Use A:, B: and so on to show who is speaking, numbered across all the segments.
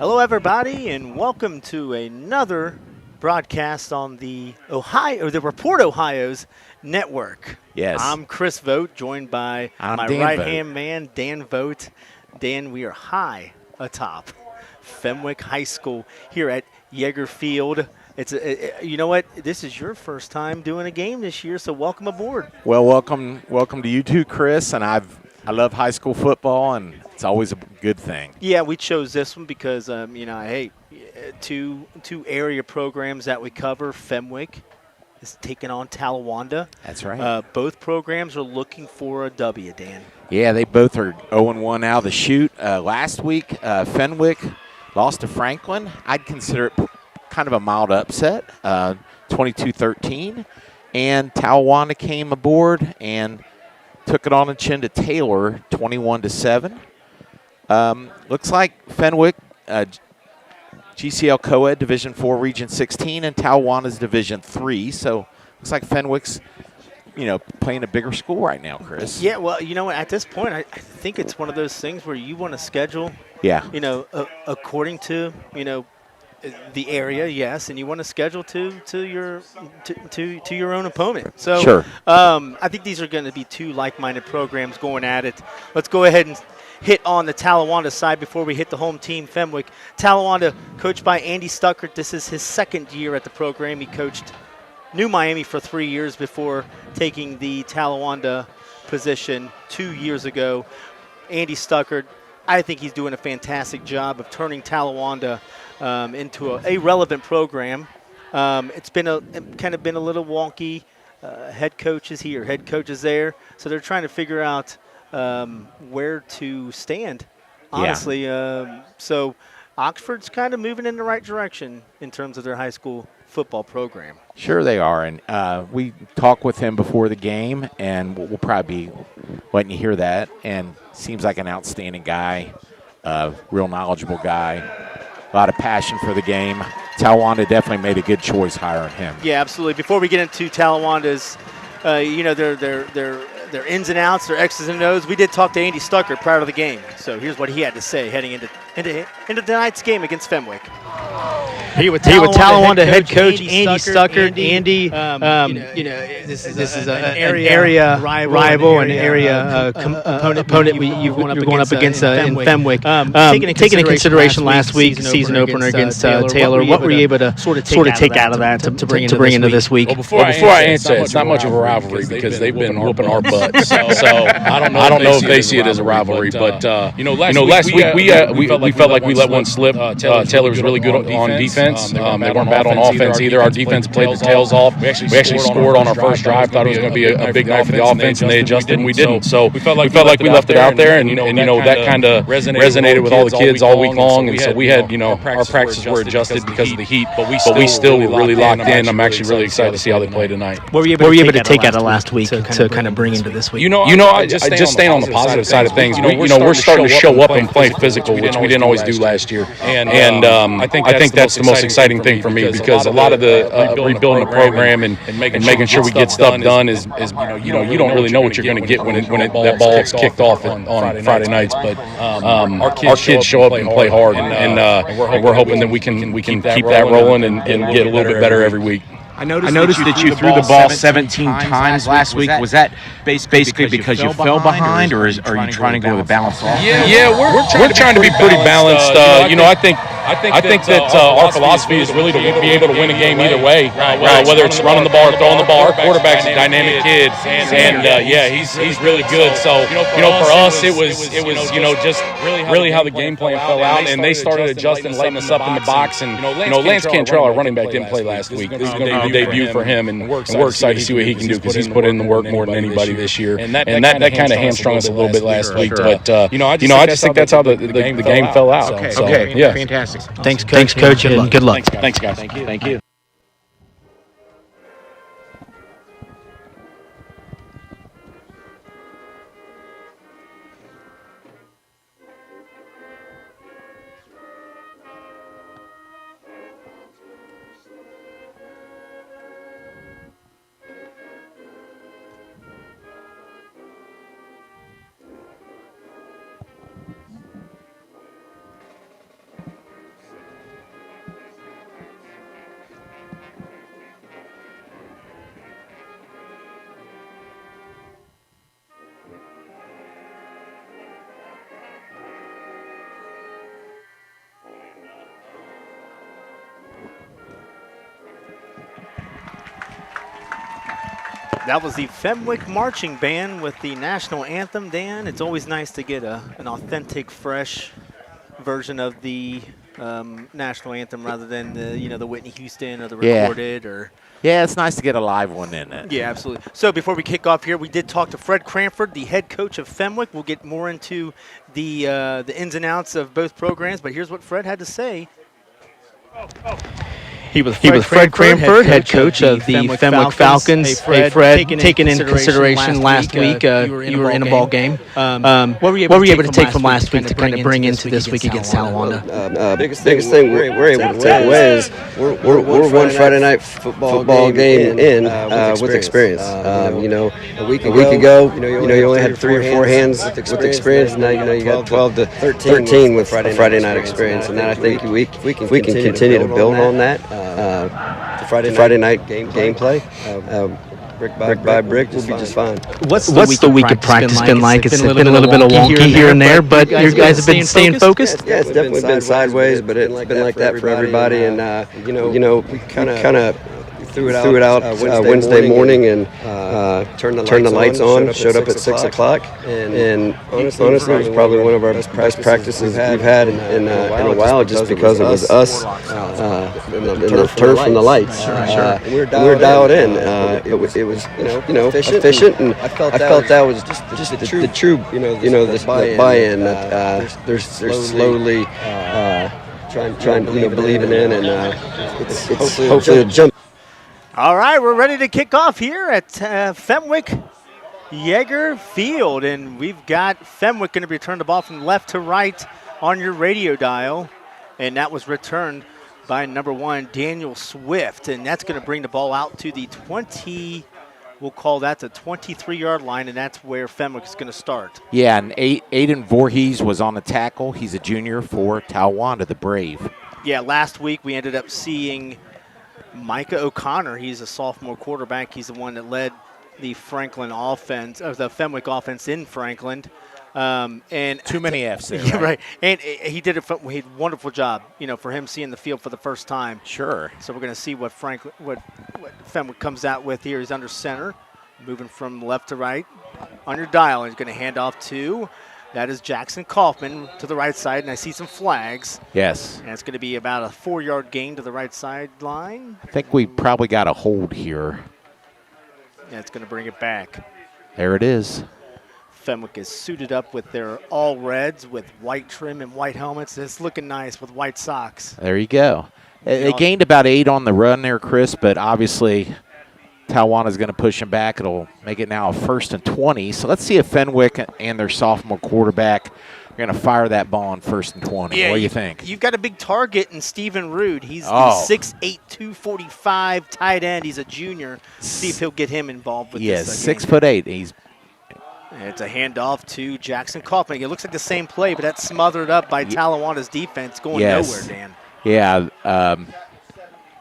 A: Hello, everybody, and welcome to another broadcast on the Report Ohio's network.
B: Yes.
A: I'm Chris Vogt, joined by
B: I'm
A: my
B: Dan
A: right-hand man, Dan Vogt. Dan, we are high atop Fenwick High School here at Yeager Field. You know what? This is your first time doing a game this year, so welcome aboard.
B: Well, welcome to you too, Chris. And I love high school football, and it's always a good thing.
A: Yeah, we chose this one because two area programs that we cover. Fenwick is taking on Talawanda.
B: That's right.
A: Both programs are looking for a W, Dan.
B: Yeah, they both are 0-1 out of the chute. Last week, Fenwick lost to Franklin. I'd consider it kind of a mild upset, 22-13. And Talawanda came aboard and took it on the chin to Taylor, 21-7. Looks like Fenwick, GCL Co-Ed Division 4 Region 16, and Talawanda's Division 3. So looks like Fenwick's, playing a bigger school right now, Chris.
A: Yeah, well, at this point, I think it's one of those things where you want to schedule,
B: Yeah.
A: According to, the area, yes, and you want to schedule to your own opponent. So
B: Sure.
A: I think these are going to be two like-minded programs going at it. Let's go ahead and hit on the Talawanda side before we hit the home team, Fenwick. Talawanda, coached by Andy Stuckert. This is his second year at the program. He coached New Miami for 3 years before taking the Talawanda position 2 years ago. Andy Stuckert, I think he's doing a fantastic job of turning Talawanda into a relevant program. It's been kind of been a little wonky. Head coaches here, head coaches there, so they're trying to figure out where to stand. Honestly, so Oxford's kind of moving in the right direction in terms of their high school football program.
B: Sure they are, and we talked with him before the game, and we'll probably be letting you hear that. And seems like an outstanding guy, real knowledgeable guy, a lot of passion for the game. Talawanda definitely made a good choice hiring him.
A: Yeah, absolutely. Before we get into Talawanda's, their ins and outs, their X's and O's, we did talk to Andy Stuckert prior to the game. So here's what he had to say heading into tonight's game against Fenwick. Here with Talawanda head coach Andy Stuckert. Andy, this is an area rival, an area opponent you've gone up against in Fenwick. Taking into consideration last week, season opener against Taylor, what were you able to sort of take out of that to bring into this week?
C: Well, before I answer, it's not much of a rivalry because they've been whooping our butts. So I don't know if they see it as a rivalry. But last week we felt like we let one slip. Taylor was really good on defense. They weren't bad on offense either. Our defense played their tails off. We actually scored on our first drive. Thought it was going to be a big night for the offense, and they adjusted, and we didn't. So we felt like we left it out there, and that kind of resonated with all the kids all week long. And so we had our practices were adjusted because of the heat, but we still really locked in. I'm actually really excited to see how they play tonight.
A: What were you able to take out of last week to kind of bring into this week?
C: I just staying on the positive side of things. We're starting to show up and play physical, which we didn't always do last year. And I think that's the most exciting thing for me because a lot of the rebuilding the program and making sure we get stuff done is you don't really know what you're going to get when that ball is kicked off on Friday nights. But our kids show up and play hard, and we're hoping that we can keep that rolling and get a little bit better every week.
D: I noticed that you threw the ball 17 times last week. Was that basically because you fell behind, or are you trying to go with a balanced offense?
C: Yeah, we're trying to be pretty balanced. I think that our philosophy is really to be able to win a game either way, whether it's running the ball or throwing the ball. Our quarterback's a dynamic kid, and he's really good. So for us, it was just really how the game plan fell out, and they started adjusting, lighting us up in the box. And Lance Cantrell, our running back, didn't play last week. This is going to be the debut for him, and we're excited to see what he can do because he's put in the work more than anybody this year. And that kind of hamstrung us a little bit last week. But I just think that's how the game fell out.
D: Okay,
C: yeah.
D: Fantastic.
A: Thanks, Coach, and good luck.
C: Thanks, guys.
D: Thank you.
A: That was the Fenwick Marching Band with the national anthem, Dan. It's always nice to get an authentic, fresh version of the national anthem rather than the Whitney Houston or the recorded or.
B: Yeah, it's nice to get a live one in it.
A: Yeah, absolutely. So before we kick off here, we did talk to Fred Cranford, the head coach of Fenwick. We'll get more into the ins and outs of both programs, but here's what Fred had to say. He was Fred Cranford, head coach of the Fenwick Falcons. Hey, Fred, taking into consideration last week, you were in a ball game. What were you able to take from last week to kind of bring into this week against Talawanda?
E: Biggest thing we're able to take away is we're one Friday night football game in with experience. A week ago, you only had 3 or 4 hands with experience. Now you got 12 to 13 with Friday night experience, and then I think we can continue to build on that. The Friday night gameplay, brick by brick, will be just fine.
A: What's the week of practice been like? It's been a little bit of wonky here and there, but you guys have been staying focused?
E: Yeah, it's definitely been sideways, but it's been like that for everybody. And we kind of threw it out Wednesday morning and turned the lights on. Showed up at 6 o'clock, and honestly, it was probably one of our best practices we've had in a while, just because it was us in the turf from the lights. We were dialed in. It was efficient, and I felt that was just the true the buy-in that they're slowly trying believing in, and it's hopefully a jump.
A: All right, we're ready to kick off here at Fenwick Yeager Field, and we've got Fenwick going to return the ball from left to right on your radio dial, and that was returned by number 1, Daniel Swift, and that's going to bring the ball out to the 20, we'll call that the 23-yard line, and that's where Fenwick is going to start.
B: Yeah, and Aiden Voorhees was on the tackle. He's a junior for Talawanda, the Brave.
A: Yeah, last week we ended up seeing Micah O'Connor. He's a sophomore quarterback. He's the one that led the Franklin offense, or the Fenwick offense in Franklin. And
B: too many F's there,
A: yeah,
B: right?
A: right. And he did a wonderful job, for him seeing the field for the first time.
B: Sure.
A: So we're going to see what Fenwick comes out with here. He's under center, moving from left to right on your dial. He's going to hand off to. That is Jackson Kaufman to the right side, and I see some flags.
B: Yes.
A: And it's going to be about a 4-yard gain to the right sideline.
B: I think we probably got a hold here.
A: Yeah, it's going to bring it back.
B: There it is.
A: Fenwick is suited up with their all reds with white trim and white helmets. It's looking nice with white socks.
B: There you go. They gained about 8 on the run there, Chris, but obviously Tawawanda's going to push him back. It'll make it now a 1st and 20. So let's see if Fenwick and their sophomore quarterback are going to fire that ball on 1st and 20.
A: Yeah,
B: what do you think?
A: You've got a big target in Stephen Rude. He's the 6'8", 245 tight end. He's a junior. See if he'll get him involved with this.
B: Yes, 6'8".
A: It's a handoff to Jackson Kaufman. It looks like the same play, but that's smothered up by Talawanda's defense going nowhere, Dan.
B: Yeah,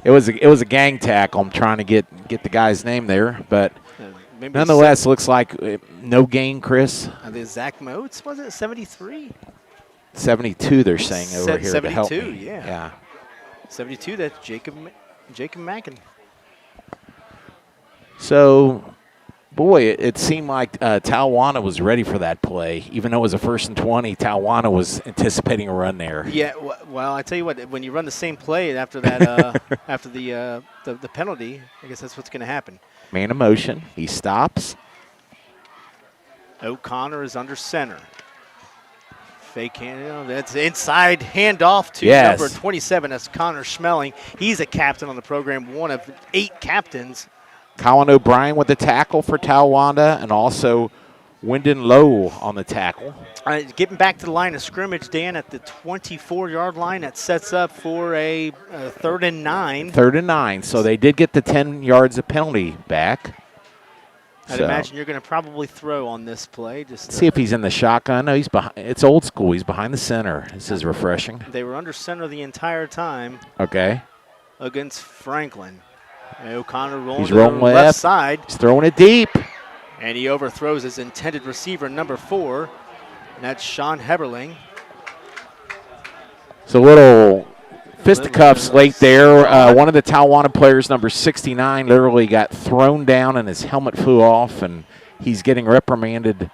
B: it was a gang tackle. I'm trying to get the guy's name there, but nonetheless, looks like no gain, Chris.
A: Zach Motes, was it 73?
B: 72, they're saying over here
A: 72,
B: to help me.
A: Yeah. 72, that's Jacob Mackin.
B: So, boy, it seemed like Talawanda was ready for that play. Even though it was a 1st and 20, Talawanda was anticipating a run there.
A: Yeah, well, I tell you what, when you run the same play after that, after the penalty, I guess that's what's going to happen.
B: Man of motion. He stops.
A: O'Connor is under center. Fake hand, that's inside handoff to number 27. That's Connor Schmeling. He's a captain on the program, one of 8 captains.
B: Colin O'Brien with the tackle for Talawanda, and also Wyndon Lowe on the tackle.
A: Getting back to the line of scrimmage, Dan, at the 24-yard line. That sets up for a 3rd and 9.
B: 3rd and 9. So they did get the 10 yards of penalty back.
A: I'd imagine you're going to probably throw on this play. Just
B: see if he's in the shotgun. No, he's behind. It's old school. He's behind the center. This is refreshing.
A: They were under center the entire time.
B: Okay.
A: Against Franklin. O'Connor rolling,
B: he's rolling
A: to the left side.
B: He's throwing it deep.
A: And he overthrows his intended receiver, number 4. And that's Sean Heberling.
B: It's a little fisticuffs late there. One of the Talawanda players, number 69, literally got thrown down and his helmet flew off, and he's getting reprimanded.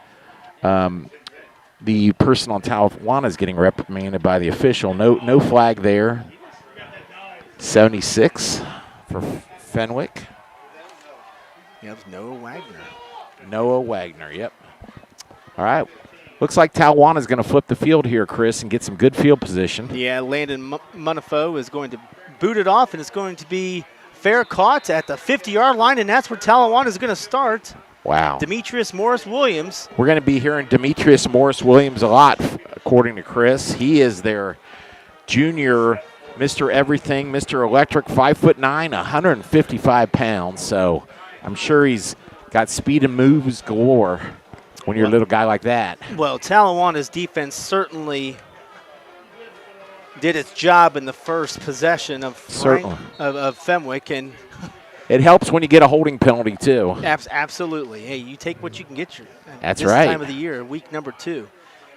B: The person on Talawanda is getting reprimanded by the official. No flag there. 76 for Fenwick.
A: You have
B: Noah Wagner, yep. All right. Looks like Talawanda is going to flip the field here, Chris, and get some good field position.
A: Yeah, Landon Munifo is going to boot it off, and it's going to be fair caught at the 50-yard line, and that's where Talawanda is going to start.
B: Wow.
A: Demetrius Morris-Williams.
B: We're going to be hearing Demetrius Morris-Williams a lot, according to Chris. He is their junior Mr. Everything, Mr. Electric, 5'9", 155 pounds. So I'm sure he's got speed and moves galore when you're a little guy like that.
A: Well, Talawanda's defense certainly did its job in the first possession of Fenwick, and
B: it helps when you get a holding penalty too.
A: Absolutely. Hey, you take what you can get.
B: That's
A: this
B: right.
A: Time of the year, week number 2.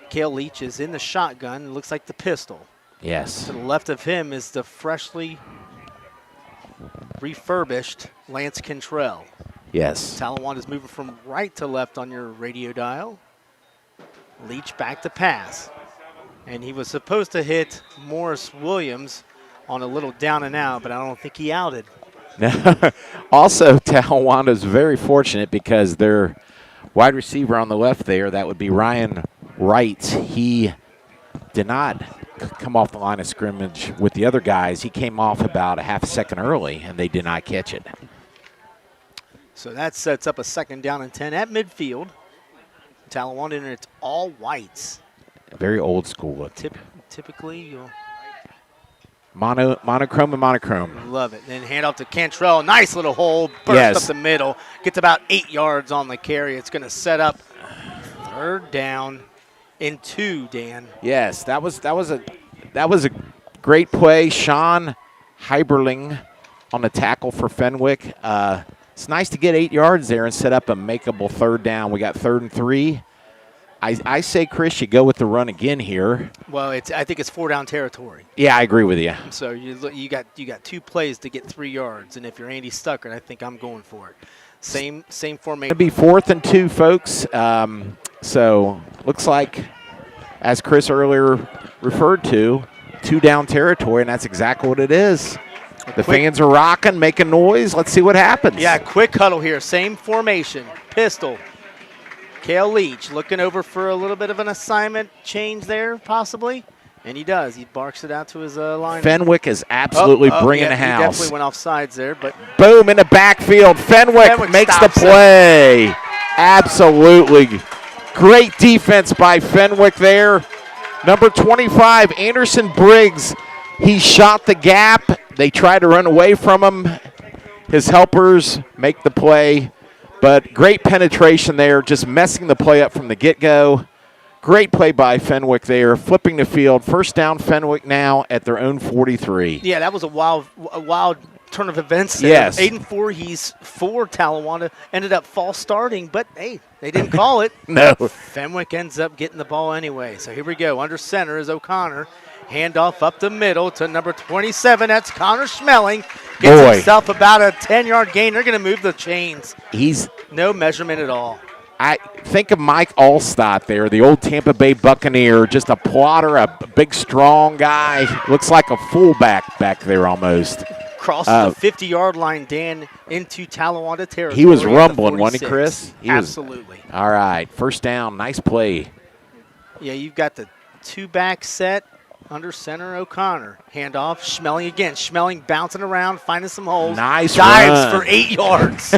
A: Cale Leach is in the shotgun. It looks like the pistol.
B: Yes.
A: To the left of him is the freshly refurbished Lance Cantrell.
B: Yes.
A: Talawanda's moving from right to left on your radio dial. Leach back to pass. And he was supposed to hit Morris-Williams on a little down and out, but I don't think he outed.
B: Also, Talawanda's very fortunate because their wide receiver on the left there, that would be Ryan Wright, he did not come off the line of scrimmage with the other guys. He came off about a half a second early, and they did not catch it.
A: So that sets up a 2nd down and 10 at midfield. Talawanda, and it's all whites.
B: Very old school look.
A: Typically, you'll
B: monochrome and monochrome.
A: Love it. Then hand off to Cantrell. Nice little hole. Burst up the middle. Gets about 8 yards on the carry. It's going to set up 3rd down and 2, Dan.
B: Yes, that was a great play. Sean Heiberling on the tackle for Fenwick. It's nice to get 8 yards there and set up a makeable 3rd down. We got 3rd and 3. I say, Chris, you go with the run again here.
A: Well, I think it's 4-down territory.
B: Yeah, I agree with you.
A: So you got 2 plays to get 3 yards, and if you're Andy Stuckert, I think I'm going for it. Same formation.
B: It'll be 4th and 2, folks. So looks like, as Chris earlier referred to, 2-down territory, and that's exactly what it is. The fans are rocking, making noise. Let's see what happens.
A: Yeah, quick huddle here. Same formation. Pistol. Cale Leach looking over for a little bit of an assignment change there, possibly. And he does. He barks it out to his line.
B: Fenwick is absolutely bringing the house.
A: He definitely went off sides there. But
B: boom, in the backfield. Fenwick makes the play. Absolutely. Great defense by Fenwick there. Number 25, Anderson Briggs. He shot the gap. They tried to run away from him. His helpers make the play. But great penetration there, just messing the play up from the get-go. Great play by Fenwick there, flipping the field. 1st down Fenwick now at their own 43.
A: Yeah, that was a wild turn of events there.
B: Yes.
A: Aiden Voorhees for Talawanda ended up false starting, but hey, they didn't call it.
B: No.
A: Fenwick ends up getting the ball anyway. So here we go. Under center is O'Connor. Handoff up the middle to number 27. That's Connor Schmeling. Gets himself about a 10-yard gain. They're going to move the chains.
B: He's
A: no measurement at all.
B: I think of Mike Allstott there, the old Tampa Bay Buccaneer, just a plotter, a big, strong guy. Looks like a fullback back there almost.
A: Crossed the 50-yard line, Dan, into Talawanda territory.
B: He was rumbling, wasn't he, Chris?
A: Absolutely.
B: All right, 1st down. Nice play.
A: Yeah, you've got the 2-back set. Under center, O'Connor. Handoff, Schmeling again. Schmeling bouncing around, finding some holes.
B: Nice
A: Dives
B: run.
A: for 8 yards.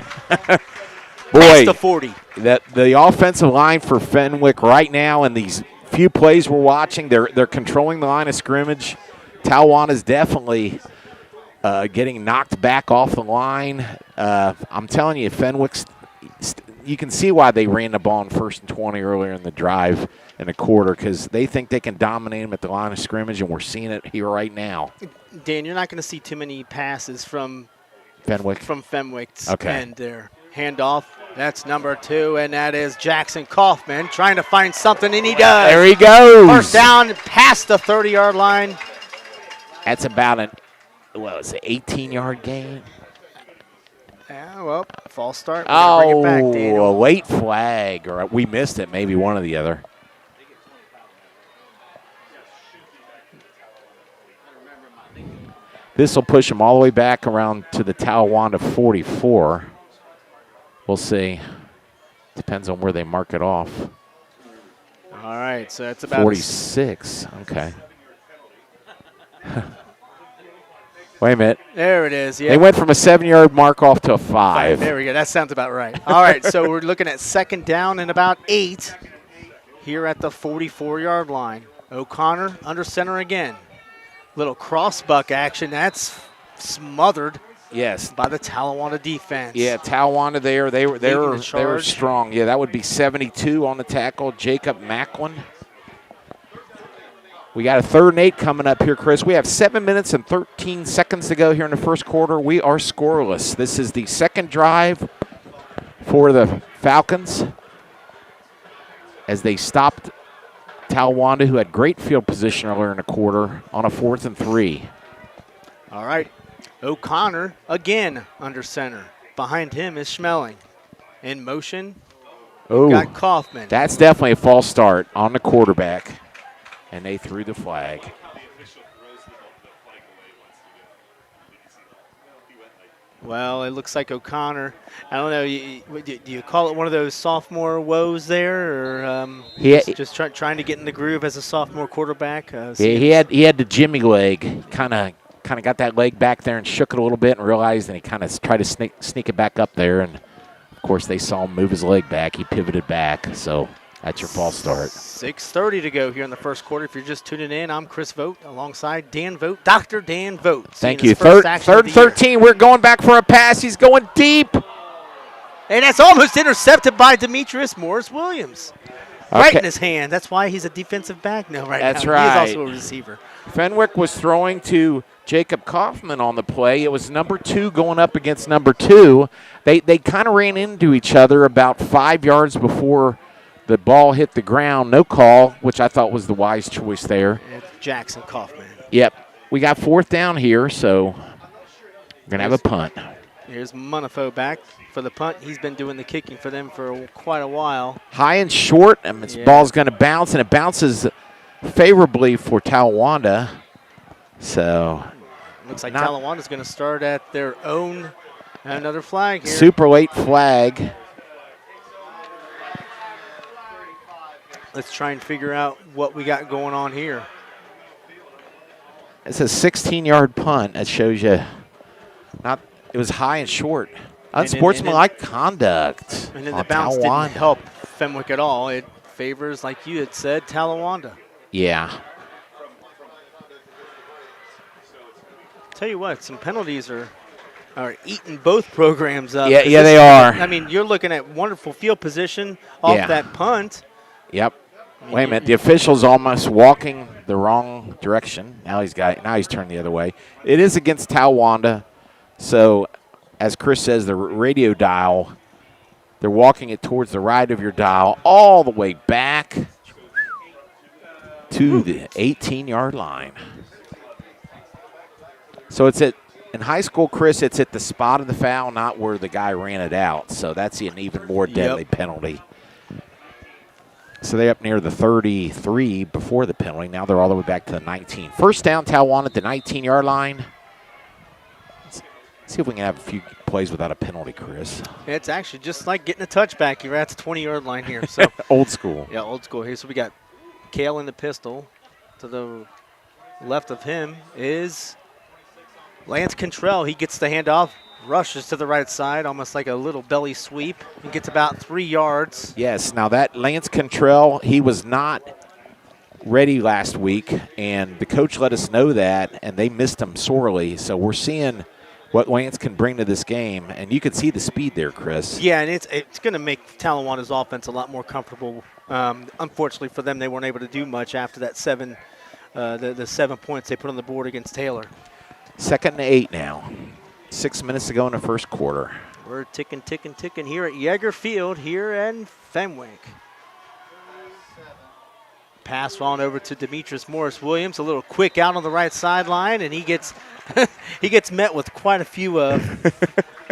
B: Boy,
A: the 40.
B: The offensive line for Fenwick right now in these few plays we're watching, they're controlling the line of scrimmage. Talawanda is definitely getting knocked back off the line. I'm telling you, Fenwick's you can see why they ran the ball on 1st and 20 earlier in the drive in the quarter, because they think they can dominate them at the line of scrimmage, and we're seeing it here right now.
A: Dan, you're not going to see too many passes from
B: Fenwick.
A: And their handoff. That's number 2, and that is Jackson Kaufman trying to find something, and he does.
B: There he goes.
A: 1st down past the 30-yard line.
B: That's about an, 18-yard gain.
A: Yeah, well, false start. We're gonna bring it back,
B: Oh,
A: Daniel.
B: a late flag, or we missed it, maybe one or the other. This will push them all the way back around to the Talawanda 44. We'll see. Depends on where they mark it off.
A: All right, so that's about
B: 46. Okay. Wait a minute.
A: There it is. Yeah.
B: They went from a 7-yard mark off to a 5.
A: There we go. That sounds about right. All right, so we're looking at second down and about 8 here at the 44-yard line. O'Connor under center again. Little crossbuck action. That's smothered.
B: Yes.
A: By the Talawanda defense.
B: Yeah, Talawanda there. They were strong. Yeah, that would be 72 on the tackle. Jacob Macklin. We got a 3rd and 8 coming up here, Chris. We have 7 minutes and 13 seconds to go here in the first quarter. We are scoreless. This is the second drive for the Falcons as they stopped Talawanda, who had great field position earlier in the quarter, on a 4th and 3.
A: All right. O'Connor again under center. Behind him is Schmeling. In motion,
B: Oh,
A: got Kaufman.
B: That's definitely a false start on the quarterback, and they threw the flag.
A: Well, it looks like O'Connor. I don't know. Do you call it one of those sophomore woes there, or just trying to get in the groove as a sophomore quarterback?
B: Yeah, he had the Jimmy leg. Kind of got that leg back there and shook it a little bit and realized, and he kind of tried to sneak it back up there. And of course, they saw him move his leg back. He pivoted back. So that's your false start.
A: 6:30 to go here in the first quarter. If you're just tuning in, I'm Chris Vogt alongside Dan Vogt, Dr. Dan Vogt.
B: Thank you. Third and 13. We're going back for a pass. He's going deep.
A: And that's almost intercepted by Demetrius Morris-Williams. Right in his hand. That's why he's a defensive back now right now.
B: That's right.
A: He's also a receiver.
B: Fenwick was throwing to Jacob Kaufman on the play. It was number 2 going up against number 2. They kind of ran into each other about 5 yards before the ball hit the ground. No call, which I thought was the wise choice there.
A: It's Jackson Kaufman.
B: Yep. We got 4th down here, so we're going to have a punt.
A: Here's Munafo back for the punt. He's been doing the kicking for them for quite a while.
B: High and short, and this ball's going to bounce, and it bounces favorably for Talawanda. So
A: looks like Talawanda's going to start at their own. Another flag here.
B: Super late flag.
A: Let's try and figure out what we got going on here.
B: It's a 16-yard punt. That shows you it was high and short. Unsportsmanlike conduct.
A: And then the bounce didn't help Fenwick at all. It favors, like you had said, Talawanda.
B: Yeah.
A: Tell you what, some penalties are eating both programs up.
B: Yeah, they are.
A: I mean, you're looking at wonderful field position off that punt.
B: Yep. Wait a minute. The official's almost walking the wrong direction. Now he's turned the other way. It is against Talawanda. So, as Chris says, the radio dial, they're walking it towards the right of your dial all the way back to the 18-yard line. So in high school, Chris, it's at the spot of the foul, not where the guy ran it out. So that's an even more deadly penalty. So they're up near the 33 before the penalty. Now they're all the way back to the 19. First down, Talawanda at the 19-yard line. Let's see if we can have a few plays without a penalty, Chris.
A: It's actually just like getting a touchback. You're at the 20-yard line here. So
B: old school.
A: Yeah, old school here. So we got Kale in the pistol. To the left of him is Lance Cantrell. He gets the handoff. Rushes to the right side, almost like a little belly sweep, and gets about 3 yards.
B: Yes, now that Lance Cantrell, he was not ready last week, and the coach let us know that, and they missed him sorely. So we're seeing what Lance can bring to this game, and you can see the speed there, Chris.
A: Yeah, and it's going to make Talawanda's offense a lot more comfortable. Unfortunately for them, they weren't able to do much after that the 7 points they put on the board against Taylor.
B: 2nd and 8 now. 6 minutes to go in the first quarter.
A: We're ticking here at Yeager Field here in Fenwick. Pass on over to Demetrius Morris-Williams, a little quick out on the right sideline, and he gets he gets met with quite a few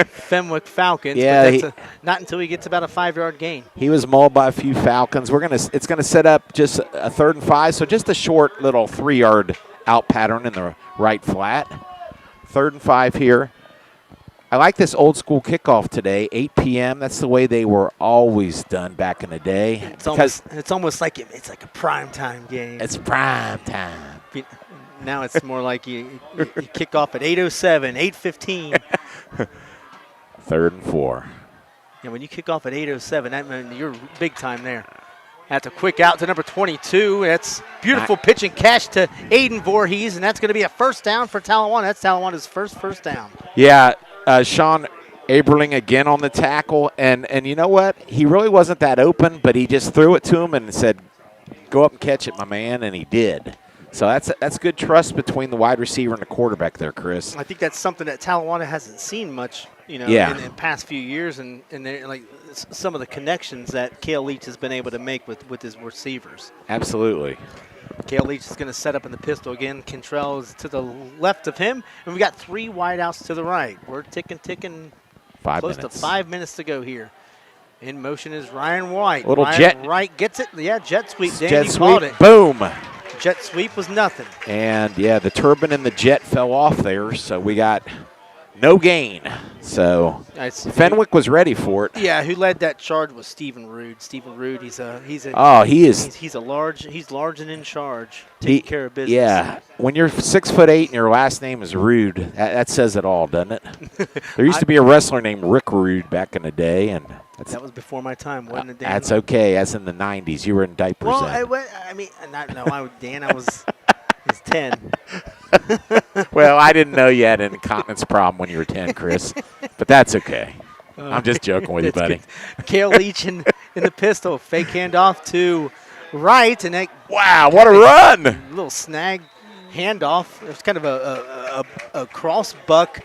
A: Fenwick Falcons.
B: Yeah,
A: but not until he gets about a 5-yard gain.
B: He was mauled by a few Falcons. It's gonna set up just a 3rd and 5, so just a short little 3-yard out pattern in the right flat. 3rd and 5 here. I like this old school kickoff today, 8 p.m. That's the way they were always done back in the day.
A: It's almost like it's like a primetime game.
B: It's prime time.
A: Now it's more like you kick off at 8:07, 8:15.
B: 3rd and 4.
A: Yeah, when you kick off at 8:07, that means you're big time there. That's a quick out to number 22. That's beautiful pitch and catch to Aiden Voorhees, and that's going to be a first down for Talawanda. That's Talawanda's first down.
B: Yeah. Sean Aberling again on the tackle, and you know what? He really wasn't that open, but he just threw it to him and said, "Go up and catch it, my man," and he did. So that's good trust between the wide receiver and the quarterback there, Chris.
A: I think that's something that Talawanda hasn't seen much, in the past few years, and like some of the connections that Cale Leach has been able to make with his receivers.
B: Absolutely.
A: Cale Leach is going to set up in the pistol again. Cantrell is to the left of him, and we got 3 wideouts to the right. We're ticking.
B: 5
A: close
B: minutes.
A: to 5 minutes to go here. In motion is Ryan White.
B: Little
A: Ryan
B: jet.
A: Wright gets it. Yeah, jet sweep. Dan,
B: Jet
A: you
B: sweep.
A: called it.
B: Boom.
A: Jet sweep was nothing.
B: And, yeah, the turbine and the jet fell off there, so we got no gain. So Fenwick was ready for it.
A: Yeah, who led that charge was Stephen Rude. Stephen Rude, he's large and in charge, taking care of business.
B: Yeah, when you're 6'8" and your last name is Rude, that says it all, doesn't it? There used to be a wrestler named Rick Rude back in the day, and
A: that was before my time, wasn't it, Dan?
B: That's okay. That's in the '90s. You were in diapers then.
A: Dan, I was 10.
B: Well, I didn't know you had an incontinence problem when you were 10, Chris, but that's okay. I'm just joking with you, buddy.
A: Cale Leach in the pistol, fake handoff to Wright, and
B: wow, what a run!
A: Little snag handoff. It was kind of a cross buck.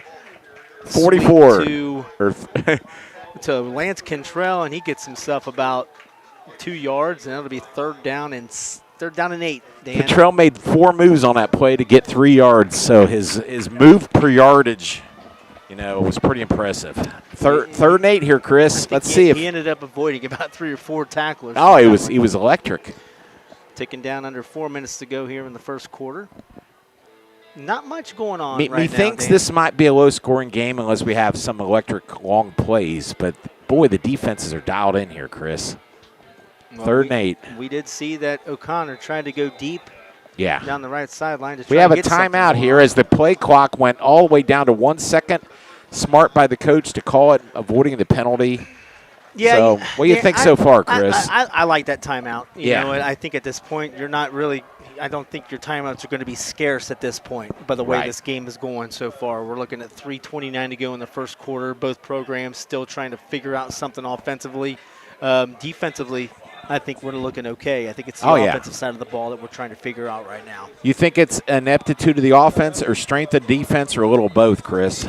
B: 44
A: to Lance Cantrell, and he gets himself about 2 yards, and that'll be third down and 8. Dan.
B: Cantrell made 4 moves on that play to get 3 yards, so his move per yardage, was pretty impressive. Third and 8 here, Chris. Let's see if
A: he ended up avoiding about 3 or 4 tacklers.
B: Oh, he was electric.
A: Ticking down under 4 minutes to go here in the first quarter. Not much going on right now.
B: Methinks this might be a low-scoring game unless we have some electric long plays, but boy, the defenses are dialed in here, Chris.
A: Well,
B: 3rd and 8.
A: We did see that O'Connor tried to go deep down the right sideline.
B: We have a timeout here as the play clock went all the way down to 1 second. Smart by the coach to call it, avoiding the penalty.
A: Yeah.
B: So what do you think so far, Chris?
A: I like that timeout. You know,
B: Yeah.
A: I think at this point you're not really – I don't think your timeouts are going to be scarce at this point by the way
B: Right.
A: this game is going so far. We're looking at 3:29 to go in the first quarter. Both programs still trying to figure out something offensively. Defensively, I think we're looking okay. I think it's the offensive side of the ball that we're trying to figure out right now.
B: You think it's ineptitude of the offense or strength of defense or a little both, Chris?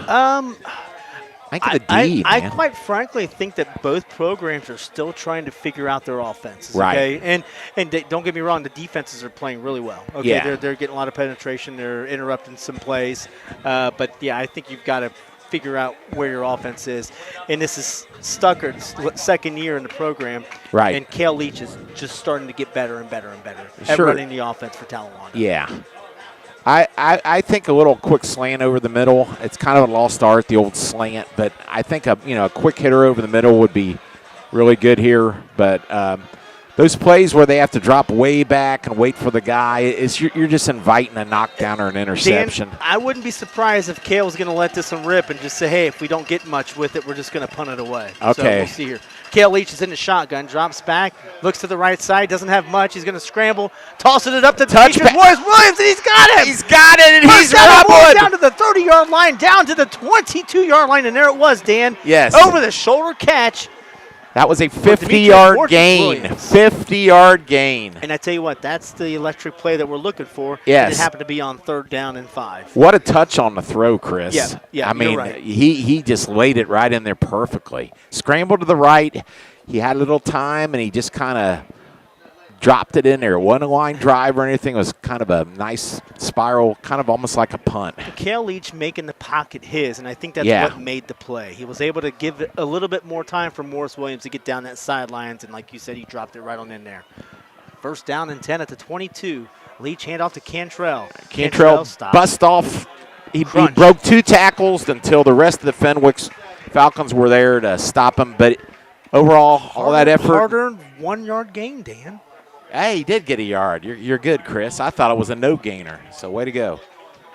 B: I think the D,
A: I
B: man.
A: quite frankly think that both programs are still trying to figure out their offenses.
B: Right.
A: Okay? And don't get me wrong, the defenses are playing really well. Okay,
B: Yeah.
A: they're getting a lot of penetration. They're interrupting some plays. But yeah, I think you've got to figure out where your offense is. And this is Stucker's second year in the program.
B: Right.
A: And Cale Leach is just starting to get better and better and better at
B: Sure.
A: running the offense for Talawanda.
B: Yeah. I think a little quick slant over the middle. It's kind of a lost art, the old slant, but I think a quick hitter over the middle would be really good here. But those plays where they have to drop way back and wait for the guy, you're just inviting a knockdown or an interception.
A: Dan, I wouldn't be surprised if Cale was going to let this one rip and just say, hey, if we don't get much with it, we're just going to punt it away.
B: Okay.
A: So we'll see here. Cale Leach is in the shotgun, drops back, looks to the right side, doesn't have much. He's going to scramble, tosses it up to Demetrius Morris-Williams, and he's got him!
B: He's got it, and he's
A: rubbing down to the 30-yard line, down to the 22-yard line, and there it was, Dan.
B: Yes.
A: Over the shoulder catch.
B: That was a 50-yard gain. 50-yard gain.
A: And I tell you what, that's the electric play that we're looking for.
B: Yes.
A: And it happened to be on 3rd down and 5.
B: What a touch on the throw, Chris.
A: Yeah,
B: I mean,
A: you're right.
B: he just laid it right in there perfectly. Scrambled to the right. He had a little time, and he just kind of dropped it in there. Wasn't a line drive or anything. It was kind of a nice spiral, kind of almost like a punt.
A: Cale Leach making the pocket his, and I think that's
B: Yeah.
A: what made the play. He was able to give it a little bit more time for Morris Williams to get down that sidelines, and like you said, he dropped it right on in there. First down and 10 at the 22. Leach handoff to Cantrell.
B: Cantrell
A: stopped.
B: bust off. He broke 2 tackles until the rest of the Fenwick Falcons were there to stop him. But overall, all that effort.
A: Hard-earned 1-yard gain, Dan.
B: Hey, he did get a yard. You're good, Chris. I thought it was a no-gainer, so way to go.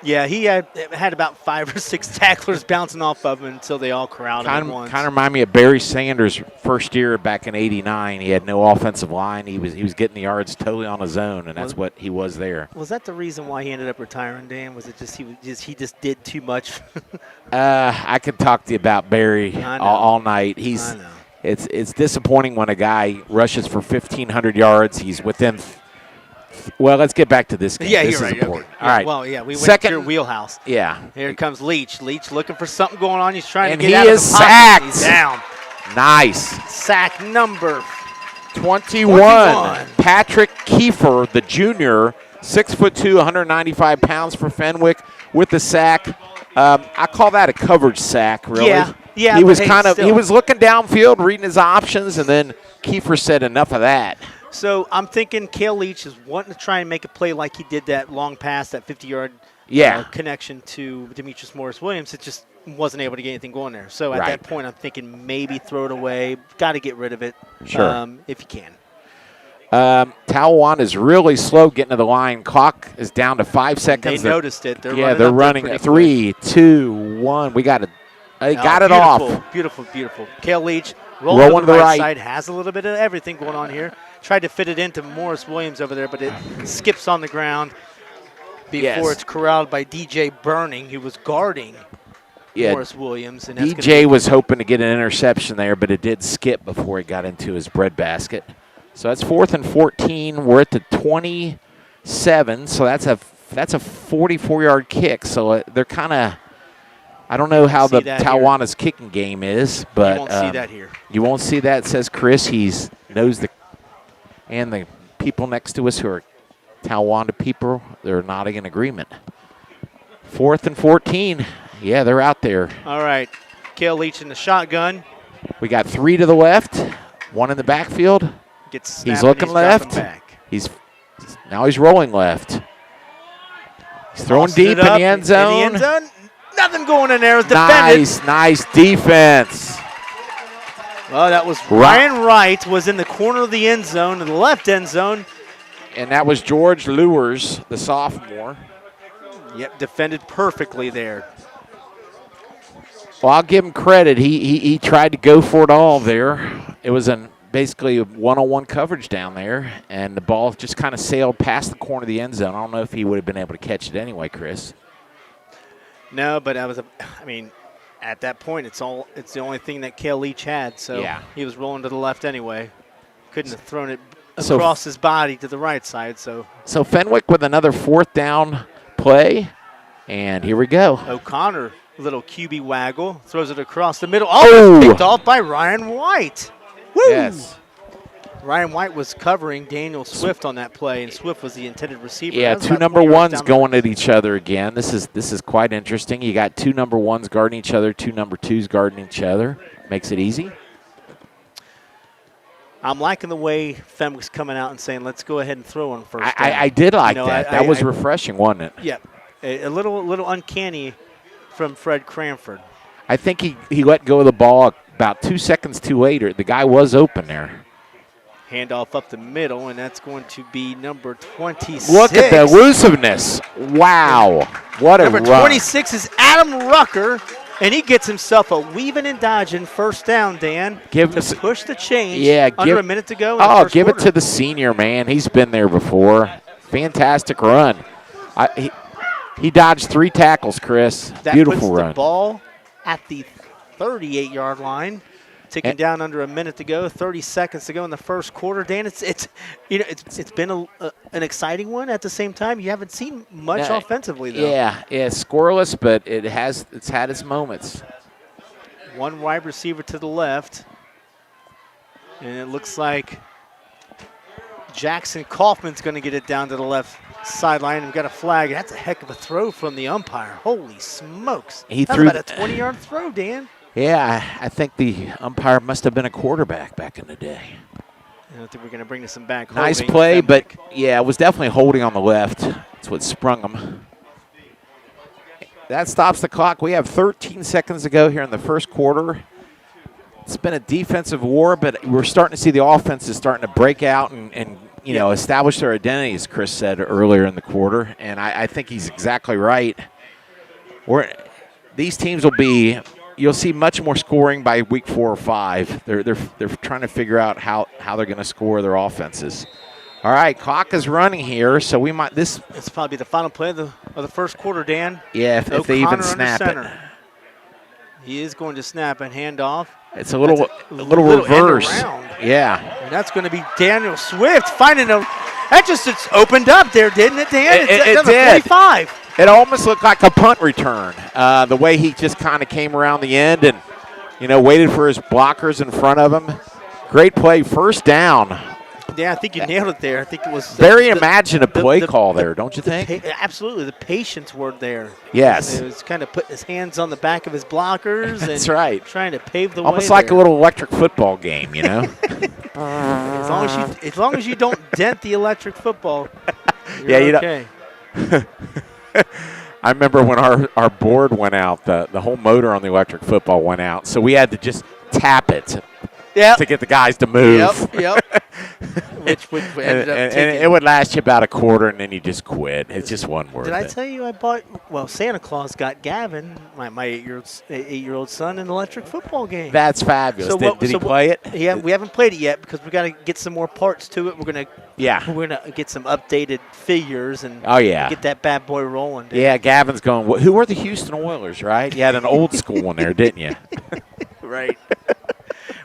A: Yeah, he had about 5 or 6 tacklers bouncing off of him until they all corralled him at once.
B: Kind of remind me of Barry Sanders' first year back in '89. He had no offensive line. He was getting the yards totally on his own, and that's what he was there.
A: Was that the reason why he ended up retiring, Dan? Was it just he just did too much?
B: I could talk to you about Barry all night.
A: I know.
B: It's disappointing when a guy rushes for 1,500 yards. He's within. Well, let's get back to this game.
A: Yeah,
B: this
A: you're
B: is
A: right.
B: important.
A: Okay.
B: All right.
A: Well, yeah, we went
B: Second,
A: to your wheelhouse.
B: Yeah.
A: Here comes Leach. Leach looking for something going on. He's trying
B: And
A: to
B: he
A: get out
B: is
A: of the pocket.
B: sacked.
A: He's down.
B: Nice.
A: Sack number
B: 21. Patrick Kiefer, the junior, 6'2", 195 pounds for Fenwick with the sack. I call that a coverage sack, really.
A: Yeah.
B: He was
A: but
B: he was looking downfield, reading his options, and then Kiefer said enough of that.
A: So I'm thinking Cale Leach is wanting to try and make a play like he did that long pass, that 50-yard connection to Demetrius Morris Williams. It just wasn't able to get anything going there. So at that point, I'm thinking maybe throw it away. Got to get rid of it if you can.
B: Talawanda is really slow getting to the line. Clock is down to 5 seconds.
A: They noticed it.
B: They're running 3, 2, 1. We got it. They got it off.
A: Beautiful. Cale Leach rolling to the right side. Has a little bit of everything going on here. Tried to fit it into Morris Williams over there, but it skips on the ground before it's corralled by DJ Burning, who was guarding Morris Williams. And
B: DJ was hoping to get an interception there, but it did skip before he got into his breadbasket. So that's 4th and 14. We're at the 27, so that's a 44-yard kick. So they're kind of – I don't know how the Talawanda's kicking game is, but
A: you won't see that here.
B: You won't see that, says Chris. He knows and the people next to us who are Talawanda people, they're nodding in agreement. 4th and 14. Yeah, they're out there.
A: All right. Cale Leach in the shotgun.
B: We got 3 to the left, 1 in the backfield. He's looking left. Now he's rolling left. He's throwing deep in the end zone.
A: Nothing going in there. It was defended.
B: Nice defense.
A: Well, that was Ryan Wright was in the corner of the end zone, in the left end zone.
B: And that was George Lewers, the sophomore.
A: Yep, defended perfectly there.
B: Well, I'll give him credit. He tried to go for it all there. It was basically a one-on-one coverage down there, and the ball just kind of sailed past the corner of the end zone. I don't know if he would have been able to catch it anyway, Chris.
A: No, but at that point, it's the only thing that Cale Leach had. So he was rolling to the left anyway. Couldn't have thrown it across his body to the right side. So
B: Fenwick with another 4th down play, and here we go.
A: O'Connor, little QB waggle, throws it across the middle. Oh, picked off by Ryan White. Woo!
B: Yes.
A: Ryan White was covering Daniel Swift on that play, and Swift was the intended receiver.
B: Yeah, 2 number 1s going at each other again. This is quite interesting. You got 2 number 1s guarding each other, 2 number 2s guarding each other. Makes it easy.
A: I'm liking the way Fenwick's coming out and saying, let's go ahead and throw on first down.
B: I did like that. That was refreshing, wasn't it?
A: Yeah, a little uncanny from Fred Cranford.
B: I think he let go of the ball about 2 seconds too late. The guy was open there.
A: Handoff up the middle, and that's going to be number 26.
B: Look at the elusiveness. Wow. What a run.
A: Number 26 is Adam Rucker, and he gets himself a weaving and dodging first down, Dan, to push the change under a minute to go in the first
B: give
A: quarter.
B: it to the senior, man. He's been there before. Fantastic run. He dodged 3 tackles, Chris. Beautiful run.
A: The ball at the 38-yard line. Ticking down under a minute to go, 30 seconds to go in the first quarter. Dan, it's been an exciting one. At the same time, you haven't seen much offensively though.
B: Yeah, scoreless, but it's had its moments.
A: 1 wide receiver to the left, and it looks like Jackson Kaufman's going to get it down to the left sideline. We've got a flag. That's a heck of a throw from the umpire. Holy smokes.
B: He
A: That's
B: threw
A: about a 20-yard throw, Dan.
B: Yeah, I think the umpire must have been a quarterback back in the day.
A: I don't think we're going to bring this one back.
B: Nice
A: Holding
B: play, but
A: Fenwick.
B: yeah, it was definitely holding on the left. That's what sprung him. That stops the clock. We have 13 seconds to go here in the first quarter. It's been a defensive war, but we're starting to see the offenses starting to break out and you know, establish their identity, as Chris said earlier in the quarter. And I think he's exactly right. These teams will be, you'll see much more scoring by week 4 or 5. They're trying to figure out how they're going to score their offenses. All right, clock is running here, so we might
A: It's probably the final play of the first quarter, Dan.
B: Yeah, if they even snap it.
A: He is going to snap and hand off.
B: It's a little
A: little
B: reverse.
A: end around.
B: Yeah.
A: And that's going to be Daniel Swift finding a. That just it's opened up there, didn't it, Dan?
B: It did.
A: 45.
B: It almost looked like a punt return. The way he just kind of came around the end and, you know, waited for his blockers in front of him. Great play, first down.
A: Yeah, I think you nailed it there. I think it was
B: very imaginative play call there, don't you think?
A: Absolutely, the patience word there.
B: Yes.
A: It was kind of putting his hands on the back of his blockers.
B: That's
A: and
B: right.
A: Trying to pave the
B: almost
A: way.
B: Like
A: there.
B: a little electric football game, you know.
A: As long as you don't dent the electric football, you're
B: you
A: okay.
B: I remember when our board went out, the whole motor on the electric football went out, so we had to just tap it.
A: Yep.
B: To get the guys to move.
A: Yep. Which ended up
B: and
A: taking.
B: it would last you about a quarter, and then you just quit. It's just one word.
A: Did I tell you I bought? Well, Santa Claus got Gavin, my 8-year-old son, an electric football game.
B: That's fabulous. Did he play it?
A: Yeah, we haven't played it yet because we got to get some more parts to it. We're gonna get some updated figures and get that bad boy rolling. Dude.
B: Yeah, Gavin's going. Who were the Houston Oilers? Right? You had an old school one there, didn't you?
A: Right.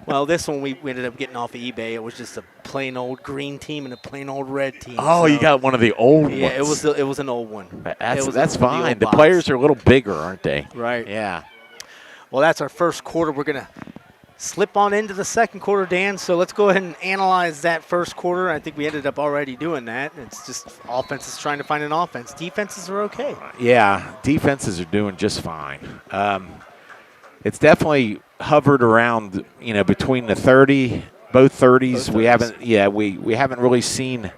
A: Well, this one we ended up getting off of eBay. It was just a plain old green team and a plain old red team.
B: Oh, so you got one of the old ones.
A: Yeah, it was an old one.
B: That's fine. The players are a little bigger, aren't they?
A: Right.
B: Yeah.
A: Well, that's our first quarter. We're going to slip on into the second quarter, Dan. So let's go ahead and analyze that first quarter. I think we ended up already doing that. It's just offenses trying to find an offense. Defenses are okay.
B: Yeah, defenses are doing just fine. It's definitely hovered around, you know, between the 30, both 30s. We haven't really seen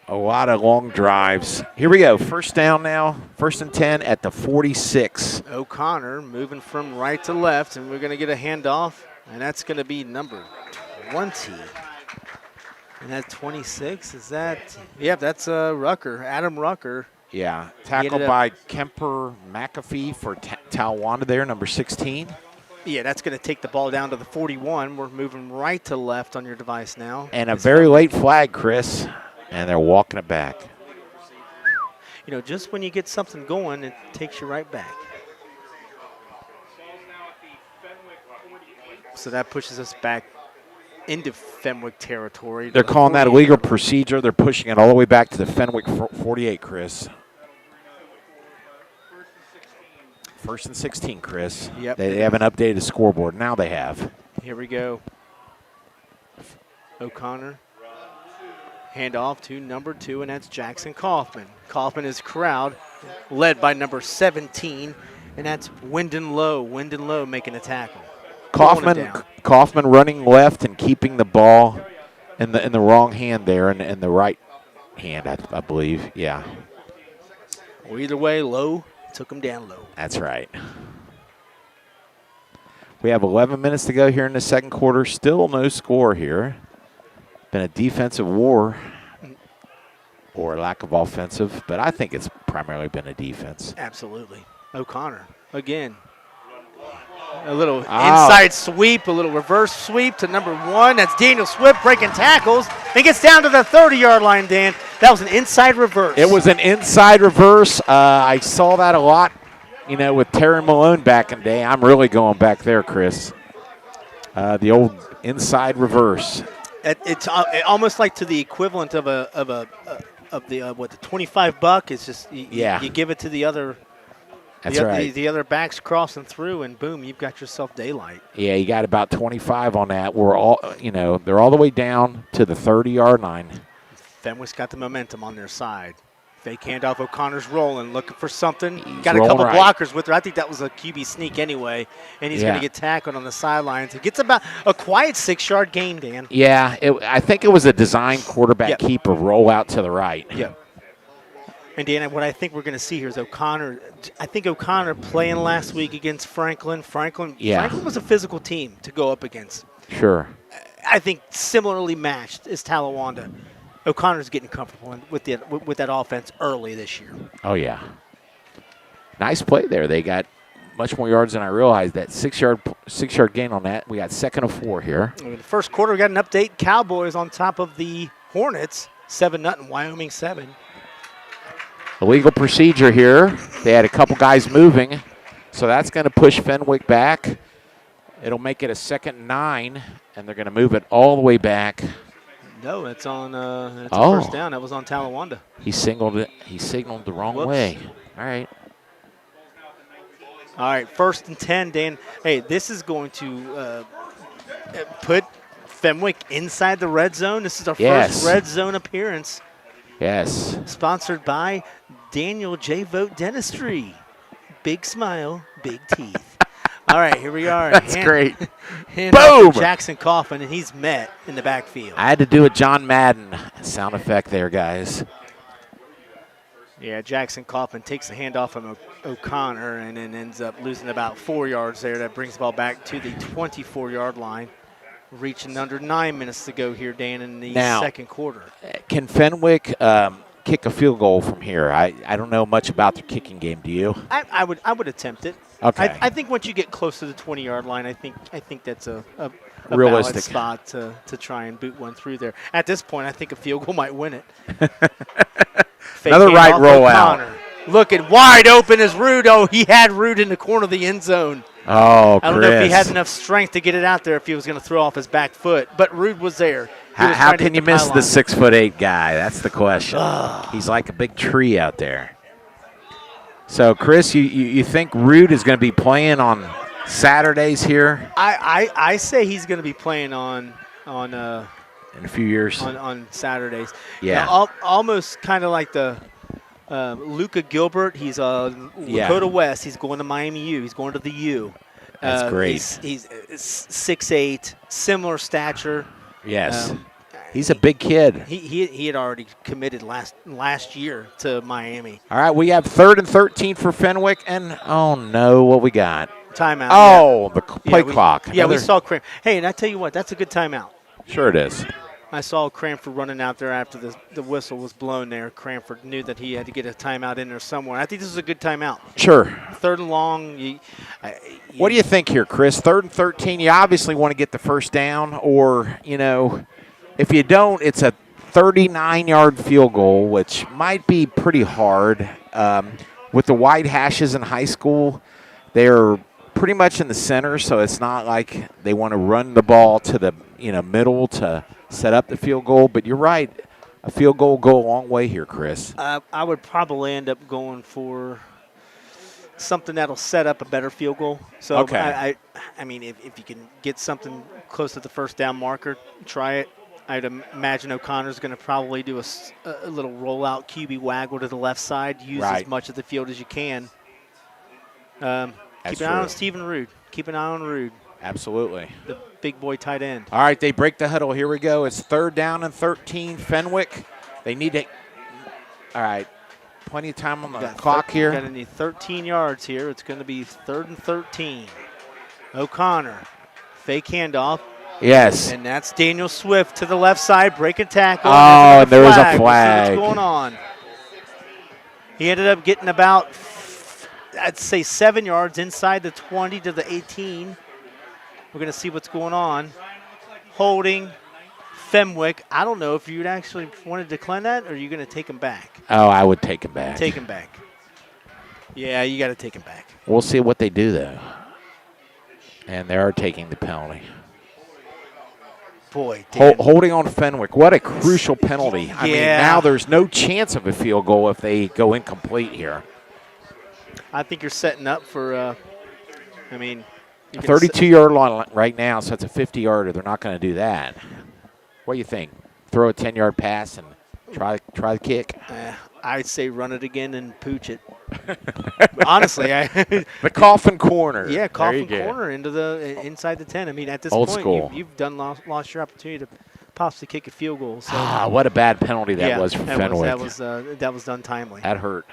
B: a lot of long drives. Here we go. First down now. 1st and 10 at the 46.
A: O'Connor moving from right to left, and we're going to get a handoff, and that's going to be number 20. And that 26, is that? Yeah, that's Rucker, Adam Rucker.
B: Yeah, tackled by Kemper McAfee for Talawanda there, number 16.
A: Yeah, that's going to take the ball down to the 41. We're moving right to left on your device now.
B: And a very late flag, Chris, and they're walking it back.
A: You know, just when you get something going, it takes you right back. So that pushes us back into Fenwick territory.
B: They're calling that illegal procedure. They're pushing it all the way back to the Fenwick 48, Chris. 1st and 16, Chris.
A: Yep.
B: They haven't updated the scoreboard. Now they have.
A: Here we go. O'Connor. Hand off to number 2, and that's Jackson Kaufman. Kaufman is crowd, led by number 17, and that's Wyndon Lowe. Wyndon Lowe making a tackle.
B: Kaufman running left and keeping the ball in the wrong hand there, and in the right hand, I believe. Yeah.
A: Well, either way, Lowe took him down low.
B: That's right. We have 11 minutes to go here in the second quarter. Still no score here. Been a defensive war or lack of offensive, but I think it's primarily been a defense.
A: Absolutely. O'Connor again. A little inside sweep, a little reverse sweep to number 1. That's Daniel Swift breaking tackles and gets down to the 30-yard line, Dan. That was an inside reverse.
B: It was an inside reverse. I saw that a lot, you know, with Terry Malone back in the day. I'm really going back there, Chris. The old inside reverse.
A: It's almost like to the equivalent of the $25. It's just you give it to the other
B: That's right.
A: The other back's crossing through, and boom, you've got yourself daylight.
B: Yeah, you got about 25 on that. We're all, they're all the way down to the 30-yard line.
A: Fenwick's got the momentum on their side. Fake handoff. O'Connor's rolling, looking for something.
B: He's
A: Got a couple
B: right.
A: blockers with her. I think that was a QB sneak anyway, and he's going to get tackled on the sidelines. It gets about a quiet 6-yard gain, Dan.
B: Yeah, I think it was a design quarterback keeper rollout to the right.
A: Yep. And Dan, what I think we're going to see here is O'Connor. I think O'Connor playing last week against Franklin. Franklin was a physical team to go up against.
B: Sure.
A: I think similarly matched is Talawanda. O'Connor's getting comfortable with that offense early this year.
B: Oh, yeah. Nice play there. They got much more yards than I realized. That 6-yard gain on that. We got 2nd of 4 here.
A: In the first quarter, we got an update. Cowboys on top of the Hornets, 7-0, Wyoming 7.
B: Illegal procedure here. They had a couple guys moving, so that's going to push Fenwick back. It'll make it a 2nd and 9, and they're going to move it all the way back.
A: No, it's on a first down. That was on Talawanda.
B: He signaled it. He signaled the wrong way. All right.
A: All right, 1st and 10, Dan. Hey, this is going to put Fenwick inside the red zone. This is our first red zone appearance.
B: Yes.
A: Sponsored by Daniel J. Vogt Dentistry. Big smile, big teeth. All right, here we are.
B: That's great.
A: Boom! Jackson Coffin, and he's met in the backfield.
B: I had to do a John Madden sound effect there, guys.
A: Yeah, Jackson Coffin takes the handoff from O'Connor and then ends up losing about 4 yards there. That brings the ball back to the 24-yard line. Reaching under 9 minutes to go here, Dan, in the second quarter.
B: Can Fenwick kick a field goal from here? I don't know much about the kicking game. Do you?
A: I would attempt it.
B: Okay.
A: I think once you get close to the 20-yard line, I think that's a
B: realistic
A: valid spot to try and boot one through there. At this point, I think a field goal might win it.
B: Another right rollout.
A: Looking wide open is Rude. Oh, he had Rude in the corner of the end zone.
B: Oh,
A: I don't know if he had enough strength to get it out there if he was going to throw off his back foot, but Rude was there.
B: How can you miss the 6'8" guy? That's the question. He's like a big tree out there. So, Chris, you think Rude is going to be playing on Saturdays here?
A: I say he's going to be playing on
B: in a few years
A: on Saturdays.
B: Yeah,
A: now, almost kind of like the Luca Gilbert. He's Lakota West. He's going to Miami U. He's going to the U.
B: That's great.
A: He's 6'8", similar stature.
B: Yes. He's a big kid.
A: He had already committed last year to Miami.
B: All right, we have 3rd and 13 for Fenwick, and oh no, what we got?
A: Timeout.
B: Oh, the play clock.
A: Yeah, we saw Cram. Hey, and I tell you what, that's a good timeout.
B: Sure it is.
A: I saw Cranford running out there after the whistle was blown there. Cranford knew that he had to get a timeout in there somewhere. I think this is a good timeout.
B: Sure.
A: 3rd and long.
B: What do you think here, Chris? 3rd and 13, you obviously want to get the first down, or, if you don't, it's a 39-yard field goal, which might be pretty hard. With the wide hashes in high school, they're pretty much in the center, so it's not like they want to run the ball to the middle to set up the field goal. But you're right, a field goal will go a long way here, Chris.
A: I would probably end up going for something that'll set up a better field goal. So
B: okay.
A: I mean, if you can get something close to the first down marker, try it. I'd imagine O'Connor's going to probably do a little rollout QB waggle to the left side. Use as much of the field as you can. Keep an eye on Stephen Rude. Keep an eye on Rude.
B: Absolutely.
A: The big boy tight end.
B: All right, they break the huddle. Here we go. It's 3rd down and 13. Fenwick. They need to. All right. Plenty of time on the clock here.
A: Got to need 13 yards here. It's going to be 3rd and 13. O'Connor. Fake handoff.
B: Yes.
A: And that's Daniel Swift to the left side, breaking tackle.
B: Oh, there was a flag.
A: What's going on? He ended up getting about, I'd say, 7 yards inside the 20 to the 18. We're going to see what's going on. Holding Fenwick. I don't know if you'd actually want to decline that, or are you going to take him back?
B: Oh, I would take him back.
A: Take him back. Yeah, you got to take him back.
B: We'll see what they do, though. And they are taking the penalty.
A: Boy,
B: holding on Fenwick. What a crucial penalty. I mean, now there's no chance of a field goal if they go incomplete here.
A: I think you're setting up for, I mean.
B: A 32-yard line right now, so it's a 50-yarder. They're not going to do that. What do you think? Throw a 10-yard pass and try the kick?
A: I'd say run it again and pooch it. Honestly,
B: the coffin corner.
A: Yeah, coffin corner into the inside the 10. I mean, at this
B: Old
A: point,
B: school.
A: you've done lost your opportunity to possibly kick a field goal. So.
B: What a bad penalty that was for Fenwick.
A: That was done timely.
B: That hurt.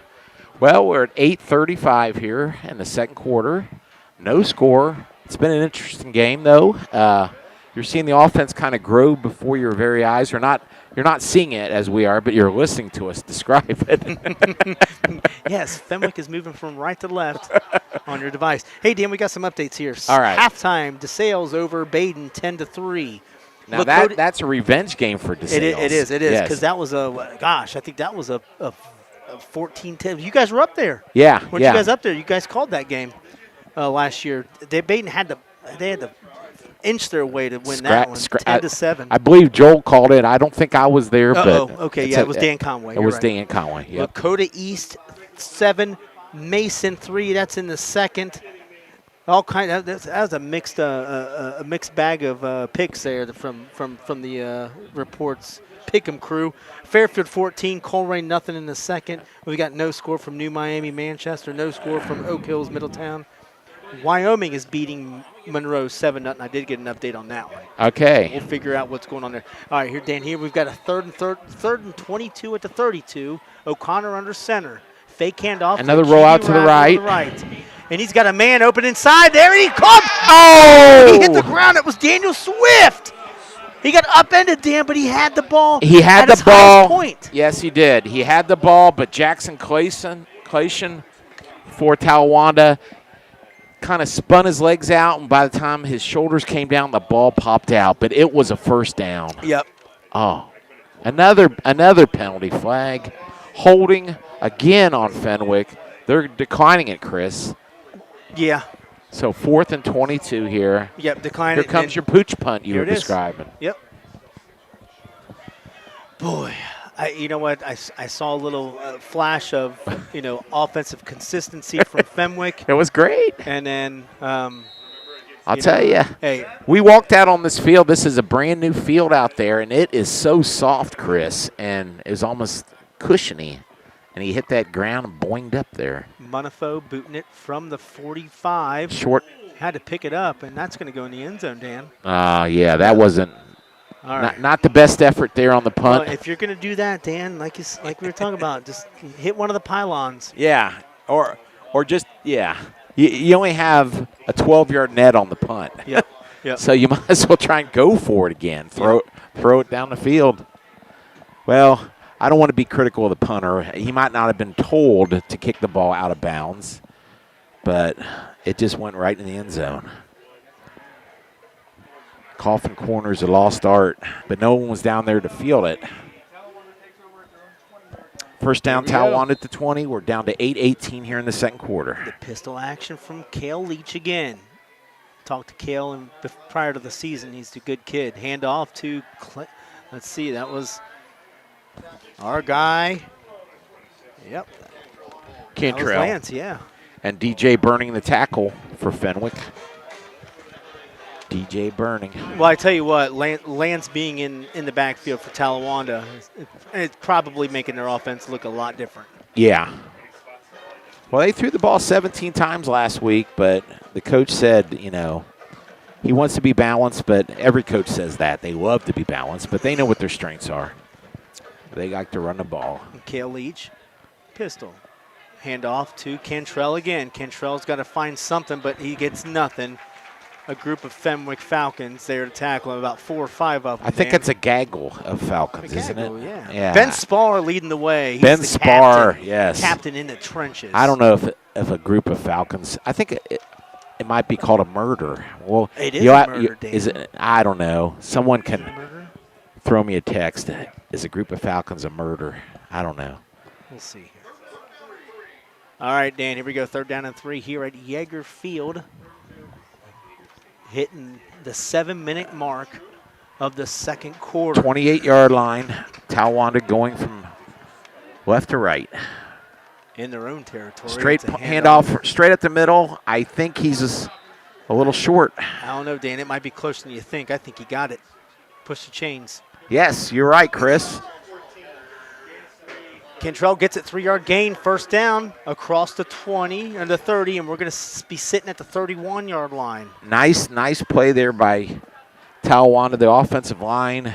B: Well, we're at 8:35 here in the second quarter. No score. It's been an interesting game, though. You're seeing the offense kind of grow before your very eyes. You're not seeing it as we are, but you're listening to us describe it.
A: Yes, Fenwick is moving from right to left on your device. Hey, Dan, we got some updates here.
B: All right.
A: Halftime, DeSales over Baden 10-3.
B: Now that's a revenge game for DeSales.
A: It is,
B: yes.
A: because that was I think that was a 14-10. You guys were up there.
B: Yeah,
A: Weren't you guys up there? You guys called that game last year. Baden had to inch their way to win that one, 10-7.
B: I believe Joel called it. I don't think I was there, but
A: okay, yeah, it was Dan Conway.
B: It was Dan Conway. Yep.
A: Lakota East 7, Mason 3. That's in the second. All kind of that was a mixed bag of picks there from the reports. Pick'em crew. Fairfield 14, Coleraine nothing in the second. We got no score from New Miami, Manchester. No score from Oak Hills, Middletown. Wyoming is beating Monroe 7-0. I did get an update on that one.
B: Okay.
A: We'll figure out what's going on there. All right, here, Dan. Here we've got a third and 22 at the 32. O'Connor under center. Fake handoff.
B: Another rollout to the right.
A: And he's got a man open inside there, and he caught.
B: Oh!
A: He hit the ground. It was Daniel Swift. He got upended, Dan, but he had the ball.
B: He had
A: at
B: the ball.
A: Point.
B: Yes, he did. He had the ball, but Jackson Clayson for Talawanda kind of spun his legs out, and by the time his shoulders came down, the ball popped out. But it was a first down.
A: Yep.
B: Oh, another penalty flag. Holding again on Fenwick. They're declining it, Chris.
A: Yeah.
B: So 4th and 22 here.
A: Yep, declining.
B: Here comes your pooch punt you were describing.
A: Yep. Boy, you know what? I saw a little flash of, offensive consistency from Fenwick.
B: It was great.
A: And then
B: I'll tell you,
A: hey,
B: we walked out on this field. This is a brand new field out there, and it is so soft, Chris, and it was almost cushiony. And he hit that ground and boinged up there.
A: Munifo booting it from the 45.
B: Short.
A: Had to pick it up, and that's going to go in the end zone, Dan.
B: Yeah, that wasn't
A: right.
B: not the best effort there on the punt.
A: Well, if you're going to do that, Dan, like we were talking about, just hit one of the pylons.
B: Yeah, or just, yeah. You only have a 12-yard net on the punt.
A: Yep. Yep.
B: So you might as well try and go for it again. Throw it down the field. Well, I don't want to be critical of the punter. He might not have been told to kick the ball out of bounds, but it just went right in the end zone. Coffin corner's a lost art, but no one was down there to field it. First down, Talawanda at the 20. We're down to 8:18 here in the second quarter.
A: The pistol action from Cale Leach again. Talked to Cale prior to the season. He's a good kid. Hand off to, let's see, that was our guy. Yep.
B: Cantrell.
A: Lance, yeah.
B: And DJ Burning the tackle for Fenwick. DJ Burning.
A: Well, I tell you what, Lance being in the backfield for Talawanda, it's probably making their offense look a lot different.
B: Yeah. Well, they threw the ball 17 times last week, but the coach said, he wants to be balanced, but every coach says that. They love to be balanced, but they know what their strengths are. They like to run the ball.
A: Cale Leach, pistol. Hand off to Cantrell again. Cantrell's got to find something, but he gets nothing. A group of Fenwick Falcons there to tackle him, about 4 or 5 of them.
B: I think it's a gaggle of Falcons, isn't it?
A: Yeah. Ben Spar leading the way. He's
B: Ben
A: the
B: Spar,
A: captain,
B: yes.
A: Captain in the trenches.
B: I don't know if a group of Falcons, I think it might be called a murder. Well,
A: it is a murder, Dan.
B: Is it? I don't know. Someone can throw me a text. Is a group of Falcons a murder? I don't know.
A: We'll see here. All right, Dan, here we go. 3rd down and 3 here at Yeager Field. Hitting the 7-minute mark of the second quarter.
B: 28-yard line. Talawanda going from left to right.
A: In their own territory.
B: Straight
A: It's a
B: handoff, straight up the middle. I think he's just a little short.
A: I don't know, Dan. It might be closer than you think. I think he got it. Push the chains.
B: Yes, you're right, Chris.
A: Cantrell gets it, 3-yard gain, first down, across the 20 and the 30, and we're going to be sitting at the 31-yard line.
B: Nice play there by Talawanda, the offensive line.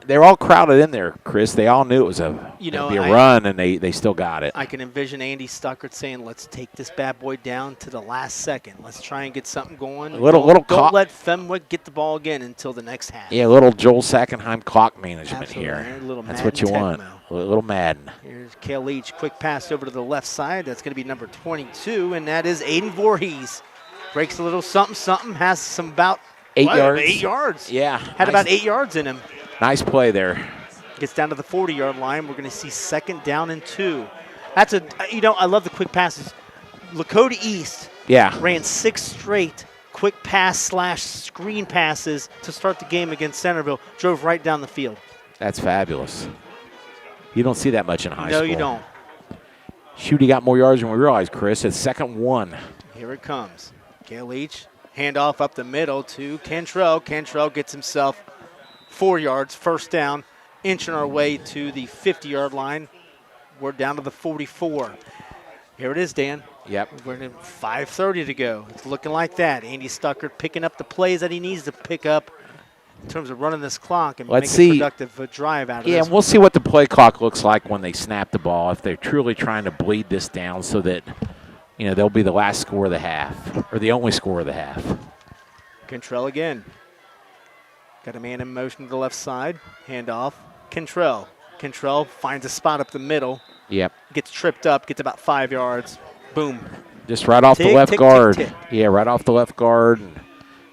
B: They're all crowded in there, Chris. They all knew it was gonna be a run, and they still got it.
A: I can envision Andy Stuckert saying, let's take this bad boy down to the last second. Let's try and get something going. Don't let Fenwick get the ball again until the next half.
B: Yeah, a little Joel Sackenheim clock management
A: Absolutely.
B: here.
A: That's
B: what you want. A little Madden.
A: Here's Cale Leach, quick pass over to the left side. That's going to be number 22, and that is Aiden Voorhees. Breaks a little something, has some about
B: 8 yards.
A: 8 yards.
B: Yeah.
A: Had about 8 yards in him.
B: Nice play there.
A: Gets down to the 40-yard line. We're going to see 2nd down and 2. That's I love the quick passes. Lakota East ran 6 straight quick pass / screen passes to start the game against Centerville. Drove right down the field.
B: That's fabulous. You don't see that much in high school.
A: No, you don't.
B: Shoot, he got more yards than we realized, Chris. It's 2nd and 1.
A: Here it comes. Cale Leach, handoff up the middle to Cantrell. Cantrell gets himself 4 yards, first down, inching our way to the 50-yard line. We're down to the 44. Here it is, Dan.
B: Yep.
A: We're in 5:30 to go. It's looking like that. Andy Stuckert picking up the plays that he needs to pick up in terms of running this clock and make a productive drive out of this.
B: Yeah, and we'll see what the play clock looks like when they snap the ball, if they're truly trying to bleed this down so that, they'll be the last score of the half or the only score of the half.
A: Cantrell again. Got a man in motion to the left side. Handoff. Cantrell. Cantrell finds a spot up the middle.
B: Yep.
A: Gets tripped up, gets about 5 yards. Boom.
B: Just right off the left guard. Yeah, right off the left guard.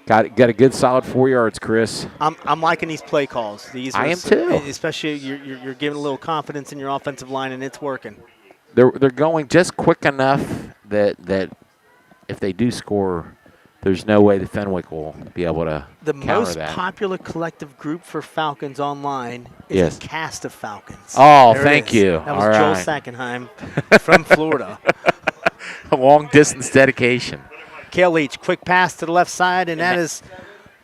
B: Got a good solid 4 yards, Chris.
A: I'm liking these play calls.
B: I am too.
A: Especially you're giving a little confidence in your offensive line, and it's working.
B: They're going just quick enough that if they do score, there's no way the Fenwick will be able to
A: The
B: counter
A: most
B: that.
A: Popular collective group for Falcons online is a cast of Falcons.
B: Oh, thank you.
A: That was Joel Sackenheim from Florida.
B: A long-distance dedication.
A: Cale Leach, quick pass to the left side, and that is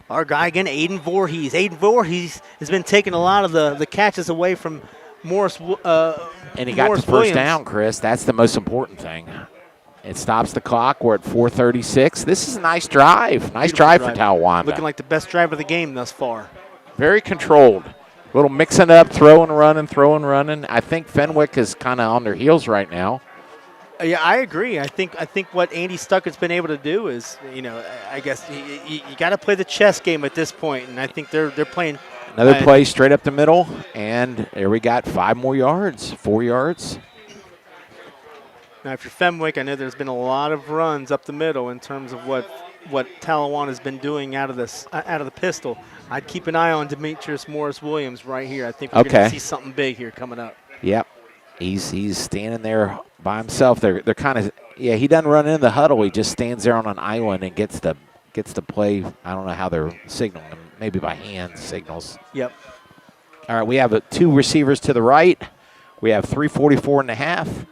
A: our guy again, Aiden Voorhees. Aiden Voorhees has been taking a lot of the catches away from Morris
B: and he got the first down, Chris. That's the most important thing. It stops the clock. We're at 4:36. This is a nice drive. Nice drive for Talawanda.
A: Looking like the best drive of the game thus far.
B: Very controlled. A little mixing up, throwing, running. I think Fenwick is kind of on their heels right now.
A: Yeah, I agree. I think what Andy Stuckert's been able to do is, I guess you got to play the chess game at this point, and I think they're playing.
B: Another play straight up the middle, and there we got 5 more yards, 4 yards.
A: Now, if you're Fenwick, I know there's been a lot of runs up the middle in terms of what Talawanda has been doing out of the pistol. I'd keep an eye on Demetrius Morris-Williams right here. I think we're going to see something big here coming up.
B: Yep, he's standing there by himself. They're kind of he doesn't run in the huddle. He just stands there on an island and gets the play. I don't know how they're signaling him. Maybe by hand signals.
A: Yep.
B: All right, we have 2 receivers to the right. We have 3:44 and a half.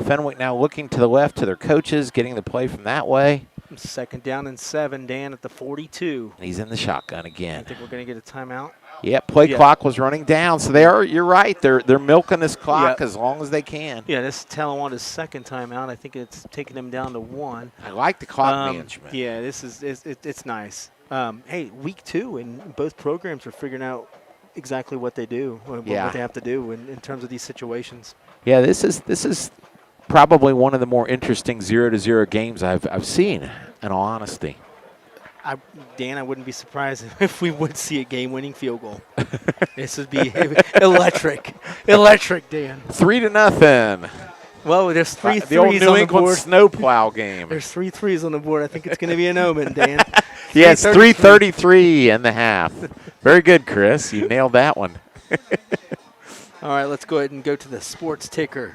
B: Fenwick now looking to the left to their coaches, getting the play from that way.
A: 2nd down and 7, Dan, at the 42.
B: He's in the shotgun again.
A: I think we're going to get a timeout.
B: Yep, play clock was running down. So you're right. They're milking this clock as long as they can.
A: Yeah, this is Talawanda's 2nd timeout. I think it's taking them down to 1.
B: I like the clock management.
A: Yeah, it's nice. Hey, week 2, and both programs are figuring out exactly what they do, what they have to do in terms of these situations.
B: Yeah, this is probably one of the more interesting 0-0 games I've seen, in all honesty.
A: Dan, I wouldn't be surprised if we would see a game-winning field goal. This would be electric, Dan.
B: 3-0.
A: Well, there's 3
B: the old
A: threes
B: New
A: on the
B: England
A: board.
B: snowplow game.
A: There's 3 threes on the board. I think it's going to be an omen, Dan.
B: Yeah, it's 3:33 and a half. Very good, Chris. You nailed that one.
A: All right, let's go ahead and go to the sports ticker.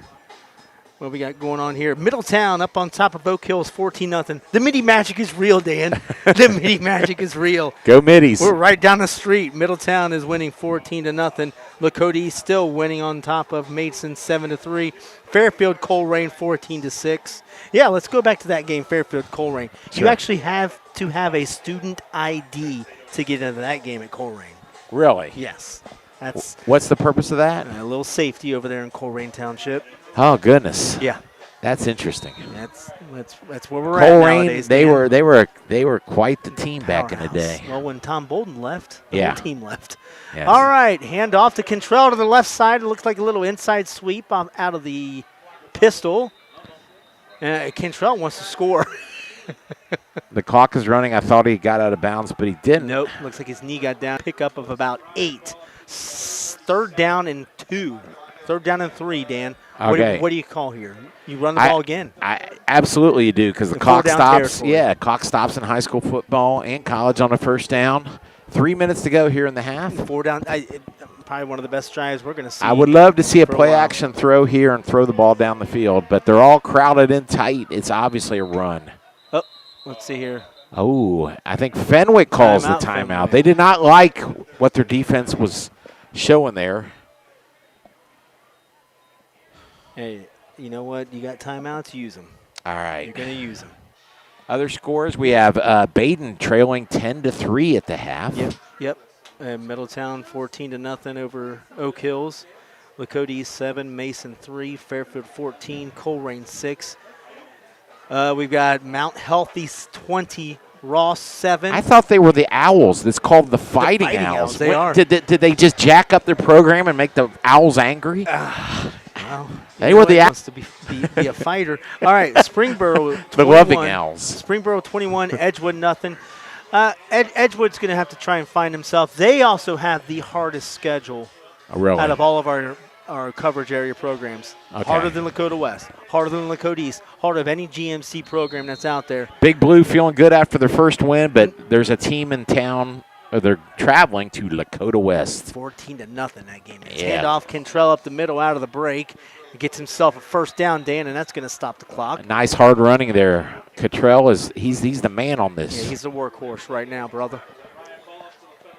A: What we got going on here? Middletown up on top of Oak Hills, 14-0. The Midi Magic is real, Dan. The Midi Magic is real.
B: Go Middies.
A: We're right down the street. Middletown is winning 14-0. Lakota still winning on top of Mason 7-3. Fairfield Coleraine 14-6. Yeah, let's go back to that game, Fairfield Coleraine.
B: Sure.
A: You actually have to have a student ID to get into that game at Coleraine.
B: Really?
A: Yes. That's
B: What's the purpose of that?
A: a little safety over there in Coleraine Township.
B: Oh goodness.
A: Yeah.
B: That's interesting.
A: That's where we're at
B: Coleraine,
A: nowadays.
B: they
A: Dan.
B: were quite the team back in the
A: Powerhouse.
B: day.
A: Well, when Tom Bolden left, the
B: Yeah.
A: whole team left.
B: Yes.
A: All right, hand off to Cantrell to the left side. It looks like a little inside sweep out of the pistol. Cantrell wants to score.
B: The clock is running. I thought he got out of bounds, but he didn't.
A: Nope. Looks like his knee got down. Pickup of about 8. Third down and 2. Third down and 3, Dan.
B: Okay.
A: What do you call here? You run the ball again.
B: Absolutely you do, because the
A: The
B: clock
A: four-down
B: stops.
A: territory.
B: Yeah, clock stops in high school football and college on a first down. 3 minutes to go here in the half.
A: 4 down. Probably one of the best drives we're going to see.
B: I would love to see a
A: for a while.
B: play-action throw here and throw the ball down the field, but they're all crowded in tight. It's obviously a run.
A: Oh, let's see here.
B: Oh, I think Fenwick calls the
A: Timeout,
B: timeout.
A: Fenwick.
B: They did not like what their defense was showing there.
A: Hey, you know what? You got timeouts, use them.
B: All
A: You're
B: right.
A: going to use them.
B: Other scores, we have Baden trailing 10-3 at the half.
A: Yep. Middletown 14-0 over Oak Hills. Lakota 7, Mason 3, Fairfield 14, Coleraine 6. We've got Mount Healthy 20, Ross 7.
B: I thought they were the Owls. It's called the Fighting
A: Fighting
B: Owls.
A: Owls, they are.
B: Did they just jack up their program and make the Owls angry?
A: Well,
B: They were the
A: wants to be a fighter. All right, Springboro 21.
B: The Loving Owls.
A: Springboro 21, Edgewood nothing. Edgewood's going to have to try and find himself. They also have the hardest schedule
B: Really?
A: out of all of our coverage area programs.
B: Okay.
A: Harder than Lakota West, harder than Lakota East, harder of any GMC program that's out there.
B: Big Blue feeling good after their first win, but there's a team in town, or they're traveling to Lakota West.
A: 14-0 that game. It's
B: Yeah.
A: handoff, Cantrell up the middle out of the break. He gets himself a first down, Dan, and that's going to stop the clock.
B: Nice hard running there. Cottrell he's the man on this.
A: Yeah, he's the workhorse right now, brother.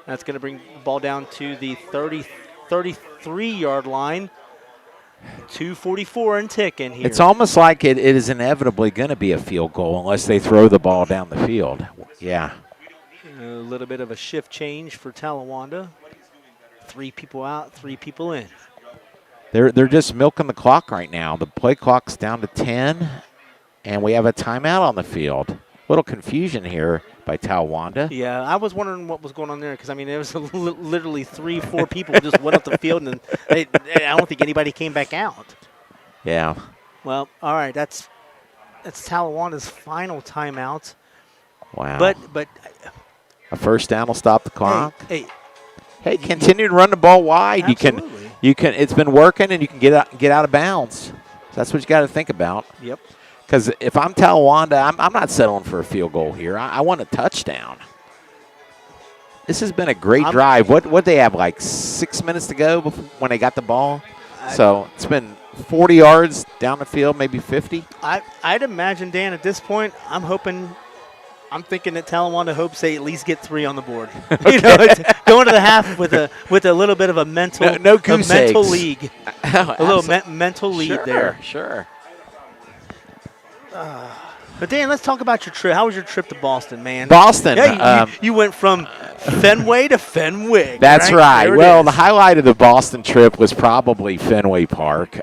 A: That's going to bring the ball down to the 33-yard line. 2:44 and ticking here.
B: It's almost like it is inevitably going to be a field goal unless they throw the ball down the field. Yeah.
A: A little bit of a shift change for Talawanda. 3 people out, 3 people in.
B: They're just milking the clock right now. The play clock's down to 10, and we have a timeout on the field. Little confusion here by Talawanda.
A: Yeah, I was wondering what was going on there because, I mean, there was literally 3-4 people just went up the field, and I don't think anybody came back out.
B: Yeah.
A: Well, all right, that's Talawanda's final timeout.
B: Wow.
A: But
B: A first down will stop the clock.
A: hey,
B: Hey, continue to run the ball wide.
A: Absolutely.
B: You can. It's been working, and you can get out of bounds. That's what you got to think about.
A: Yep.
B: Because if I'm Talawanda, I'm not settling for a field goal here. I want a touchdown. This has been a great drive. What they have, like 6 minutes to go when they got the ball? So it's been 40 yards down the field, maybe 50.
A: I'd imagine, Dan, at this point, I'm thinking that Talawanda hopes they at least get 3 on the board. You know, it's going to the half with a little bit of a mental
B: No goose
A: mental
B: eggs.
A: lead.
B: Oh,
A: A little mental lead there.
B: Sure.
A: But Dan, let's talk about your trip. How was your trip to Boston, man?
B: Boston.
A: Yeah, you went from Fenway to Fenwick.
B: That's right.
A: There it
B: Well,
A: is.
B: the highlight of the Boston trip was probably Fenway Park.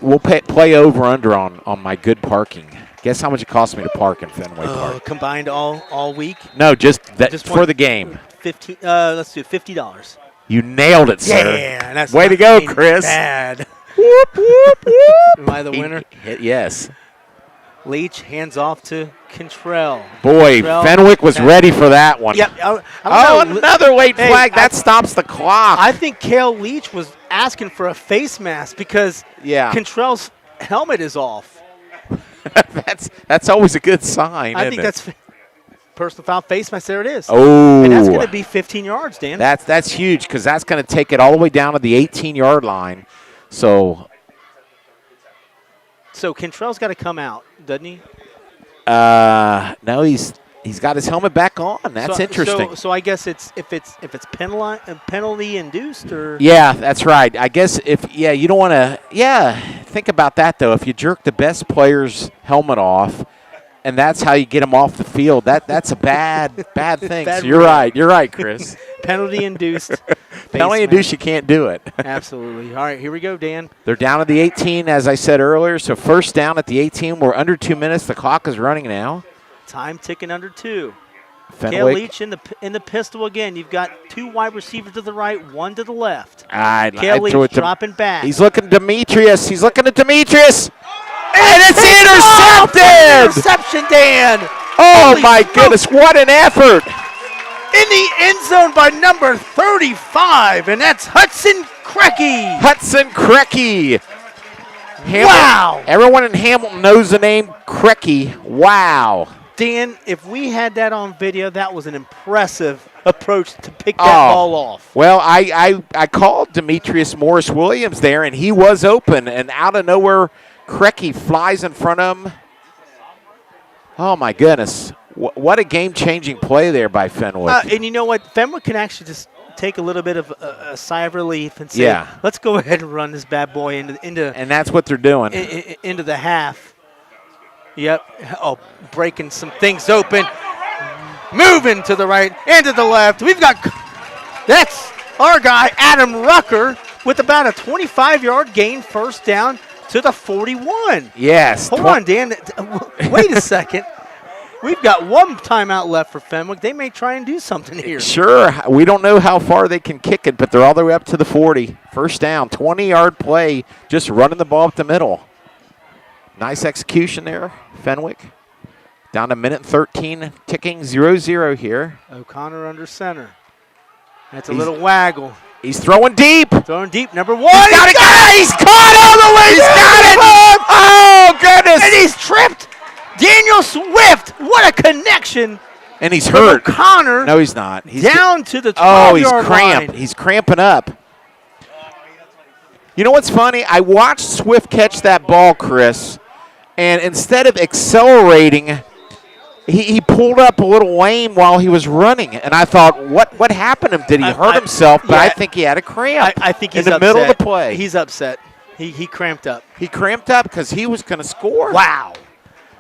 B: We'll play over/under on my good parking. Guess how much it cost me to park in Fenway Park?
A: Combined all week.
B: No, just
A: for
B: for the game.
A: Let's do $50.
B: You nailed it, sir.
A: Yeah, that's
B: Way to
A: not
B: go,
A: being
B: Chris.
A: Bad.
B: Whoop, whoop, whoop.
A: Am I the winner?
B: Yes.
A: Leach hands off to Cantrell.
B: Boy,
A: Cantrell,
B: Fenwick was ready for that one.
A: Yep.
B: Another late
A: Hey,
B: flag. That stops the clock.
A: I think Cale Leach was asking for a face mask because
B: Yeah.
A: Cantrell's helmet is off.
B: that's always a good sign.
A: I think that's personal foul, face mask. There it is.
B: Oh.
A: And that's going to be 15 yards, Dan.
B: That's huge because that's going to take it all the way down to the 18-yard line. So
A: So Cantrell's got to come out, doesn't he?
B: No, he's got his helmet back on. That's interesting.
A: So I guess if it's penalty induced or
B: yeah, that's right. I guess you don't want to. Yeah, think about that though. If you jerk the best player's helmet off, and that's how you get him off the field, that's a bad thing.
A: Bad
B: so you're right. You're right, Chris.
A: penalty induced.
B: Penalty induced, you can't do it.
A: Absolutely. All right, here we go, Dan.
B: They're down at the 18, as I said earlier. So first down at the 18. We're under 2 minutes. The clock is running now.
A: Time ticking under 2.
B: Fenwick.
A: Kale Leach in the pistol again. You've got 2 wide receivers to the right, 1 to the left. Kale Leach dropping back.
B: He's looking at Demetrius. And it's intercepted!
A: Interception, Dan!
B: Oh,
A: Holy
B: my
A: smoke.
B: goodness. What an effort.
A: In the end zone by number 35, and that's Hudson Crecky.
B: Hudson Crecky.
A: Wow.
B: Everyone in Hamilton knows the name Crecky. Wow.
A: Dan, if we had that on video, that was an impressive approach to pick that ball off.
B: Well, I called Demetrius Morris Williams there, and he was open, and out of nowhere, Crecky flies in front of him. Oh, my goodness. What a game-changing play there by Fenwick.
A: And you know what? Fenwick can actually just take a little bit of a sigh of relief and say, let's go ahead and run this bad boy into
B: and that's what they're doing.
A: Into the half. Yep. Oh, breaking some things open. Moving to the right and to the left. That's our guy, Adam Rucker, with about a 25-yard gain, first down to the 41.
B: Yes.
A: Hold on, Dan. Wait a second. We've got 1 timeout left for Fenwick. They may try and do something here.
B: Sure. We don't know how far they can kick it, but they're all the way up to the 40. First down, 20-yard play, just running the ball up the middle. Nice execution there, Fenwick. Down to minute 13, ticking 0-0 here.
A: O'Connor under center. That's a little waggle.
B: He's throwing deep.
A: Throwing deep, number 1.
B: He's got it. He's caught all the way. He's got it. Oh, goodness.
A: And he's tripped. Daniel Swift, what a connection.
B: And he's hurt.
A: O'Connor.
B: No, he's not. He's
A: down to the 12-yard
B: Oh, he's cramped.
A: line.
B: He's cramping up. You know what's funny? I watched Swift catch that ball, Chris, and instead of accelerating, he pulled up a little lame while he was running. And I thought, what happened to him? Did he hurt himself? But I think he had a cramp
A: I think he's
B: in the middle of the play.
A: He's upset. He cramped up.
B: He cramped up because he was going to score.
A: Wow.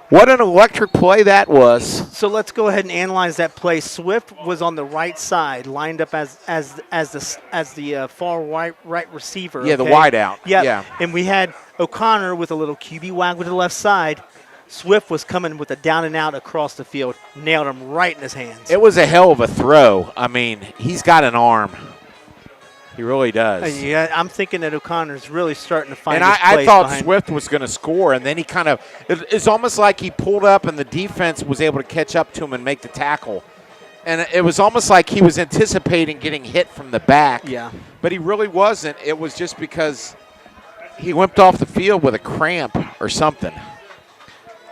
B: What an electric play that was.
A: So let's go ahead and analyze that play. Swift was on the right side, lined up as the far right receiver.
B: Yeah, the wide out.
A: Yep.
B: Yeah.
A: And we had O'Connor with a little QB wag with the left side. Swift was coming with a down and out across the field, nailed him right in his hands.
B: It was a hell of a throw. I mean, he's got an arm. He really does.
A: Yeah, I'm thinking that O'Connor's really starting to find
B: and
A: his place
B: I thought
A: behind.
B: Swift was going to score, and then he kind of – it's almost like he pulled up and the defense was able to catch up to him and make the tackle. And it was almost like he was anticipating getting hit from the back.
A: Yeah.
B: But he really wasn't. It was just because he limped off the field with a cramp or something.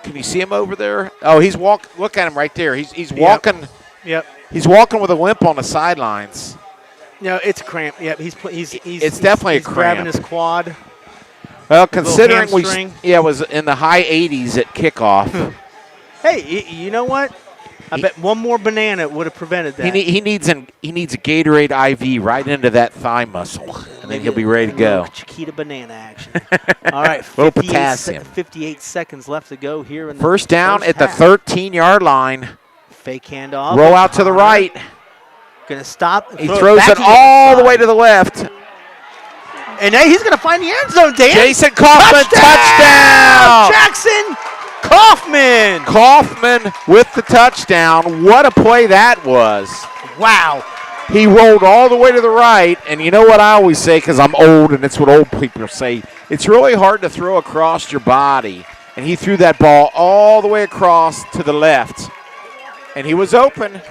B: Can you see him over there? Oh, he's walking. Look at him right there. He's walking.
A: Yep.
B: He's walking with a limp on the sidelines.
A: No, it's a cramp. Yep, he's
B: definitely a cramp.
A: Grabbing his quad.
B: Well, considering
A: hamstring.
B: it was in the high 80s at kickoff.
A: Hey, you know what? I bet one more banana would have prevented that.
B: He needs a Gatorade IV right into that thigh muscle, and then he'll be ready to go.
A: Chiquita banana action. All right,
B: little potassium.
A: 58 seconds left to go here in the
B: first down at
A: half.
B: the 13-yard line.
A: Fake handoff.
B: Roll out to the right.
A: Gonna stop.
B: He throws it all the way to the left.
A: And now he's gonna find the end zone, Dan.
B: Jason Kaufman, touchdown!
A: Jackson Kaufman.
B: Kaufman with the touchdown. What a play that was.
A: Wow.
B: He rolled all the way to the right, and you know what I always say, because I'm old and it's what old people say, it's really hard to throw across your body. And he threw that ball all the way across to the left. And he was open.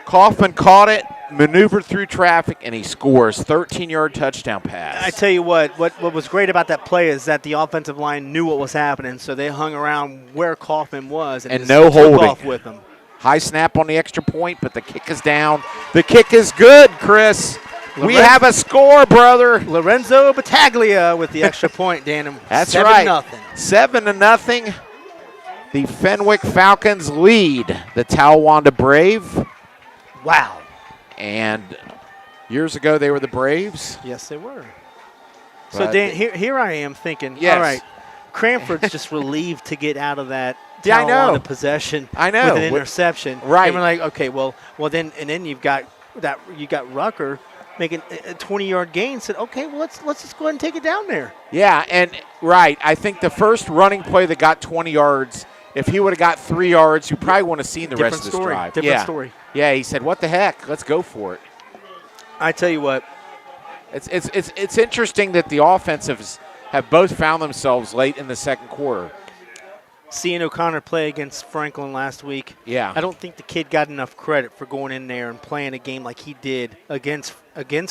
B: Kaufman caught it, maneuvered through traffic, and he scores. 13-yard touchdown pass.
A: I tell you what was great about that play is that the offensive line knew what was happening, so they hung around where Kaufman was and
B: no
A: took
B: holding.
A: off with him.
B: High snap on the extra point, but the kick is down. The kick is good, Chris. We have a score, brother.
A: Lorenzo Battaglia with the extra point, Dan.
B: That's
A: 7-0.
B: right. 7-0. The Fenwick Falcons lead the Talawanda Brave.
A: Wow.
B: And years ago, they were the Braves.
A: Yes, they were.
B: But
A: So, Dan, here I am thinking,
B: Yes.
A: all right, Cranford's just relieved to get out of that
B: Yeah, I know.
A: Talawanda possession
B: I know.
A: with an interception.
B: Right.
A: And we're like, okay, well then you've got Rucker making a 20-yard gain. Said, okay, well let's just go ahead and take it down there.
B: Yeah, and right. I think the first running play that got 20 yards, if he would have got 3 yards, you probably wouldn't have seen the rest of this drive.
A: Different story.
B: Yeah, he said, what the heck? Let's go for it.
A: I tell you what.
B: It's interesting that the offensives have both found themselves late in the second quarter.
A: Seeing O'Connor play against Franklin last week,
B: Yeah.
A: I don't think the kid got enough credit for going in there and playing a game like he did against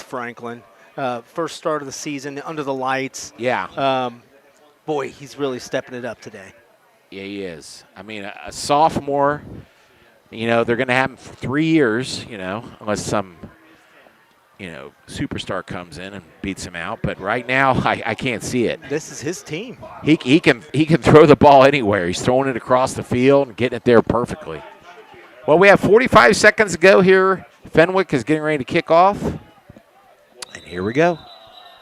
A: Franklin. First start of the season, under the lights.
B: Yeah.
A: Boy, he's really stepping it up today.
B: Yeah, he is. I mean, a sophomore, they're going to have him for 3 years, unless some, superstar comes in and beats him out. But right now, I can't see it.
A: This is his team.
B: He can throw the ball anywhere. He's throwing it across the field and getting it there perfectly. Well, we have 45 seconds to go here. Fenwick is getting ready to kick off. And here we go.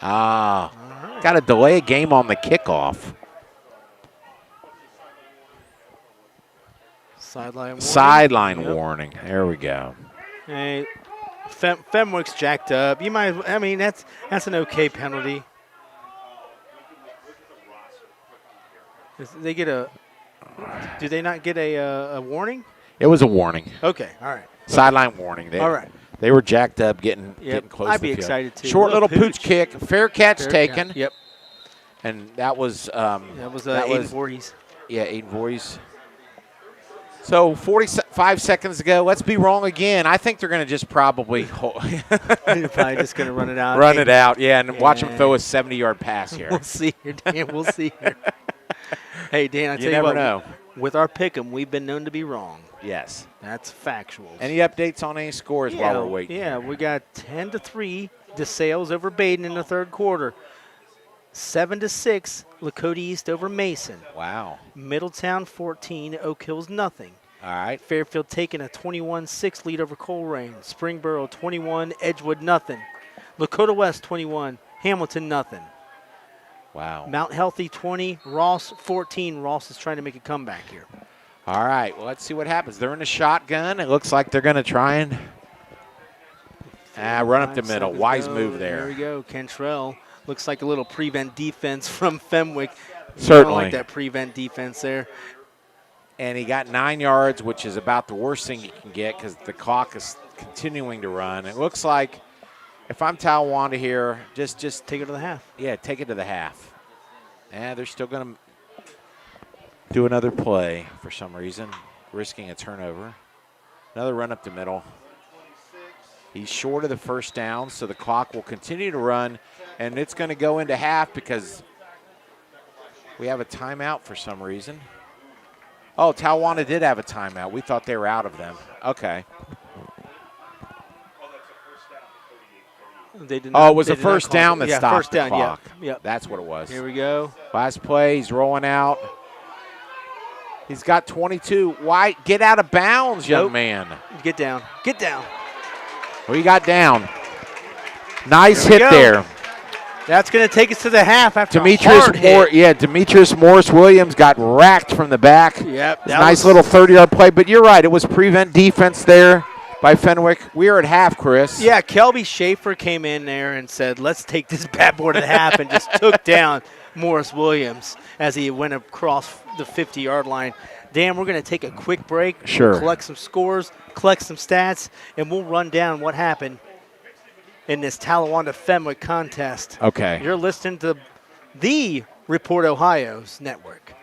B: Got to delay a game on the kickoff.
A: Sideline warning.
B: Warning. There we go.
A: Hey, Fenwick's jacked up. That's an okay penalty. Do they not get a warning?
B: It was a warning.
A: Okay, all right.
B: Sideline warning.
A: All right.
B: They were jacked up, getting close
A: I'd
B: to the
A: be
B: field.
A: excited too.
B: Short little pooch kick, fair catch
A: Fair-
B: taken.
A: Yep.
B: And that was
A: That was Aiden Voorhees.
B: Yeah, Aiden Voorhees. So 45 seconds to go. Let's be wrong again. I think they're going to just probably
A: They're probably just going to run it out.
B: run it out. Yeah, and watch them
A: Yeah.
B: throw a 70-yard pass here.
A: We'll see here, Dan. We'll see here. Hey, Dan, I tell you
B: never
A: what.
B: know.
A: With our pick'em, we've been known to be wrong.
B: Yes.
A: That's factual.
B: Any updates on any scores while we're waiting?
A: Yeah, we got 10-3 DeSales over Baden in the third quarter. 7-6 Lakota East over Mason.
B: Wow.
A: Middletown 14, Oak Hills nothing.
B: All right.
A: Fairfield taking a 21-6 lead over Coleraine. Springboro 21, Edgewood nothing. Lakota West 21, Hamilton nothing.
B: Wow.
A: Mount Healthy 20, Ross 14. Ross is trying to make a comeback here.
B: All right. Well, let's see what happens. They're in a shotgun. It looks like they're going to try and run up the middle. Wise move there.
A: There we go. Cantrell. Looks like a little prevent defense from Fenwick.
B: Certainly.
A: I don't like that prevent defense there.
B: And he got 9 yards, which is about the worst thing you can get because the clock is continuing to run. It looks like if I'm Talawanda here, just
A: Take it to the half.
B: yeah, take it to the half. Yeah, they're still going to do another play for some reason, risking a turnover. Another run up the middle. He's short of the first down, so the clock will continue to run, and it's going to go into half because we have a timeout for some reason. Oh, Talawanda did have a timeout. We thought they were out of them. Okay.
A: They did
B: Oh, it was
A: they
B: a
A: did not
B: first
A: call
B: down
A: it.
B: that
A: Yeah,
B: stopped
A: first down,
B: the clock.
A: Yeah.
B: That's what it was.
A: Here we go.
B: Last play, he's rolling out. He's got 22. Why? Get out of bounds, young
A: Nope.
B: man.
A: Get down. Get down.
B: Well, he got down. Nice
A: There we
B: hit
A: go.
B: there.
A: That's going to take us to the half after a
B: Demetrius
A: hard
B: Moore,
A: hit.
B: yeah, Demetrius Morris Williams got racked from the back.
A: Yep.
B: It's a
A: that
B: nice
A: was-
B: little 30-yard play, but you're right. It was prevent defense there by Fenwick. We are at half, Chris.
A: Yeah, Kelby Schaefer came in there and said, let's take this bad boy to the half, and just took down Morris Williams as he went across the 50-yard line. Dan, we're going to take a quick break.
B: Sure.
A: Collect some scores, collect some stats, and we'll run down what happened in this Talawanda Fenwick contest.
B: Okay.
A: You're listening to the Report Ohio's network.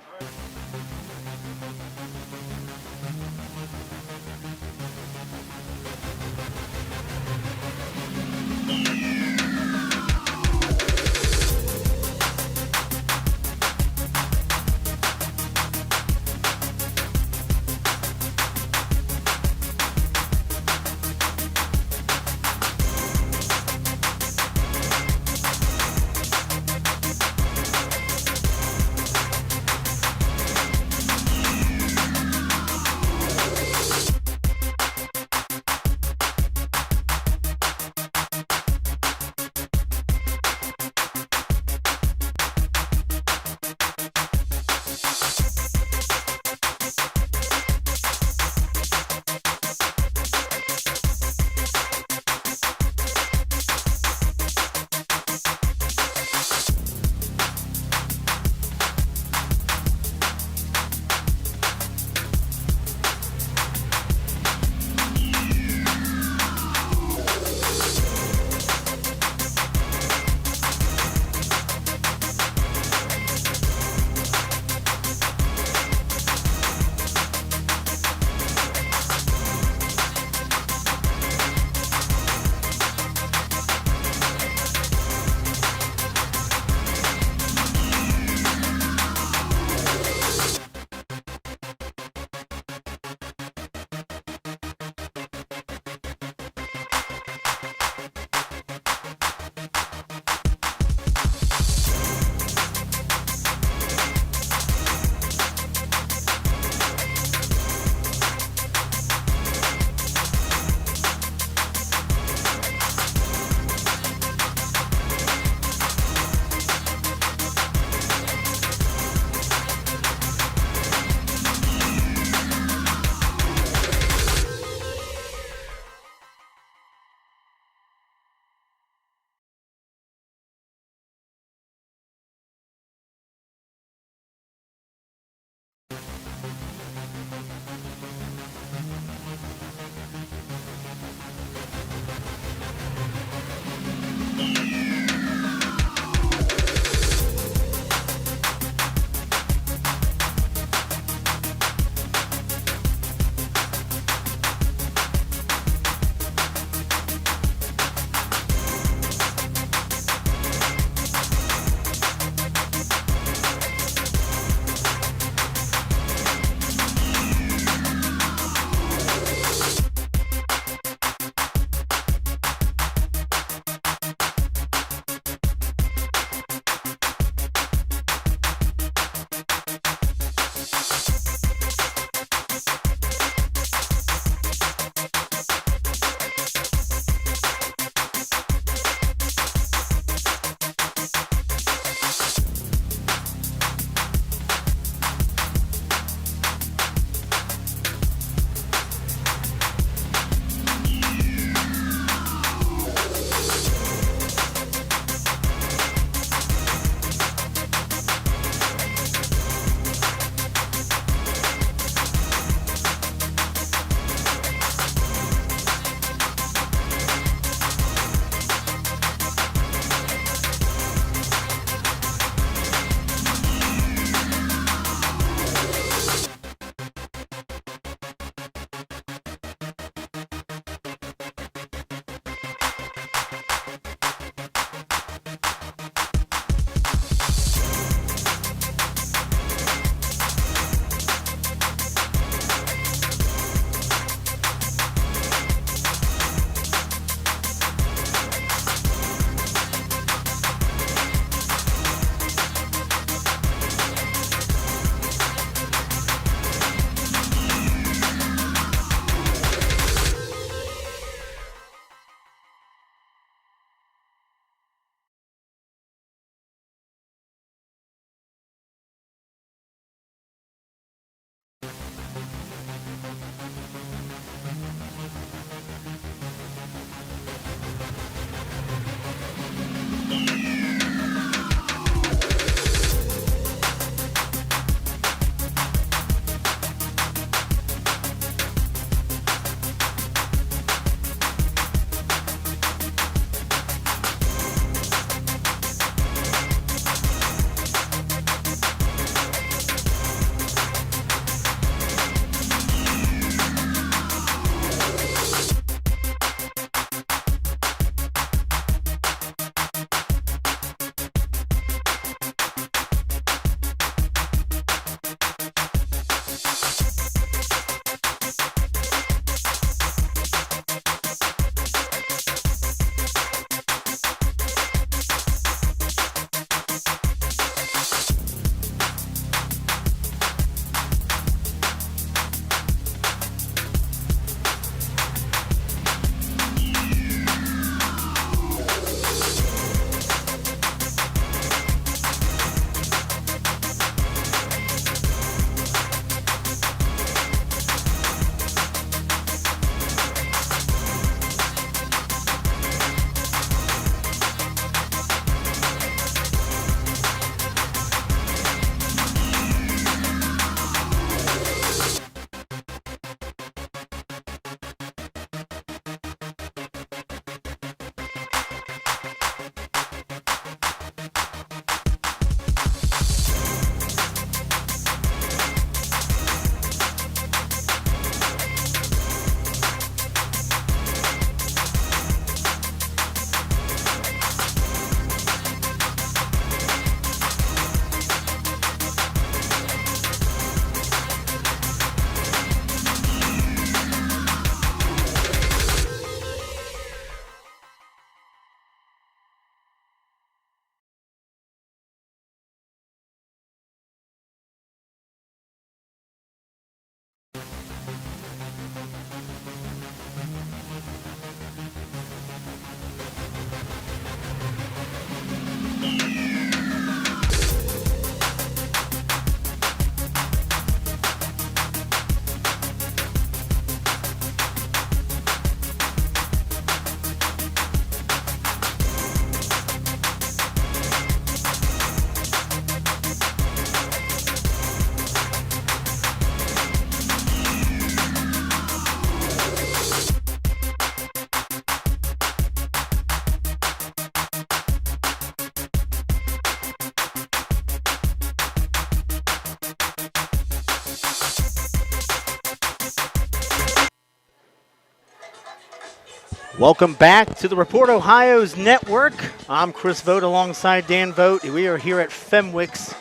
A: Welcome back to the Report Ohio's network. I'm Chris Vogt alongside Dan Vogt. We are here at Fenwick's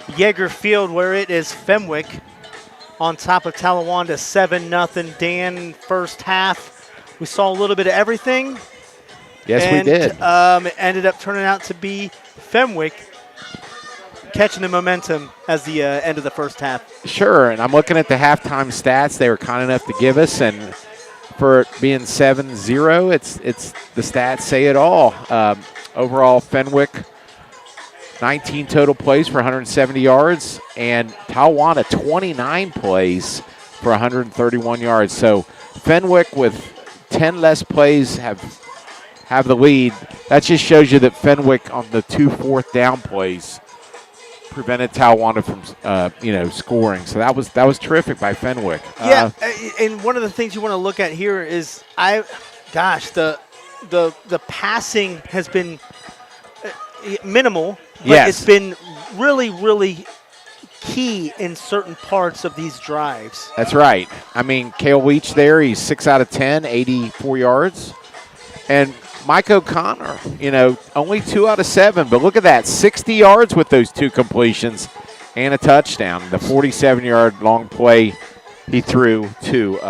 A: Yeager Field, where it is Fenwick on top of Talawanda 7-0. Dan, first half, we saw a little bit of everything.
B: Yes,
A: and,
B: we did.
A: It ended up turning out to be Fenwick catching the momentum as the end of the first half.
B: Sure, and I'm looking at the halftime stats they were kind enough to give us, and for it being 7-0, it's the stats say it all. Overall, Fenwick, 19 total plays for 170 yards, and Talawanda 29 plays for 131 yards. So Fenwick with 10 less plays have the lead. That just shows you that Fenwick on the 2 fourth down plays prevented Talawanda from scoring. So that was terrific by Fenwick.
A: Yeah, and one of the things you want to look at here is the passing has been minimal, but
B: yes.
A: It's been really, really key in certain parts of these drives.
B: That's right. I mean, Cale Leach there, he's 6 out of 10, 84 yards. And Mike O'Connor, only 2 out of 7, but look at that, 60 yards with those 2 completions and a touchdown. The 47-yard long play he threw to.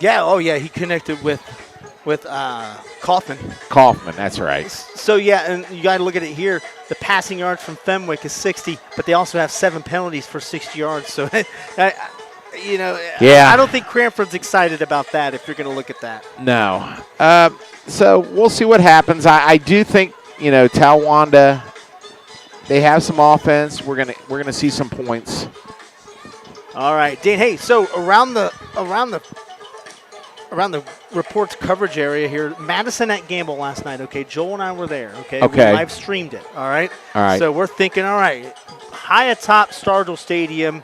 A: He connected with Kaufman.
B: Kaufman, that's right.
A: So, and you got to look at it here. The passing yards from Fenwick is 60, but they also have 7 penalties for 60 yards. So, I don't think Cranford's excited about that if you're going to look at that.
B: No. So we'll see what happens. I do think, Talawanda, they have some offense. We're gonna see some points.
A: All right, Dan. Hey, so around the reports coverage area here, Madison at Gamble last night. Okay, Joel and I were there. Okay. We live streamed it. All right.
B: All right.
A: So we're thinking, all right, high atop Stargell Stadium,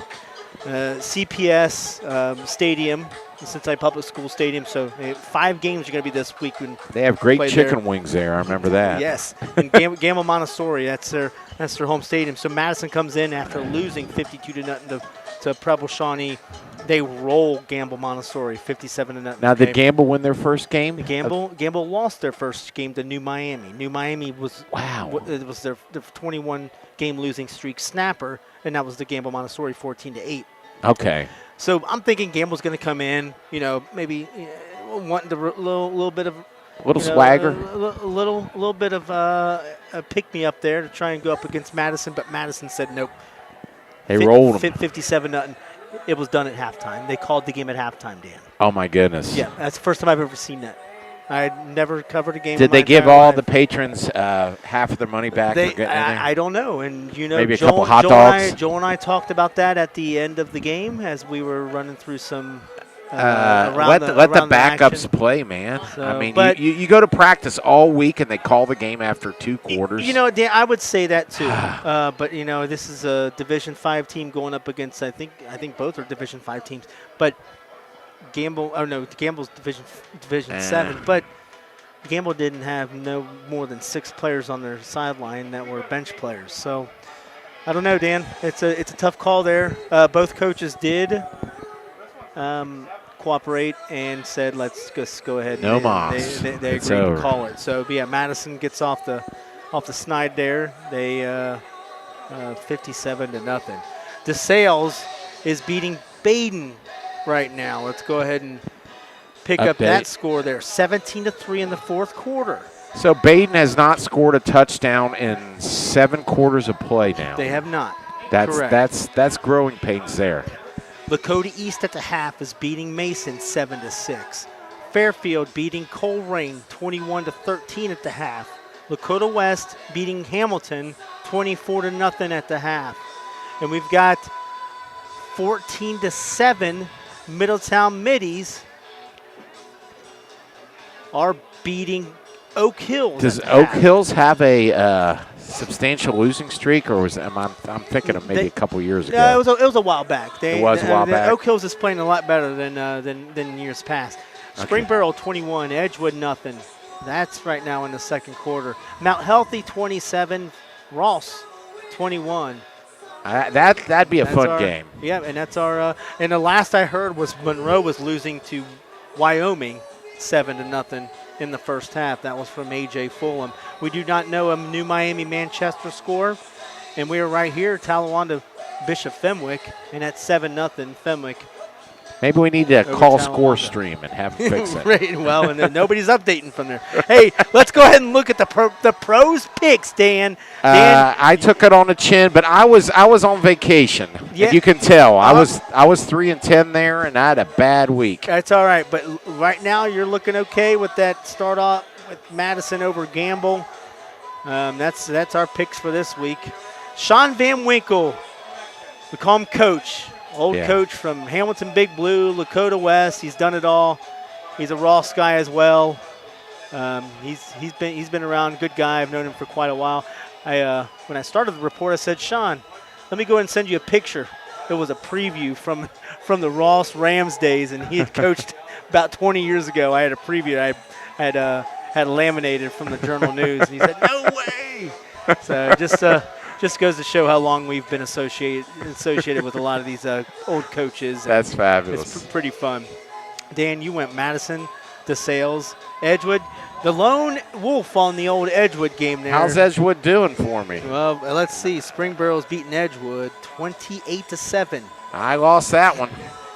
A: CPS Stadium, Cincinnati Public School Stadium. So 5 games are going to be this week. When
B: they have great chicken wings there. I remember that.
A: Yes, and Gamble Montessori. That's their home stadium. So Madison comes in after losing 52-0 to Preble Shawnee. They roll Gamble Montessori 57-0.
B: Now, did Gamble win their first game?
A: Gamble lost their first game to New Miami. New Miami was It was their 21 game losing streak snapper, and that was the Gamble Montessori 14-8.
B: Okay.
A: So I'm thinking Gamble's going to come in, maybe wanting a little bit of
B: swagger,
A: a little bit of a pick me up there to try and go up against Madison, but Madison said nope.
B: They rolled them
A: 57-0. It was done at halftime. They called the game at halftime, Dan.
B: Oh my goodness.
A: Yeah, that's the first time I've ever seen that. I had never covered a game.
B: Did they give all the patrons half of their money back for getting in there?
A: I don't know. And
B: maybe a couple hot dogs.
A: Joel and I talked about that at the end of the game as we were running through some.
B: Let the backups play, man.
A: So,
B: I mean, you go to practice all week and they call the game after 2 quarters.
A: Dan, I would say that too. But this is a Division 5 team going up against. I think both are Division 5 teams. But Gamble's Division 7. But Gamble didn't have no more than 6 players on their sideline that were bench players. So I don't know, Dan. It's a tough call there. Both coaches did cooperate and said, let's just go ahead.
B: No mas.
A: They agreed to call it. So Madison gets off the snide there. They 57-0. DeSales is beating Baden right now. Let's go ahead and pick up that score there. 17-3 in the 4th quarter.
B: So Baden has not scored a touchdown in 7 quarters of play now.
A: They have not.
B: That's growing pains there.
A: Lakota East at the half is beating Mason 7-6. Fairfield beating Colerain 21-13 at the half. Lakota West beating Hamilton 24-0 at the half. And we've got 14-7 Middletown Middies are beating Oak Hills.
B: Does Oak Hills have a substantial losing streak, or I'm thinking of maybe a couple years ago?
A: No, it was a while back.
B: It was a while back.
A: Oak Hills is playing a lot better than years past. Springboro 21, Edgewood nothing. That's right now in the 2nd quarter. Mount Healthy 27, Ross 21.
B: That'd be a fun game.
A: Yeah, and that's our. And the last I heard was Monroe was losing to Wyoming 7-0 in the first half. That was from A.J. Fulham. We do not know a New Miami-Manchester score, and we are right here, Talawanda Bishop Fenwick, and at 7-0 Fenwick.
B: Maybe we need to call
A: Talawanda.
B: Score Stream and have them fix it.
A: Right, well, and then nobody's updating from there. Hey, let's go ahead and look at the pros picks, Dan.
B: I took it on the chin, but I was on vacation.
A: Yeah.
B: And you can tell I was 3-10 there, and I had a bad week.
A: That's all right, but right now you're looking okay with that start off with Madison over Gamble. That's our picks for this week. Sean Van Winkle, we call him Coach. Old coach from Hamilton Big Blue, Lakota West. He's done it all. He's a Ross guy as well. He's been around. Good guy. I've known him for quite a while. When I started the report, I said, Sean, let me go ahead and send you a picture. It was a preview from the Ross Rams days, and he had coached about 20 years ago. I had a preview. I had laminated from the Journal News, and he said, no way. So just goes to show how long we've been associated with a lot of these old coaches.
B: That's fabulous.
A: It's pretty fun. Dan, you went Madison, DeSales, Edgewood. The lone wolf on the old Edgewood game there.
B: How's Edgewood doing for me?
A: Well, let's see. Springborough's beating Edgewood 28-7.
B: I lost that one.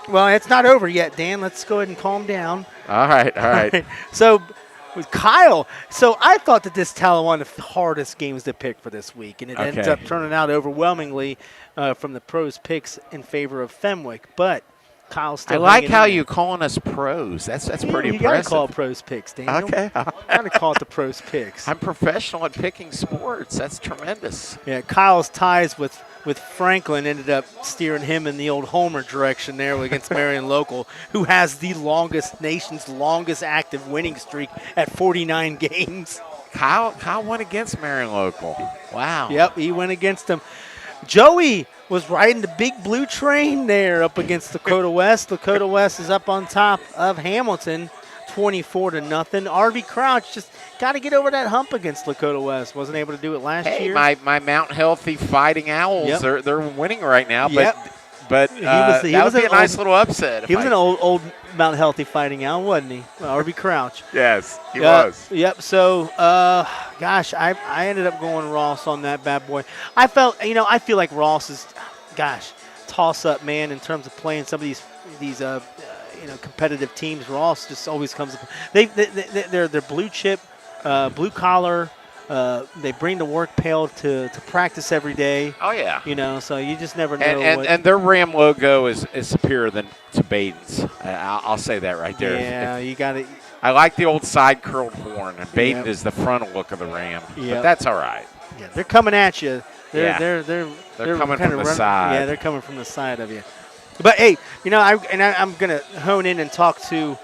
A: Well, it's not over yet, Dan. Let's go ahead and calm down.
B: All right.
A: So with Kyle, so I thought that this Talawanda the hardest games to pick for this week, and it ends up turning out overwhelmingly from the pros picks in favor of Fenwick. But Kyle's still.
B: I like how you're calling us pros. That's pretty
A: you
B: impressive.
A: You gotta call it pros picks, Daniel.
B: Okay.
A: Gotta call it the pros picks.
B: I'm professional at picking sports. That's tremendous.
A: Yeah, Kyle's ties with Franklin ended up steering him in the old Homer direction there against Marion Local, who has the nation's longest active winning streak at 49 games.
B: Kyle went against Marion Local. Wow.
A: Yep, he went against him. Joey was riding the big blue train there up against Dakota West. Dakota West is up on top of Hamilton, 24-0. RV Crouch just got to get over that hump against Lakota West. Wasn't able to do it last year.
B: My Mount Healthy Fighting Owls, they're winning right now. But
A: he
B: that would be a nice little upset.
A: He was an old Mount Healthy Fighting Owl, wasn't he? RV Crouch.
B: Yes, he was.
A: Yep. So, gosh, I ended up going Ross on that bad boy. I feel like Ross is, toss up man in terms of playing some of these competitive teams. Ross just always comes. They're blue chip. Blue collar, they bring the work pail to practice every day.
B: Oh yeah.
A: So you just never know.
B: And their Ram logo is superior to Baden's. I'll say that right there.
A: Yeah, you got it.
B: I like the old side curled horn, and Baden is the frontal look of the Ram.
A: Yeah,
B: but that's all right.
A: Yeah, they're coming at you. They're
B: coming from the side.
A: Yeah, they're coming from the side of you. But hey, I'm gonna hone in and talk to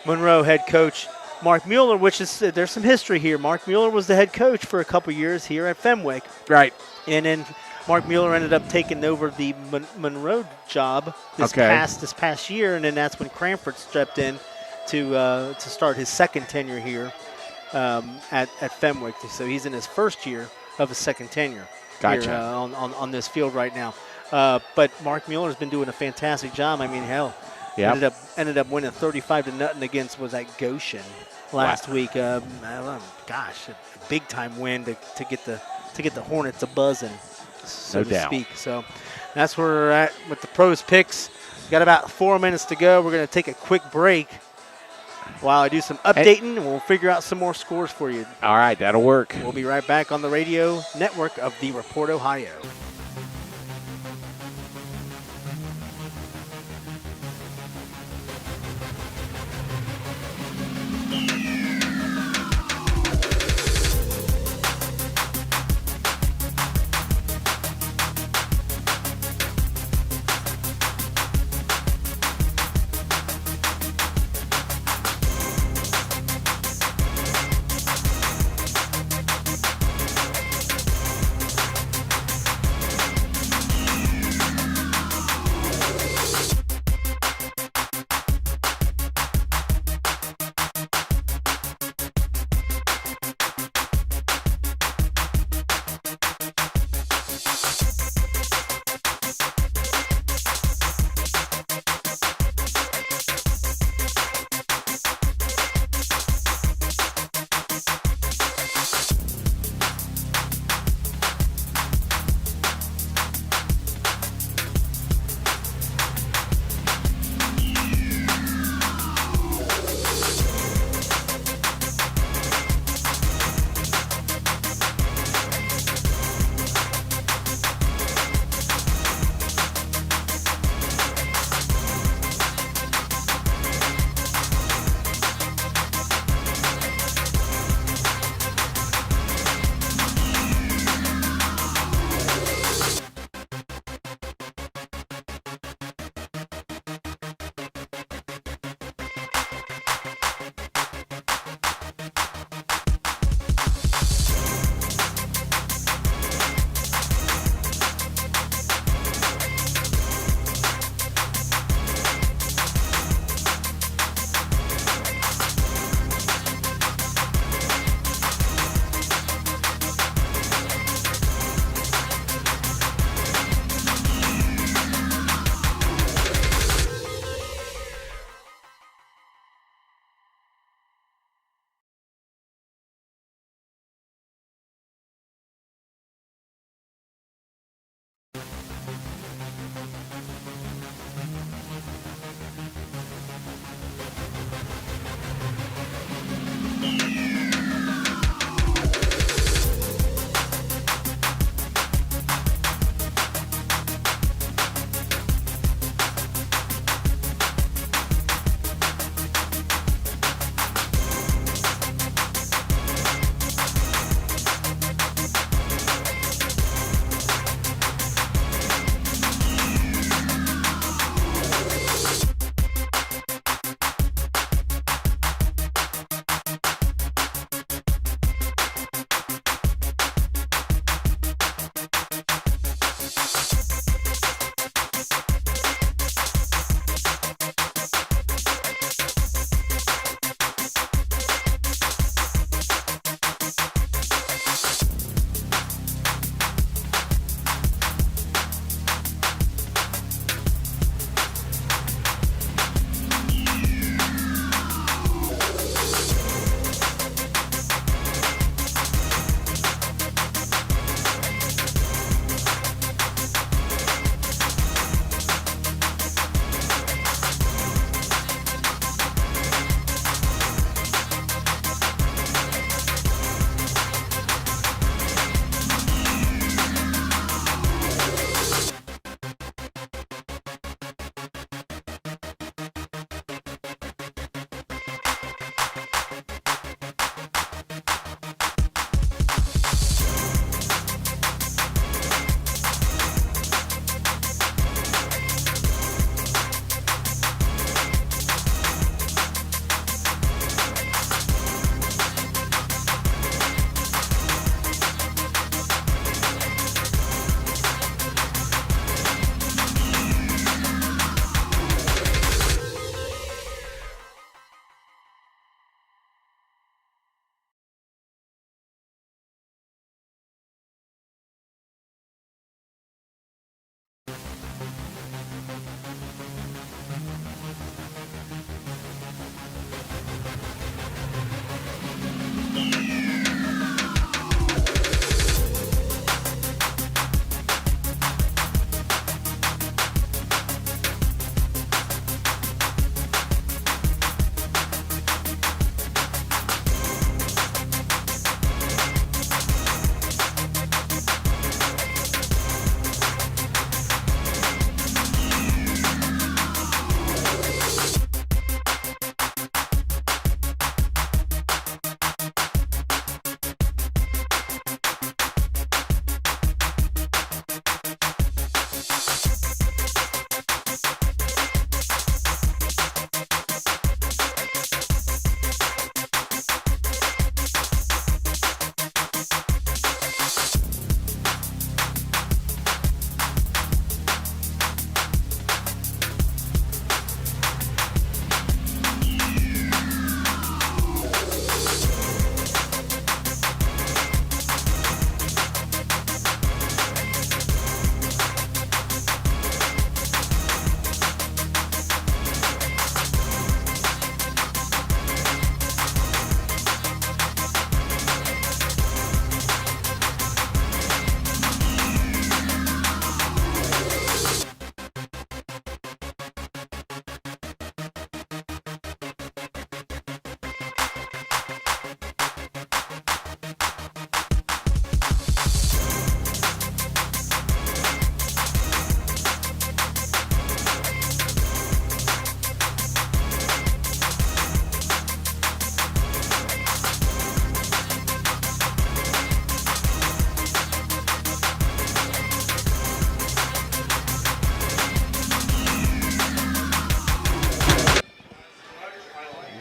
A: Monroe head coach Mark Mueller, which is there's some history here. Mark Mueller was the head coach for a couple years here at Fenwick.
B: Right.
A: And then Mark Mueller ended up taking over the Monroe job this past year, and then that's when Cranford stepped in to start his second tenure here at Fenwick. So he's in his first year of his second tenure here on this field right now. But Mark Mueller's been doing a fantastic job. I mean, hell, ended up winning 35-0 against Goshen last week. A big time win to get the Hornets a buzzing, so to speak. So that's where we're at with the pros picks. Got about 4 minutes to go. We're going to take a quick break while I do some updating, and we'll figure out some more scores for you.
B: All right, that'll work.
A: We'll be right back on the radio network of the Report Ohio.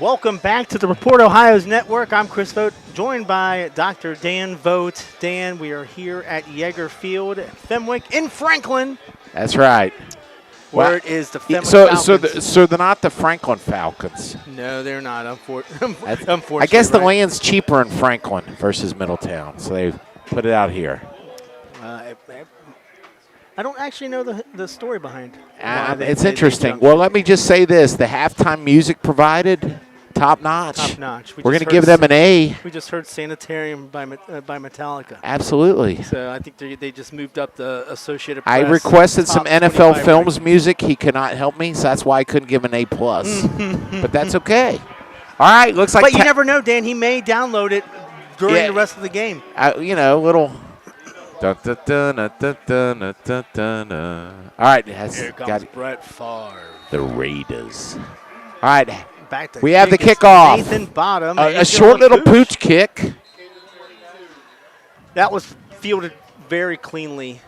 A: Welcome back to the Report Ohio's Network. I'm Chris Vogt, joined by Dr. Dan Vogt. Dan, we are here at Yeager Field, Fenwick in Franklin.
B: That's right.
A: Where it is the Fenwick Falcons.
B: So they're not the Franklin Falcons.
A: No, they're not, unfortunately.
B: I guess the land's cheaper in Franklin versus Middletown, so they put it out here.
A: I don't actually know the story behind
B: it's interesting. Well, let me just say this. The halftime music provided, top notch.
A: Top notch.
B: We're going to give them an A.
A: We just heard Sanitarium by Metallica.
B: Absolutely.
A: So I think they just moved up the Associated Press.
B: I requested some NFL
A: 25
B: Films music. He could not help me, so that's why I couldn't give an A+. But that's okay. All right, looks like.
A: But you never know, Dan. He may download it during the rest of the game.
B: Little. All right,
A: here comes Brett Favre.
B: The Raiders. All right,
A: back to
B: we have the kickoff.
A: Nathan Bottom.
B: A short little pooch kick.
A: That was fielded very cleanly.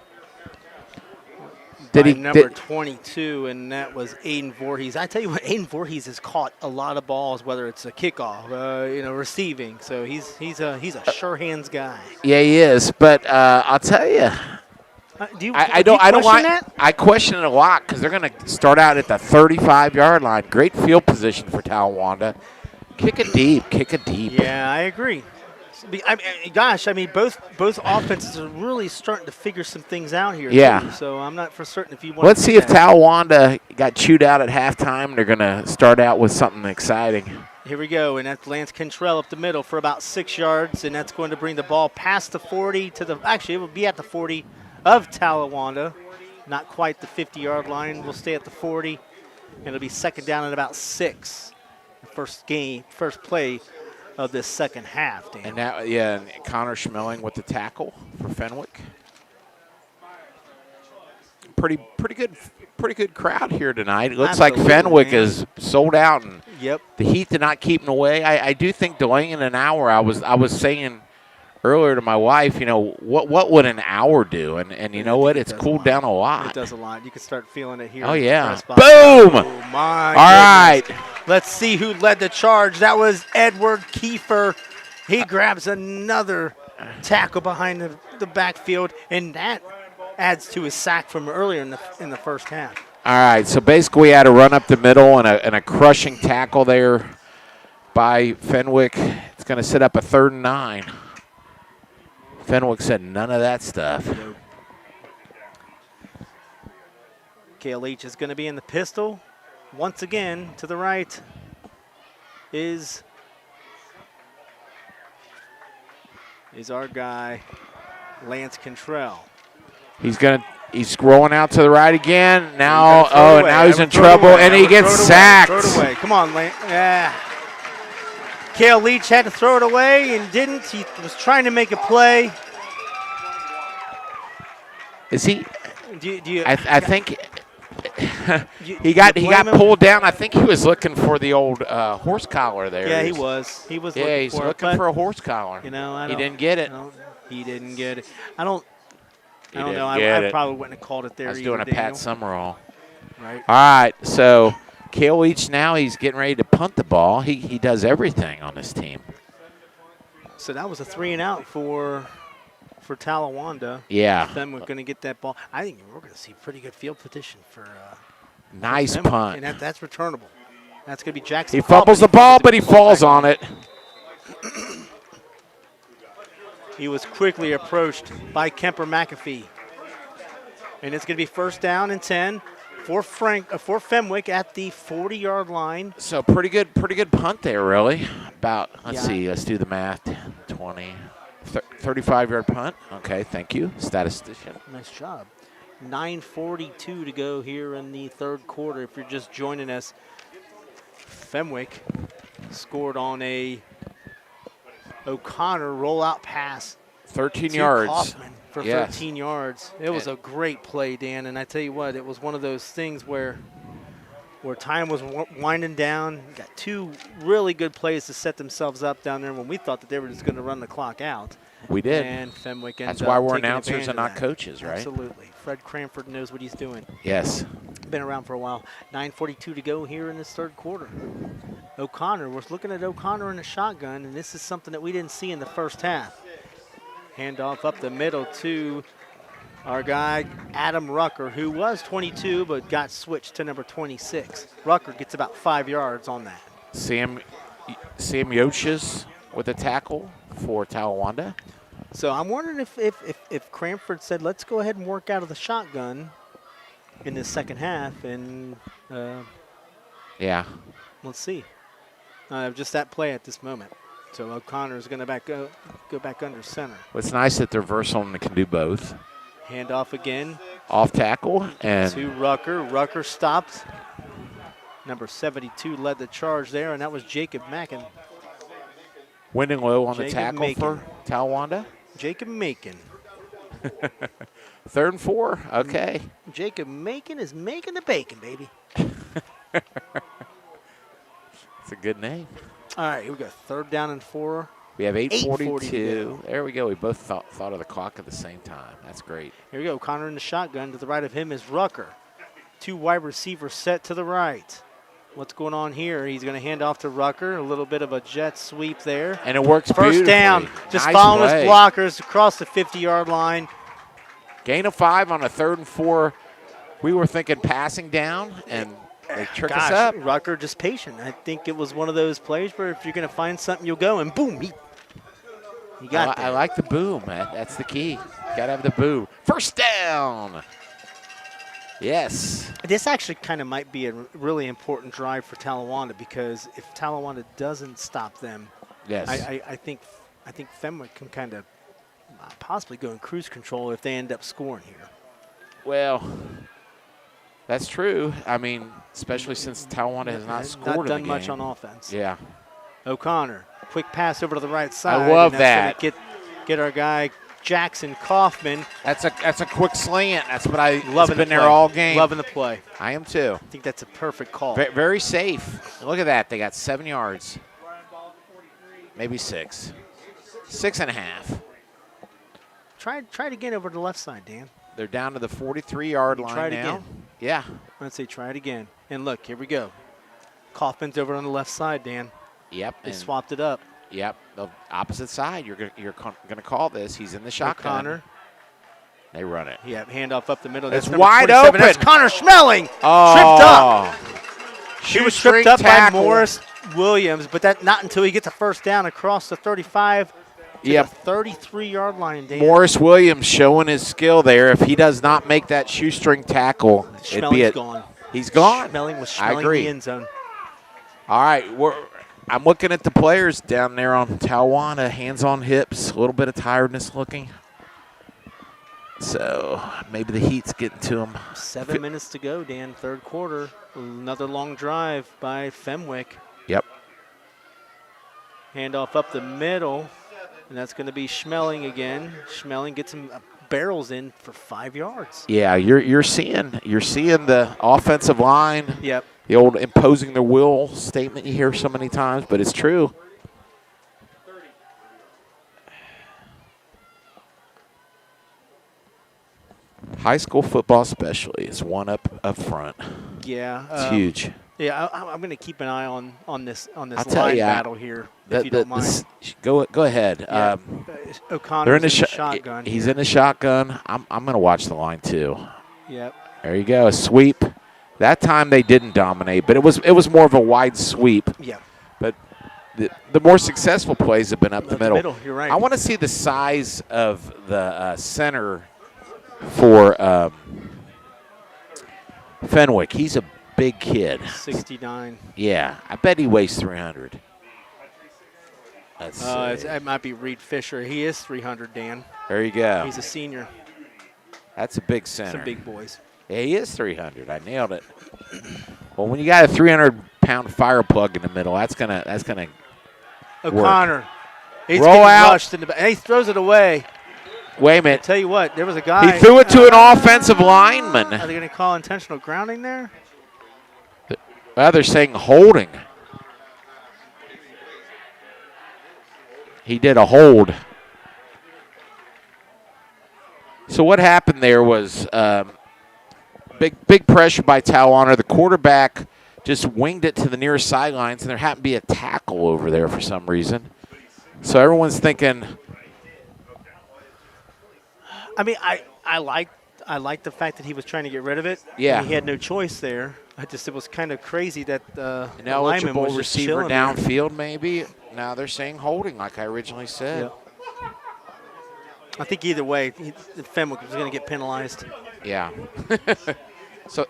A: Number 22, and that was Aiden Voorhees. I tell you what, Aiden Voorhees has caught a lot of balls, whether it's a kickoff, receiving. So he's a sure hands guy.
B: Yeah, he is. But I'll tell you, I question it a lot because they're going to start out at the 35-yard line. Great field position for Talawanda. Kick it deep.
A: Yeah, I agree. Both offenses are really starting to figure some things out here.
B: Yeah.
A: Too, so I'm not for certain if you want.
B: Let's see if Talawanda got chewed out at halftime. They're going to start out with something exciting.
A: Here we go, and that's Lance Cantrell up the middle for about 6 yards, and that's going to bring the ball past the 40 to the. Actually, it will be at the 40 of Talawanda, not quite the 50-yard line. We'll stay at the 40, and it'll be second down at about 6. The first play of this second half, Dan.
B: And now, and Connor Schmeling with the tackle for Fenwick. Pretty good crowd here tonight. It looks like Fenwick is sold out, and the heat did not keep them away. I do think delaying in an hour. I was saying earlier to my wife, what would an hour do? And you know what? It's cooled down a lot.
A: It does a lot. You can start feeling it here.
B: Oh yeah! Boom!
A: Oh my!
B: All right.
A: Let's see who led the charge. That was Edward Kiefer. He grabs another tackle behind the backfield, and that adds to his sack from earlier in the first half.
B: All right, so basically we had a run up the middle and a crushing tackle there by Fenwick. It's going to set up a 3rd and 9. Fenwick said none of that stuff.
A: KLH is going to be in the pistol. Once again, to the right is our guy, Lance Cantrell.
B: He's rolling out to the right again. Now, now he's in trouble, and he gets sacked.
A: Throw it away. Come on, Lance. Yeah. Cale Leach had to throw it away and didn't. He was trying to make a play.
B: Is he?
A: I
B: think he got pulled down. I think he was looking for the old horse collar there.
A: Yeah, he was. He was.
B: Yeah, he's looking for a horse collar.
A: He
B: didn't get it.
A: He didn't get it. I don't know. I probably wouldn't have called it there.
B: I was doing a Pat Summerall.
A: Right.
B: All right, so Cale Leach now he's getting ready to punt the ball. He does everything on this team.
A: So that was a 3-and-out for Talawanda.
B: Yeah.
A: Then we're going to get that ball. I think we're going to see pretty good field position for.
B: Nice punt.
A: And that's returnable. That's going to be Jackson.
B: He fumbles the ball, but he falls on it.
A: He was quickly approached by Kemper McAfee. And it's going to be 1st down and 10 for Fenwick at the 40-yard line.
B: So pretty good punt there, really. Let's see, let's do the math. 20, 35-yard punt. Okay, thank you, statistician.
A: Nice job. 9:42 to go here in the 3rd quarter. If you're just joining us, Fenwick scored on a O'Connor rollout pass.
B: 13 yards.
A: Kaufman for 13 yards. It was a great play, Dan, and I tell you what, it was one of those things where time was winding down. Got 2 really good plays to set themselves up down there when we thought that they were just going to run the clock out.
B: We did.
A: And Fenwick ended up
B: That's why we're
A: taking
B: announcers and not
A: that.
B: coaches, right?
A: Absolutely. Fred Cranford knows what he's doing.
B: Yes.
A: Been around for a while. 9:42 to go here in this 3rd quarter. O'Connor. We're looking at O'Connor in the shotgun, and this is something that we didn't see in the first half. Handoff up the middle to our guy, Adam Rucker, who was 22 but got switched to number 26. Rucker gets about 5 yards on that.
B: Sam Yoches with a tackle for Talawanda.
A: So I'm wondering if Cranford said, let's go ahead and work out of the shotgun in the second half, and
B: Yeah.
A: let's see. Just that play at this moment. So O'Connor's going to go back under center.
B: Well, it's nice that they're versatile and they can do both.
A: Handoff again.
B: Off tackle and
A: To Rucker. Rucker stopped. Number 72 led the charge there, and that was Jacob Mackin.
B: Winding low on the
A: Jacob
B: tackle
A: Macon.
B: for Talawanda.
A: Jacob Macon.
B: 3rd and 4. Okay.
A: Jacob Macon is making the bacon, baby.
B: It's a good name.
A: All right, here we go. 3rd down and 4.
B: We have 8:42.
A: 8:42.
B: There we go. We both thought of the clock at the same time. That's great.
A: Here we go. Connor in the shotgun. To the right of him is Rucker. 2 wide receivers set to the right. What's going on here? He's going to hand off to Rucker. A little bit of a jet sweep there.
B: And it works
A: First
B: beautifully.
A: down. Just
B: Nice
A: following his
B: play.
A: blockers across the 50-yard line.
B: Gain of 5 on a 3rd and 4. We were thinking passing down, and they trick us up.
A: Rucker just patient. I think it was one of those plays where if you're going to find something, you'll go, and boom, he got there.
B: I like the boom. That's the key. Got to have the boom. First down. Yes.
A: This actually kind of might be a really important drive for Talawanda, because if Talawanda doesn't stop them,
B: Yes.
A: I think Fenwick can kind of possibly go in cruise control if they end up scoring here.
B: Well, that's true. I mean, especially since Talawanda has not scored in the
A: done
B: game.
A: much on offense.
B: Yeah.
A: O'Connor, quick pass over to the right side.
B: love
A: and that's
B: that.
A: gonna Get our guy Jackson Kaufman.
B: That's a quick slant. That's what I
A: Loving
B: it's been
A: the
B: there
A: play.
B: all game.
A: Loving the play.
B: I am too.
A: I think that's a perfect call.
B: Very safe. Look at that. They got 7 yards. Maybe 6. 6.5.
A: Try it again over to the left side, Dan.
B: They're down to the 43-yard line
A: try it
B: now.
A: again.
B: Yeah.
A: Let's say try it again. And look, here we go. Kaufman's over on the left side, Dan.
B: Yep.
A: They
B: and-
A: swapped it up.
B: Yep. The opposite side. You're gonna call this. He's in the shotgun.
A: O'Connor.
B: They run it.
A: Yeah, handoff up the middle.
B: It's
A: number
B: wide
A: 27.
B: open.
A: That's Connor Schmeling.
B: Oh.
A: Tripped up. He was tripped up by Morris Williams, but that not until he gets a first down across the 35 to
B: Yep.
A: the 33-yard line, Dan.
B: Morris Williams showing his skill there. If he does not make that shoestring tackle, it'd be
A: Schmeling's
B: it.
A: gone.
B: He's gone.
A: Schmeling was
B: I
A: Schmeling in
B: agree.
A: the end zone.
B: All right, I'm looking at the players down there on Talawanda, hands on hips, a little bit of tiredness looking. So maybe the heat's getting to them.
A: 7 minutes to go, Dan, third quarter. Another long drive by Fenwick.
B: Yep.
A: Handoff up the middle, and that's going to be Schmeling again. Schmeling gets him barrels in for 5 yards.
B: Yeah, you're seeing the offensive line.
A: Yep.
B: The old imposing their will statement you hear so many times, but it's true. High school football especially is one up front.
A: Yeah.
B: It's huge.
A: Yeah, I'm going to keep an eye on this
B: I'll tell
A: line
B: you,
A: battle here, if you don't mind.
B: Go ahead.
A: Yeah.
B: They're
A: O'Connor's
B: in the
A: shotgun.
B: He's
A: here.
B: in the shotgun. I'm going to watch the line too.
A: Yep.
B: There you go, a sweep. That time they didn't dominate, but it was more of a wide sweep.
A: Yeah.
B: But the more successful plays have been up the middle.
A: You're right.
B: I want to see the size of the center for Fenwick. He's a big kid.
A: 69.
B: Yeah, I bet he weighs 300. Let's see.
A: It might be Reed Fisher. He is 300, Dan.
B: There you go.
A: He's a senior.
B: That's a big center.
A: Some big boys.
B: Yeah, he is 300. I nailed it. Well, when you got a 300-pound fire plug in the middle, that's gonna
A: O'Connor. He's
B: Roll
A: getting
B: out.
A: rushed in the back. He throws it away.
B: Wait a minute.
A: Tell you what, there was a guy.
B: He threw it to an offensive lineman.
A: Are they going to call intentional grounding there?
B: Well, they're saying holding. He did a hold. So what happened there was big pressure by Talawanda. The quarterback just winged it to the nearest sidelines, and there happened to be a tackle over there for some reason. So everyone's thinking.
A: I mean, I like the fact that he was trying to get rid of it.
B: Yeah.
A: He had no choice there. It was kind of crazy that the lineman
B: Ineligible
A: was just
B: receiver
A: chilling there.
B: downfield, maybe. Now they're saying holding, like I originally said.
A: Yeah. I think either way, Fenwick was going to get penalized.
B: Yeah. So.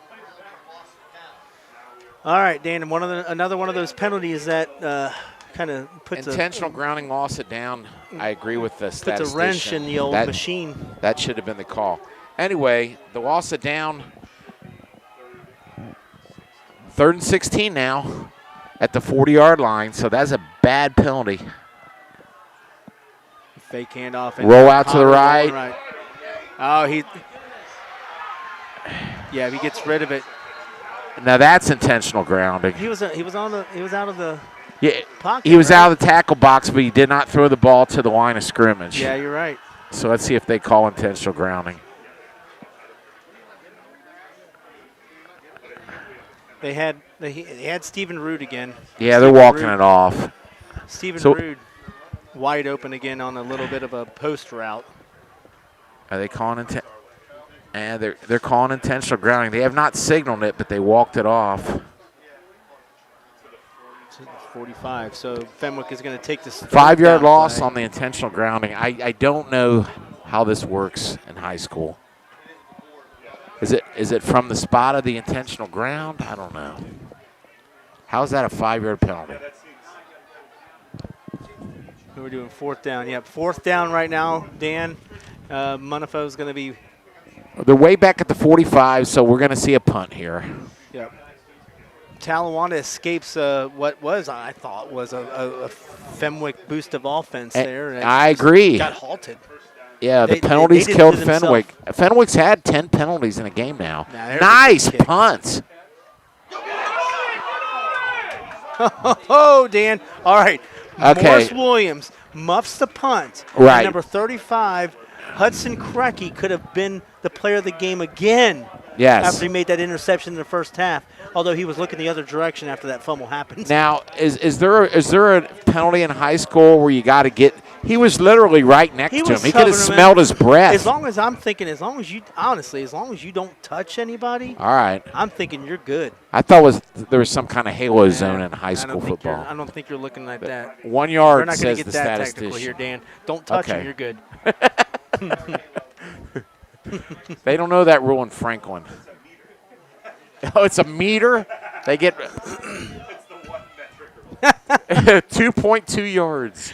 A: All right, Dan, and another one of those penalties that kind of puts
B: intentional grounding, loss it down. I agree with the statistician.
A: Puts a wrench in the old machine.
B: That should have been the call. Anyway, the loss it down. 3rd and 16 now at the 40-yard line, so that's a bad penalty.
A: Fake handoff.
B: Roll out to the right.
A: Oh, he gets rid of it.
B: Now that's intentional grounding.
A: He was out of the pocket.
B: He was out of the tackle box, but he did not throw the ball to the line of scrimmage.
A: Yeah, you're right.
B: So let's see if they call intentional grounding.
A: They had Stephen Root again.
B: Yeah, they're walking it off.
A: Stephen Root wide open again on a little bit of a post route.
B: Are they calling and they're calling intentional grounding. They have not signaled it, but they walked it off.
A: 45. So Fenwick is going to take this
B: 5-yard loss on the intentional grounding. I don't know how this works in high school. Is it from the spot of the intentional ground? I don't know. How is that a 5-yard penalty?
A: We're doing 4th down. Yep, 4th down right now, Dan. Munifo's going to be.
B: They're way back at the 45, so we're going to see a punt here.
A: Yep. Talawanda escapes what I thought was a Fenwick boost of offense there.
B: I agree.
A: Got halted.
B: Yeah, the penalties killed Fenwick. Fenwick's had 10 penalties in a game now. Nice punt.
A: Oh, Dan. All right.
B: Okay.
A: Morris Williams muffs the punt.
B: Right.
A: And number 35, Hudson Krecky could have been the player of the game again.
B: Yes.
A: After he made that interception in the first half, although he was looking the other direction after that fumble happened.
B: Now, is there a penalty in high school where you got to get? He was literally right next to him. He could have smelled his breath.
A: As long as you don't touch anybody.
B: All right.
A: I'm thinking you're good.
B: I thought there was some kind of halo zone in high school football.
A: I don't think you're looking like that.
B: 1 yard
A: We're not
B: says
A: get
B: the
A: that
B: statistician.
A: technical here, Dan. Don't touch him. You're good.
B: They don't know that rule in Franklin. Oh, it's a meter. They get 2.2 yards.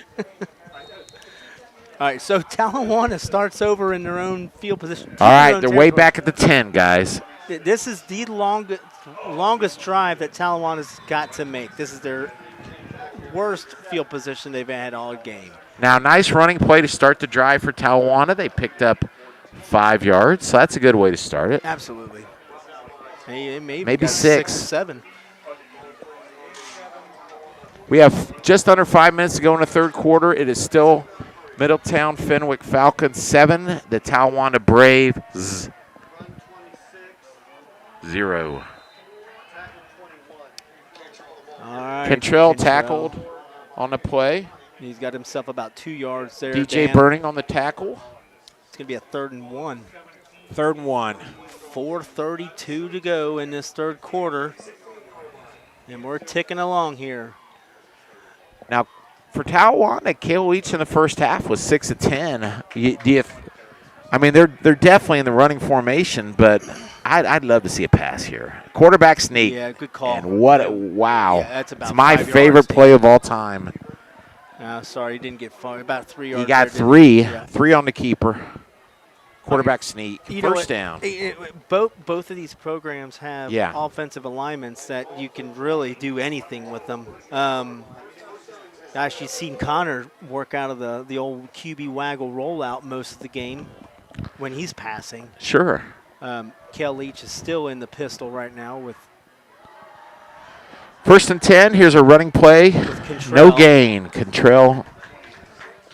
A: All right, so Talawanda starts over in their own field position.
B: All right, they're way back at the 10, guys.
A: This is the longest drive that Talawanda's got to make. This is their worst field position they've had all game.
B: Now, nice running play to start the drive for Talawanda. They picked up 5 yards, so that's a good way to start it.
A: Absolutely.
B: Maybe 6.
A: 7.
B: We have just under 5 minutes to go in the third quarter. It is still Middletown Fenwick Falcons 7, the Talawanda Braves 0.
A: All right.
B: Cantrell tackled on the play.
A: He's got himself about 2 yards there.
B: DJ
A: Dan.
B: Burning on the tackle.
A: It's going to be a 3rd and 1.
B: 3rd and 1.
A: 4:32 to go in this third quarter. And we're ticking along here.
B: Now, for Talawanda, Cale Leach in the first half was 6 of 10. I mean, they're definitely in the running formation, but I'd love to see a pass here. Quarterback sneak.
A: Yeah, good call.
B: And wow.
A: Yeah, that's about
B: it's my
A: 5
B: favorite
A: yards,
B: play of all time.
A: Sorry, he didn't get far. About 3 yards.
B: He got
A: there,
B: 3.
A: Yeah.
B: 3 on the keeper. Quarterback sneak. First down.
A: Both of these programs have
B: Yeah.
A: offensive alignments that you can really do anything with them. Gosh, you've seen Connor work out of the old QB waggle rollout most of the game when he's passing.
B: Sure.
A: Cale Leach is still in the pistol right now with
B: 1st and 10. Here's a running play. No gain. Cantrell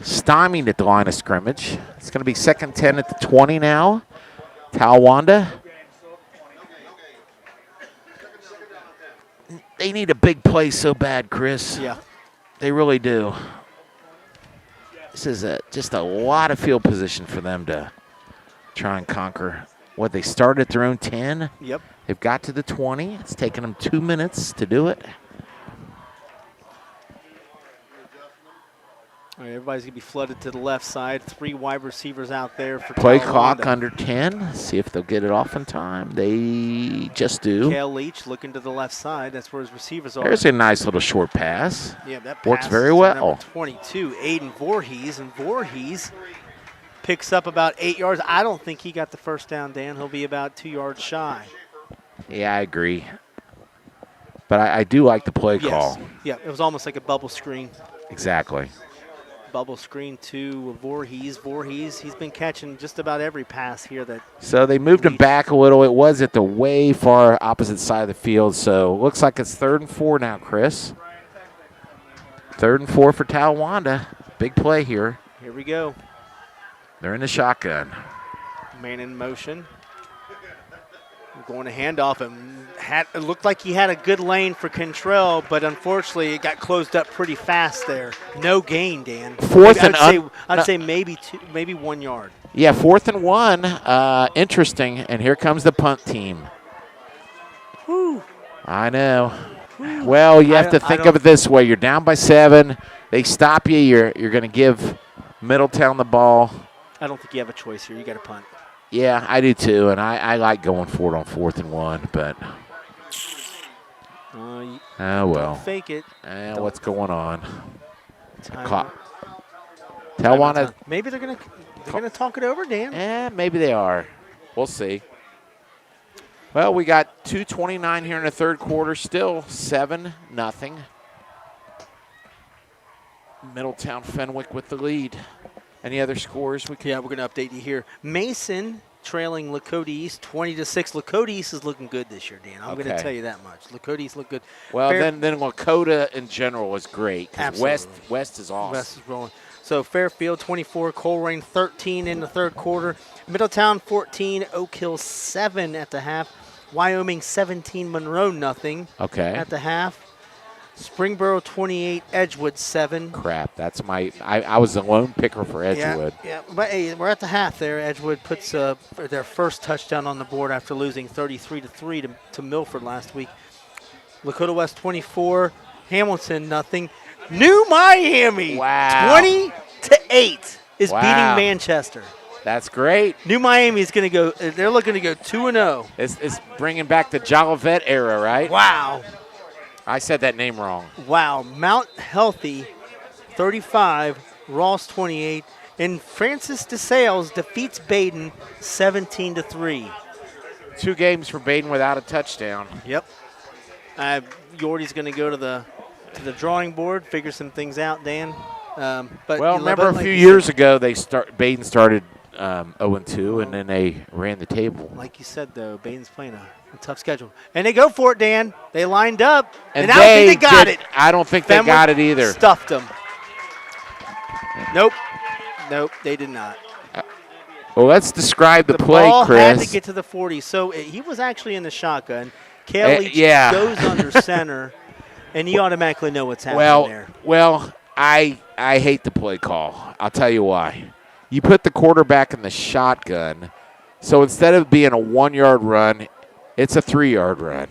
B: stymied at the line of scrimmage. It's going to be 2nd 10 at the 20 now. Talawanda. They need a big play so bad, Chris.
A: Yeah.
B: They really do. This is just a lot of field position for them to try and conquer. What, they started at their own 10?
A: Yep.
B: They've got to the 20. It's taken them 2 minutes to do it.
A: All right, everybody's going to be flooded to the left side. 3 wide receivers out there for
B: Play
A: Talawanda.
B: clock under 10. See if they'll get it off in time. They just do.
A: Kale Leach looking to the left side. That's where his receivers are.
B: There's a nice little short pass.
A: Yeah, that
B: works
A: pass
B: very
A: is to
B: well.
A: number 22, Aiden Voorhees, and Voorhees picks up about 8 yards. I don't think he got the first down, Dan. He'll be about 2 yards shy.
B: Yeah, I agree. But I do like the play
A: Yes.
B: call.
A: Yeah, it was almost like a bubble screen.
B: Exactly.
A: Bubble screen to Voorhees. Voorhees, he's been catching just about every pass here.
B: So they moved him back a little. It was at the way far opposite side of the field. So looks like it's 3rd and 4 now, Chris. 3rd and 4 for Talawanda. Big play here.
A: Here we go.
B: They're in the shotgun.
A: Man in motion. Going to handoff, and it looked like he had a good lane for Cantrell, but unfortunately it got closed up pretty fast there. No gain, Dan. I'd say maybe 1 yard.
B: Yeah, 4th and 1. Interesting. And here comes the punt team.
A: Whew.
B: I know. Well, you have to think of it this way. You're down by 7. They stop you. You're going to give Middletown the ball.
A: I don't think you have a choice here. You got to punt.
B: Yeah, I do too, and I like going for it on 4th and 1, but oh well.
A: Don't fake it.
B: What's going on?
A: Talawanda. Maybe they're gonna talk it over, Dan.
B: Maybe they are. We'll see. Well, we got 2:29 here in the 3rd quarter. Still 7-0. Middletown Fenwick with the lead. Any other scores?
A: Yeah, we're going to update you here. Mason trailing Lakota East 20-6. Lakota East is looking good this year, Dan. I'm going to tell you that much. Lakota East look good.
B: Well, then Lakota in general is great.
A: Absolutely.
B: West is awesome.
A: West is rolling. So Fairfield 24, Coleraine 13 in the 3rd quarter. Middletown 14, Oak Hill 7 at the half. Wyoming 17, Monroe nothing.
B: Okay.
A: At the half. Springboro 28, Edgewood 7.
B: Crap, that's I was the lone picker for Edgewood.
A: Yeah, but hey, we're at the half there. Edgewood puts their first touchdown on the board after losing 33-3 to Milford last week. Lakota West 24, Hamilton nothing. New Miami 20-8 is beating Manchester.
B: That's great.
A: New Miami is going to go. They're looking to go 2-0.
B: It's bringing back the Jolivet era, right?
A: Wow.
B: I said that name wrong.
A: Wow. Mount Healthy 35, Ross 28, and Francis DeSales defeats Baden 17-3.
B: 2 games for Baden without a touchdown.
A: Yep. Yordy's going to go to the drawing board, figure some things out, Dan. But
B: remember a few years ago Baden started 0-2, and then they ran the table.
A: Like you said, though, Baden's playing a tough schedule. And they go for it, Dan. They lined up,
B: and
A: I don't think they got it.
B: I don't think they got it either.
A: Stuffed them. Nope, they did not.
B: Well, let's describe the play,
A: ball
B: Chris.
A: Had to get to the 40, so he was actually in the shotgun. Kale Leach goes under center, and you automatically know what's happening there.
B: Well, I hate the play call. I'll tell you why. You put the quarterback in the shotgun, so instead of being a 1-yard run, it's a 3-yard run.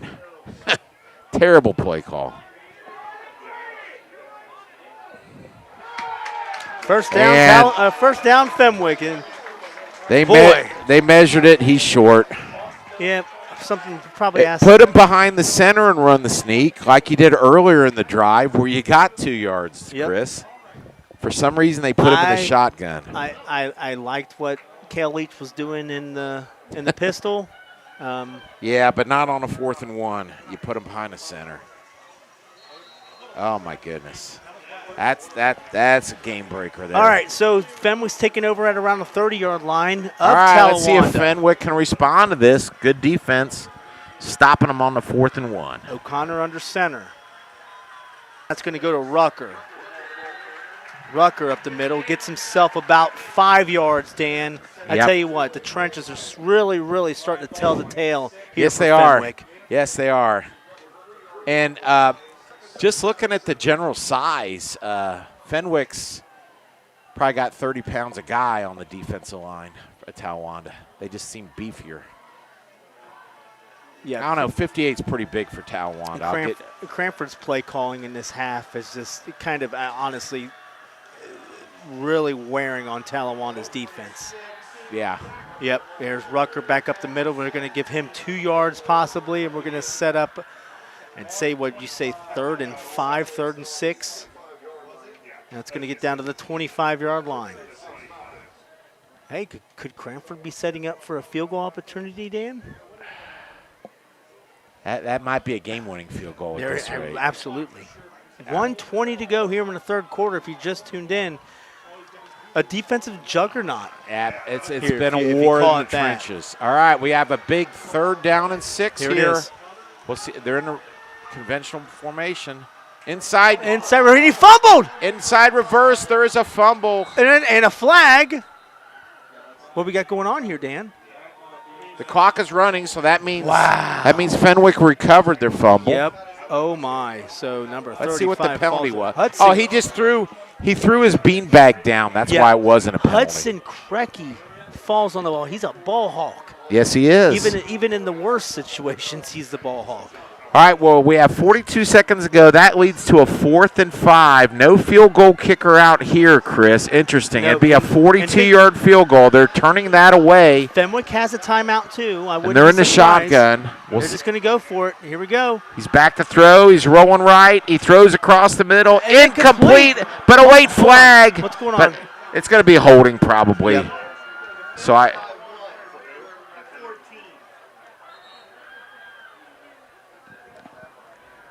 B: Terrible play call.
A: First down, Fenwick. And
B: they measured it. He's short.
A: Yeah, something probably asked.
B: Put him behind the center and run the sneak like you did earlier in the drive where you got 2 yards, Chris. For some reason, they put him in the shotgun.
A: I liked what Kale Leach was doing in the pistol.
B: Yeah, but not on a 4th and 1. You put him behind the center. Oh my goodness, that's a game breaker there.
A: All right, so Fenwick's taking over at around the 30-yard line of
B: All right,
A: Talawanda.
B: let's see if Fenwick can respond to this. Good defense, stopping them on the 4th and 1.
A: O'Connor under center. That's going to go to Rucker. Rucker up the middle, gets himself about 5 yards, Dan. I tell you what, the trenches are really, really starting to tell the tale here for Fenwick.
B: Yes, they are. And just looking at the general size, Fenwick's probably got 30 pounds a guy on the defensive line at Talawanda. They just seem beefier.
A: Yeah,
B: I don't know. 58 is pretty big for Talawanda.
A: Cranford's play calling in this half is just kind of honestly really wearing on Talawanda's defense.
B: Yeah.
A: Yep, there's Rucker back up the middle. We're going to give him 2 yards possibly, and we're going to set up and say, what you say, 3rd and 5, 3rd and 6. Now it's going to get down to the 25-yard line. Hey, could Cranford be setting up for a field goal opportunity, Dan?
B: That might be a game-winning field goal at this rate.
A: Absolutely. 1:20 to go here in the 3rd quarter. If you just tuned in, a defensive juggernaut.
B: Yeah, it's
A: Here,
B: been
A: if
B: a
A: you
B: war
A: call
B: in the
A: it that.
B: trenches. All right, we have a big 3rd down and 6
A: Here
B: here.
A: it is.
B: We'll see. They're in a conventional formation. Inside,
A: And he fumbled.
B: inside reverse. There is a fumble.
A: And a flag. What we got going on here, Dan?
B: The clock is running, so that means Fenwick recovered their fumble.
A: Yep. Oh my. So number 35.
B: Let's see what the penalty was.
A: Hudson.
B: Oh, he just threw his beanbag down. That's why it wasn't a penalty.
A: Hudson Krecky falls on the ball. He's a ball hawk.
B: Yes, he is.
A: Even in the worst situations, he's the ball hawk.
B: All right, well, we have 42 seconds to go. That leads to a 4th and 5. No field goal kicker out here, Chris. Interesting.
A: No.
B: It'd be a 42-yard field goal. They're turning that away.
A: Fenwick has a timeout, too.
B: And they're in the shotgun.
A: They're just going to go for it. Here we go.
B: He's back to throw. He's rolling right. He throws across the middle. Incomplete, but a late flag.
A: What's going on?
B: But it's going to be holding probably.
A: Yep.
B: So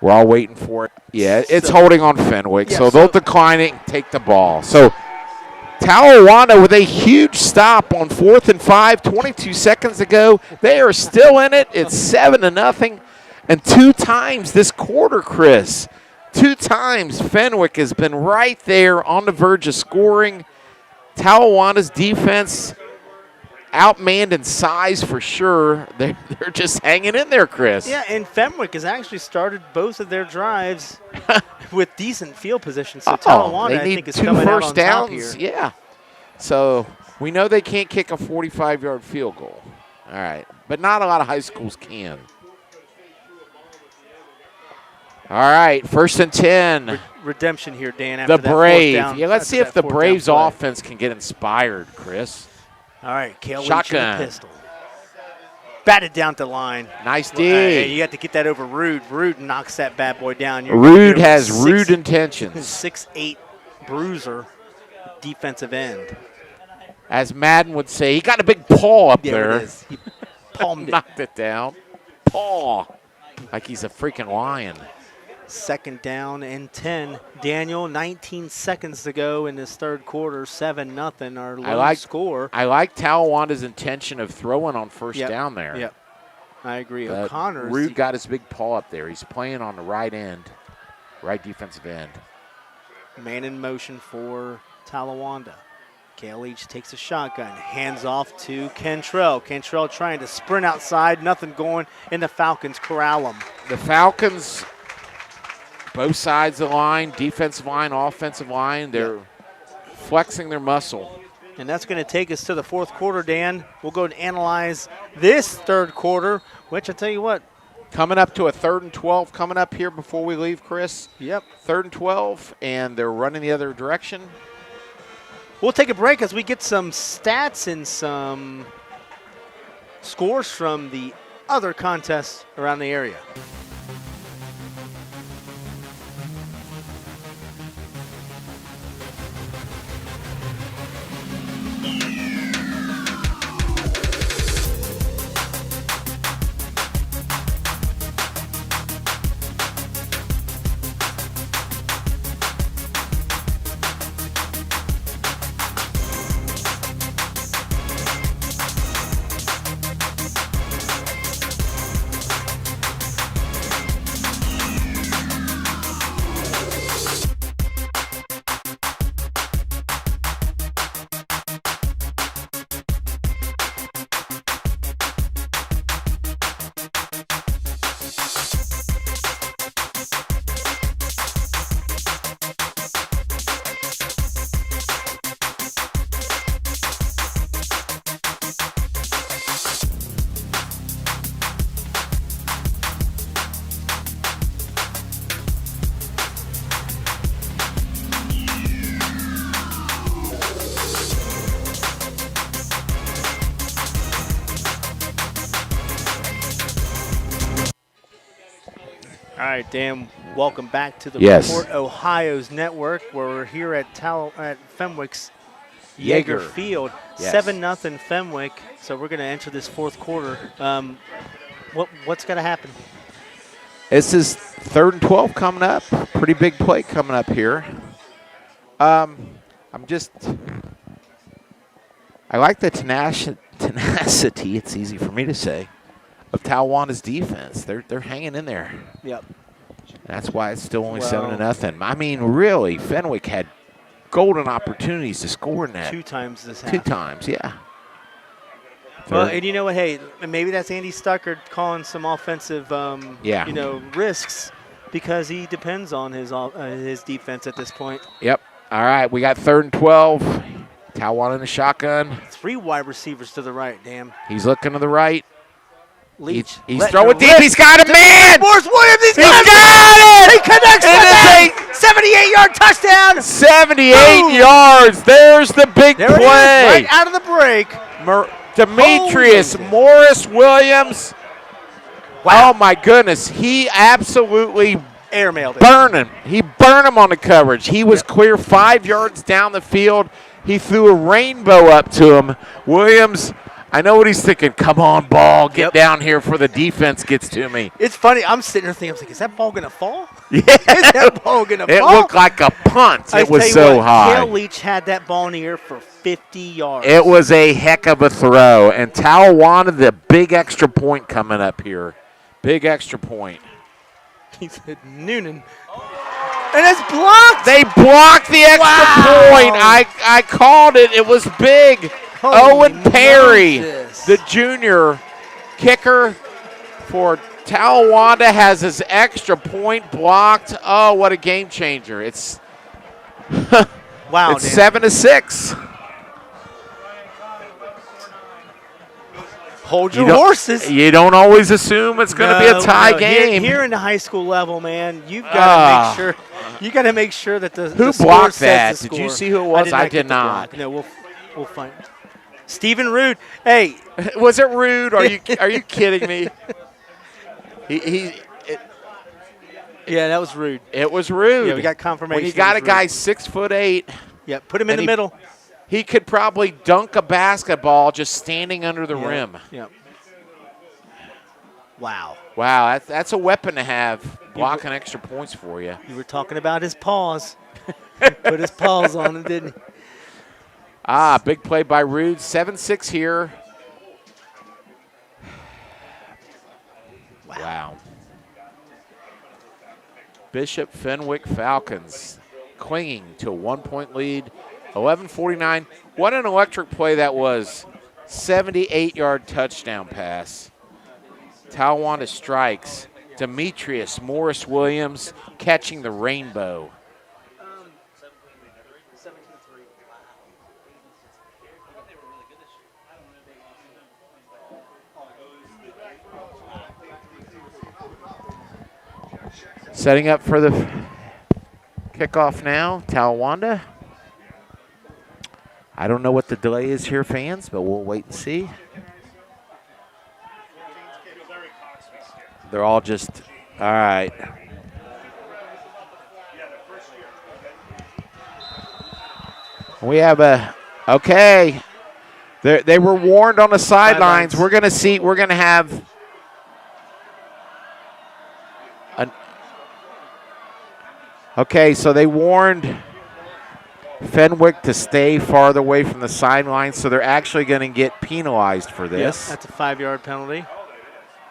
B: we're all waiting for it. Yeah, it's holding on Fenwick, so they'll decline it and take the ball. So Talawanda with a huge stop on 4th and 5, 22 seconds to go. They are still in it. It's 7-0. And 2 times this quarter, Chris, 2 times Fenwick has been right there on the verge of scoring. Talawanda's defense outmanned in size for sure. They're just hanging in there, Chris.
A: Yeah, and Fenwick has actually started both of their drives with decent field position. So Talawanda, I think, is coming out on top here.
B: Yeah. So we know they can't kick a 45-yard field goal. All right. But not a lot of high schools can. All right, 1st and 10.
A: Redemption here, Dan, after
B: the
A: that
B: Brave.
A: fourth down,
B: Yeah, let's see if the Braves' offense can get inspired, Chris.
A: All right, Kale
B: Shotgun.
A: pistol. Batted down to line.
B: Nice D.
A: Hey, you have to get that over Rude. Rude knocks that bad boy down.
B: Rude has rude intentions.
A: 6'8" bruiser, defensive end.
B: As Madden would say, he got a big paw up there.
A: It is. He palmed it.
B: Knocked it down. Paw. Like he's a freaking lion.
A: 2nd down and 10. Daniel, 19 seconds to go in this 3rd quarter, 7-0, our low score.
B: I like Talawanda's intention of throwing on 1st down there.
A: Yep, I agree. O'Connor.
B: Rude got his big paw up there. He's playing on the right end, right defensive end.
A: Man in motion for Talawanda. Kale Leach takes a shotgun, hands off to Cantrell. Cantrell trying to sprint outside, nothing going, and the Falcons corral him.
B: The Falcons, both sides of the line, defensive line, offensive line, they're flexing their muscle.
A: And that's going to take us to the 4th quarter, Dan. We'll go and analyze this 3rd quarter, which I tell you what.
B: Coming up to a 3rd and 12 coming up here before we leave, Chris.
A: Yep.
B: 3rd and 12, and they're running the other direction.
A: We'll take a break as we get some stats and some scores from the other contests around the area. All right, Dan, welcome back to the
B: Yes.
A: Report Ohio's network, where we're here at Fenwick's
B: Jaeger.
A: Jaeger Field.
B: Yes.
A: 7-0 Fenwick. So we're going to enter this fourth quarter. What's going to happen?
B: This is 3rd and 12 coming up. Pretty big play coming up here. I like the tenacity, it's easy for me to say, of Talawanda's defense. They're hanging in there.
A: Yep.
B: That's why it's still only 7-0. I mean, really, Fenwick had golden opportunities to score in that.
A: 2 times this half.
B: 2 times, yeah.
A: Well, and you know what? Hey, maybe that's Andy Stuckert calling some offensive, risks, because he depends on his defense at this point.
B: Yep. All right, we got 3rd and 12. Talawanda in the shotgun.
A: 3 wide receivers to the right, damn.
B: He's looking to the right.
A: Leach.
B: He's throwing deep. He's got a man.
A: Morris Williams, he's got
B: it.
A: He connects
B: It
A: with that. 78-yard touchdown.
B: 78
A: Boom.
B: yards. There's the big
A: There it is,
B: play.
A: right out of the break.
B: Demetrius
A: Holy.
B: Morris Williams. Wow. Oh, my goodness. He absolutely
A: Airmailed it.
B: burned him. He burned him on the coverage. He was clear 5 yards down the field. He threw a rainbow up to him. Williams, I know what he's thinking. Come on, ball. Get down here before the defense gets to me.
A: It's funny. I'm sitting there thinking, is that ball going to fall?
B: Yeah.
A: Is that ball going to fall?
B: It looked like a punt. It was so high.
A: Cale Leach had that ball in the air for 50 yards.
B: It was a heck of a throw. And Talawanda, the big extra point coming up here. Big extra point.
A: He said Noonan. And it's blocked.
B: They blocked the extra point. I called it. It was big.
A: Holy
B: Owen Perry,
A: Moses.
B: the junior kicker for Talawanda, has his extra point blocked. Oh, what a game changer. It's
A: wow.
B: It's 7-6.
A: Hold your horses.
B: You don't always assume it's going to be a tie game.
A: Here in the high school level, man, you've got to make sure. You got to make sure that the
B: who
A: the score
B: blocked
A: says
B: that?
A: the
B: Did you
A: score.
B: see who it was? I
A: get
B: did
A: the
B: not.
A: block. No, we'll find. Stephen Rude. Hey,
B: was it Rude? Are you kidding me?
A: Yeah, that was Rude.
B: It was Rude.
A: Yeah, we got confirmation.
B: When you got a guy 6'8",
A: yeah, put him in the middle.
B: He could probably dunk a basketball just standing under the rim.
A: Yeah. Wow.
B: Wow, that's a weapon to have, blocking extra points for you.
A: You were talking about his paws. He put his paws on him, didn't he?
B: Big play by Rude. 7-6 here. Wow. Bishop Fenwick Falcons clinging to a 1-point lead. 11:49. What an electric play that was. 78-yard touchdown pass. Talawanda strikes. Demetrius Morris Williams catching the rainbow. Setting up for the kickoff now, Talawanda. I don't know what the delay is here, fans, but we'll wait and see. They're all just, all right. We have okay. They were warned on the sidelines. We're going to see, we're going to have okay, so they warned Fenwick to stay farther away from the sidelines, so they're actually going to get penalized for this.
A: Yes, that's a 5-yard penalty.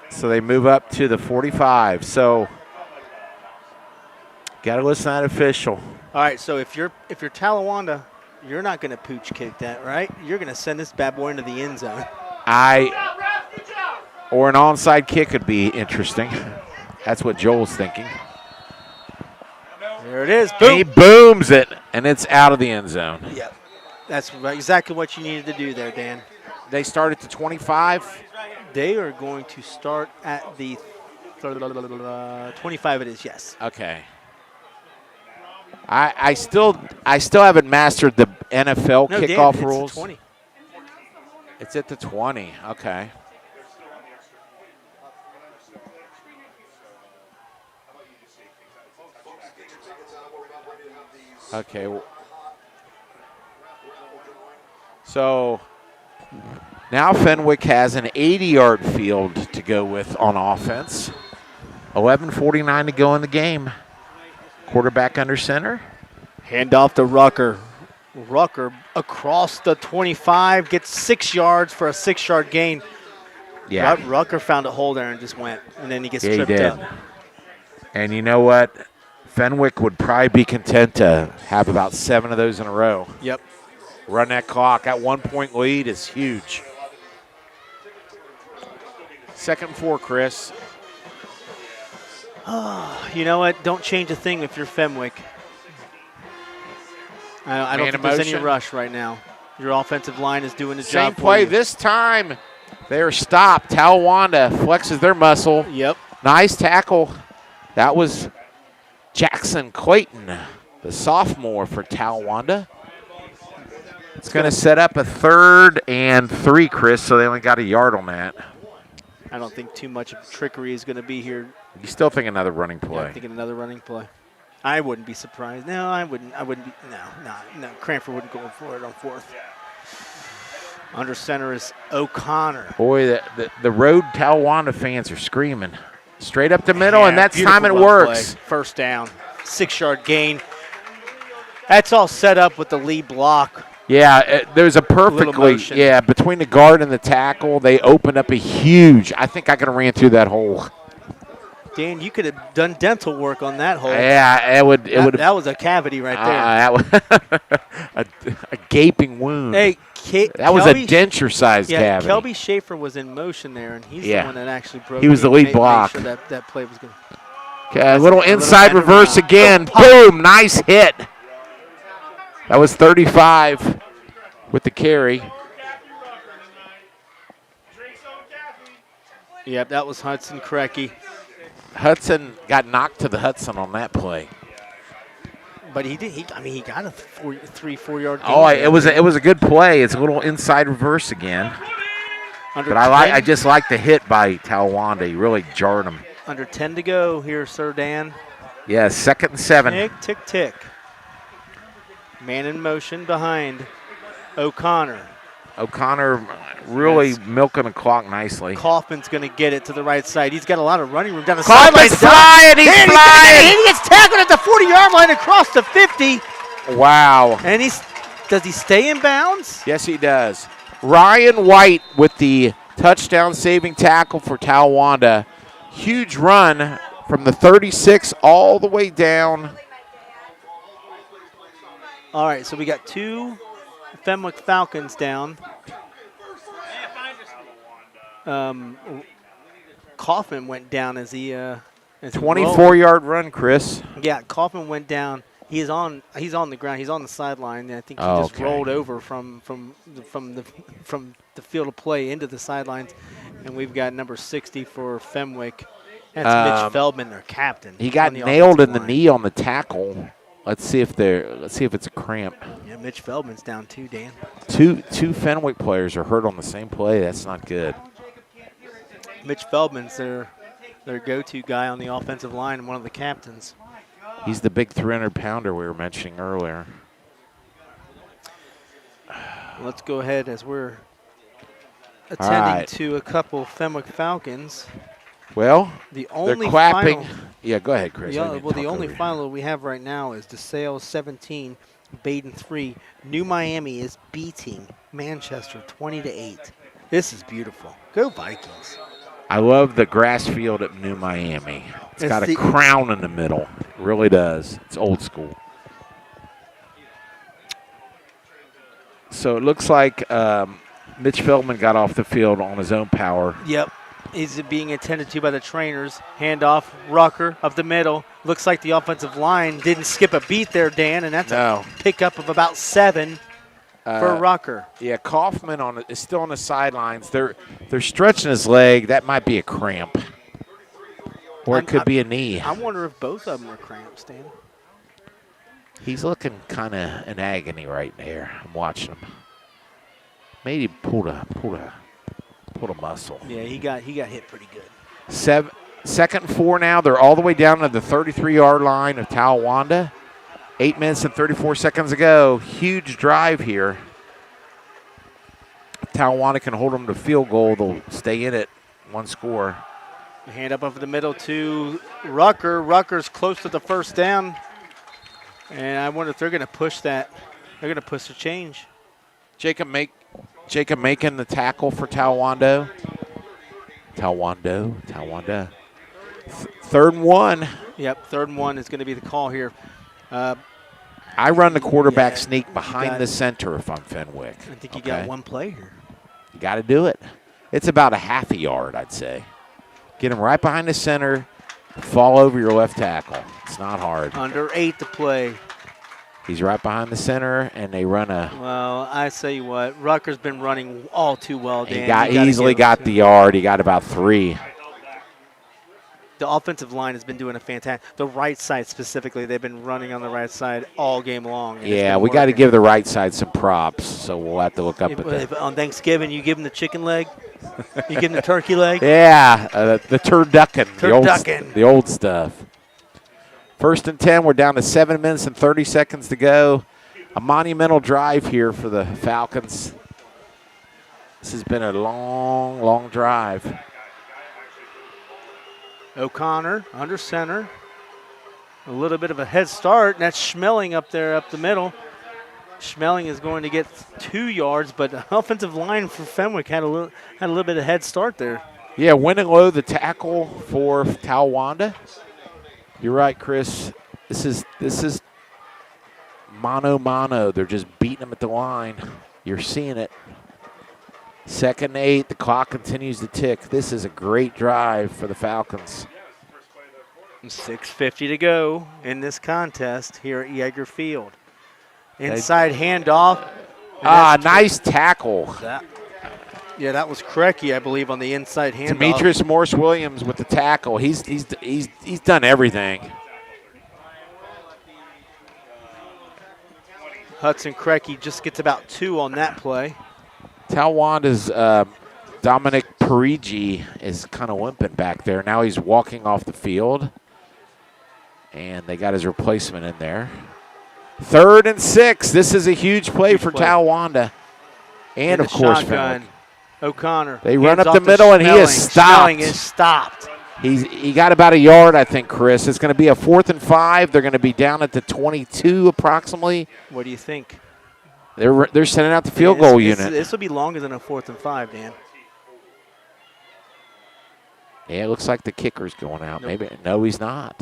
B: So they move up to the 45. So got to listen to that official.
A: All right, so if you're Talawanda, you're not going to pooch kick that, right? You're going to send this bad boy into the end zone.
B: Or an onside kick would be interesting. That's what Joel's thinking.
A: There it is. Boom.
B: He booms it, and it's out of the end zone.
A: Yep. That's exactly what you needed to do there, Dan.
B: They start at the 25.
A: They are going to start at the 25 it is, yes.
B: Okay. I still haven't mastered the NFL kickoff
A: Dan,
B: rules.
A: It's 20.
B: It's at the 20. Okay. Okay. So now Fenwick has an 80-yard field to go with on offense. 11:49 to go in the game. Quarterback under center.
A: Handoff to Rucker. Rucker across the 25, gets 6 yards for a 6-yard gain.
B: Yeah.
A: Rucker found a hole there and just went, and then he gets tripped
B: he did.
A: up.
B: And you know what? Fenwick would probably be content to have about 7 of those in a row.
A: Yep.
B: Run that clock. That 1-point lead is huge. 2nd and 4, Chris.
A: You know what? Don't change a thing if you're Fenwick. I don't think there's any rush right now. Your offensive line is doing the job
B: Same
A: for
B: play
A: you.
B: this time. They're stopped. Talawanda flexes their muscle.
A: Yep.
B: Nice tackle. That was Jackson Clayton, the sophomore for Talawanda. It's going to set up a 3rd and 3, Chris, so they only got a yard on that.
A: I don't think too much of trickery is going to be here.
B: You still think another running play?
A: Yeah, I'm thinking another running play. I wouldn't be surprised. No, I wouldn't. Be, no. Cranford wouldn't go for it on 4th. Under center is O'Connor.
B: Boy, the road Talawanda fans are screaming. Straight up the middle, and that's time it works.
A: Play. 1st down, 6-yard gain. That's all set up with the lead block.
B: Yeah, there's a perfectly, between the guard and the tackle, they opened up a huge, I think I could have ran through that hole.
A: Dan, you could have done dental work on that hole.
B: Yeah, it would.
A: That was a cavity right there.
B: That was a gaping wound.
A: Hey,
B: that was a denture-sized cavity.
A: Kelby Schaefer was in motion there, and he's the one that actually broke.
B: He was the lead block.
A: Sure that play was good.
B: Okay, a little inside reverse again. Boom! Nice hit. That was 35 with the carry.
A: Yep, that was Hudson Krecky.
B: Hudson got knocked to the Hudson on that play.
A: But he did. He got a 3-4 yard gain.
B: Oh, it was a good play. It's a little inside reverse again. But I just like the hit by Talawanda. He really jarred him.
A: Under 10 to go here, Sir Dan.
B: Yeah, 2nd and 7.
A: Tick, tick, tick. Man in motion behind O'Connor.
B: O'Connor really milking the clock nicely.
A: Kaufman's going to get it to the right side. He's got a lot of running room down the sideline.
B: Kaufman's flying. He's flying.
A: He gets tackled at the 40-yard line across the 50.
B: Wow.
A: And does he stay in bounds?
B: Yes, he does. Ryan White with the touchdown saving tackle for Talawanda. Huge run from the 36 all the way down.
A: All right, so we got 2 Fenwick Falcons down. Kaufman went down as he
B: 24-yard run, Chris.
A: Yeah, Kaufman went down. He's on the ground. He's on the sideline. I think he just rolled over from the field of play into the sidelines. And we've got number 60 for Fenwick. That's Mitch Feldman, their captain.
B: He got nailed in the knee on the tackle. Let's see if it's a cramp.
A: Yeah, Mitch Feldman's down too, Dan.
B: Two Fenwick players are hurt on the same play. That's not good.
A: Mitch Feldman's their go-to guy on the offensive line and one of the captains.
B: He's the big 300-pounder we were mentioning earlier.
A: Let's go ahead as we're attending to a couple Fenwick Falcons.
B: Well,
A: the only
B: they're clapping.
A: Final,
B: yeah, go ahead, Chris.
A: the only final we have right now is DeSales 17, Baden 3. New Miami is beating Manchester 20-8. This is beautiful. Go Vikings.
B: I love the grass field at New Miami. It's got a crown in the middle. It really does. It's old school. So it looks like Mitch Feldman got off the field on his own power.
A: Yep. He's being attended to by the trainers. Handoff, Rucker up the middle. Looks like the offensive line didn't skip a beat there, Dan, and that's a pickup of about 7 for Rucker.
B: Yeah, Kaufman is still on the sidelines. They're stretching his leg. That might be a cramp. Or it could be a knee.
A: I wonder if both of them are cramps, Dan.
B: He's looking kind of in agony right there. I'm watching him. Maybe pulled a muscle.
A: Yeah, he got hit pretty good.
B: 2nd and 4 now. They're all the way down to the 33-yard line of Talawanda. 8 minutes and 34 seconds to go. Huge drive here. If Talawanda can hold them to field goal, they'll stay in it. One score.
A: Hand up over the middle to Rucker. Rucker's close to the first down. And I wonder if they're going to push that. They're going to push the change.
B: Jacob making the tackle for Talawanda. Talawanda. Third and 1.
A: Yep, 3rd and 1 is going to be the call here.
B: I run the quarterback sneak behind the center if I'm Fenwick.
A: I think you got one play here.
B: You got to do it. It's about a half a yard, I'd say. Get him right behind the center, fall over your left tackle. It's not hard.
A: Under 8 to play.
B: He's right behind the center, and they run a.
A: Well, I tell you what, Rucker's been running all too well, Dan.
B: He easily got the yard. He got about 3.
A: The offensive line has been doing a fantastic. The right side specifically, they've been running on the right side all game long.
B: Yeah, we got to give the right side some props, so we'll have to look up at that.
A: On Thanksgiving, you give them the chicken leg? You give them the turkey leg?
B: Yeah, the turducken.
A: Turducken.
B: The old stuff. 1st and 10, we're down to 7 minutes and 30 seconds to go. A monumental drive here for the Falcons. This has been a long, long drive.
A: O'Connor under center. A little bit of a head start, and that's Schmeling up there up the middle. Schmeling is going to get 2 yards, but the offensive line for Fenwick had a little bit of head start there.
B: Yeah, Winnelow, the tackle for Talawanda. You're right, Chris. This is mano. They're just beating them at the line. You're seeing it. 2nd and 8. The clock continues to tick. This is a great drive for the Falcons.
A: 6:50 to go in this contest here at Yeager Field. Inside handoff.
B: Nice tackle.
A: That was Krecky, I believe, on the inside handoff.
B: Demetrius Morse-Williams with the tackle. He's done everything.
A: Hudson Krecky just gets about 2 on that play.
B: Talwanda's Dominic Parigi is kind of limping back there. Now he's walking off the field. And they got his replacement in there. 3rd and 6. This is a huge play for Talawanda. And of course, Fenwick.
A: O'Connor.
B: They run up the middle, and he is stopped.
A: Schmeling is stopped.
B: He got about a yard, I think, Chris. It's going to be a 4th and 5. They're going to be down at the 22 approximately.
A: What do you think?
B: They're sending out the field goal unit.
A: This will be longer than a 4th and 5, Dan.
B: Yeah, it looks like the kicker's going out.
A: Nope.
B: Maybe. No, he's not.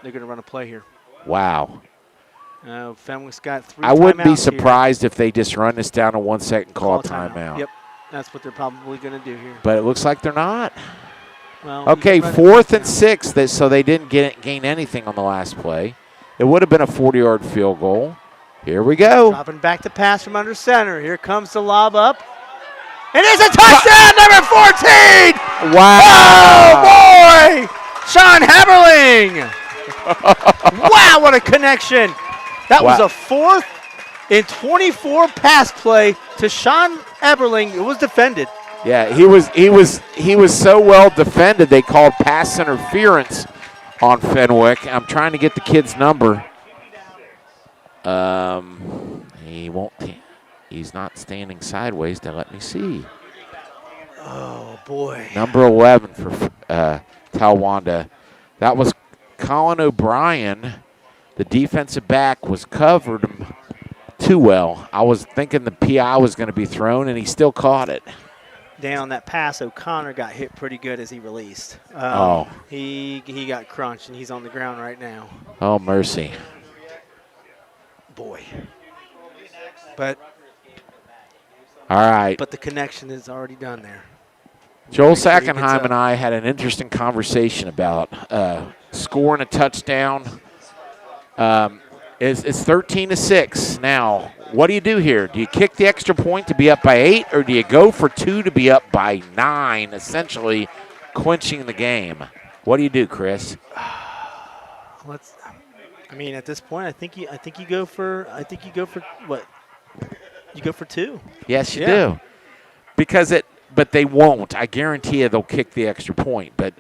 A: They're going to run a play here.
B: Wow.
A: Fenwick's got 3
B: I wouldn't be surprised
A: here.
B: if they just run this down to 1 second, call a timeout.
A: Yep, that's what they're probably going to do here.
B: But it looks like they're not.
A: Well,
B: okay, 4th and 6, so they didn't gain anything on the last play. It would have been a 40-yard field goal. Here we go.
A: Dropping back to pass from under center. Here comes the lob up. It is a touchdown, number 14!
B: Wow.
A: Oh, boy! Sean Haberling! Wow, what a connection. That was a 4th and 24 pass play to Sean Haberling. It was defended.
B: Yeah, he was so well defended they called pass interference on Fenwick. I'm trying to get the kid's number. He won't. He's not standing sideways to let me see.
A: Oh boy.
B: Number 11 for Talawanda. That was Colin O'Brien. The defensive back was covered him too well. I was thinking the PI was going to be thrown, and he still caught it.
A: Down that pass, O'Connor got hit pretty good as he released. He got crunched, and he's on the ground right now.
B: Oh, mercy.
A: Boy. But
B: all right.
A: But the connection is already done there.
B: Joel Sackenheim and I had an interesting conversation about scoring a touchdown. It's 13-6 now. What do you do here? Do you kick the extra point to be up by 8, or do you go for 2 to be up by 9, essentially clinching the game? What do you do, Chris?
A: At this point, I think you go for what? You go for 2.
B: Yes, you do. But they won't. I guarantee you they'll kick the extra point. But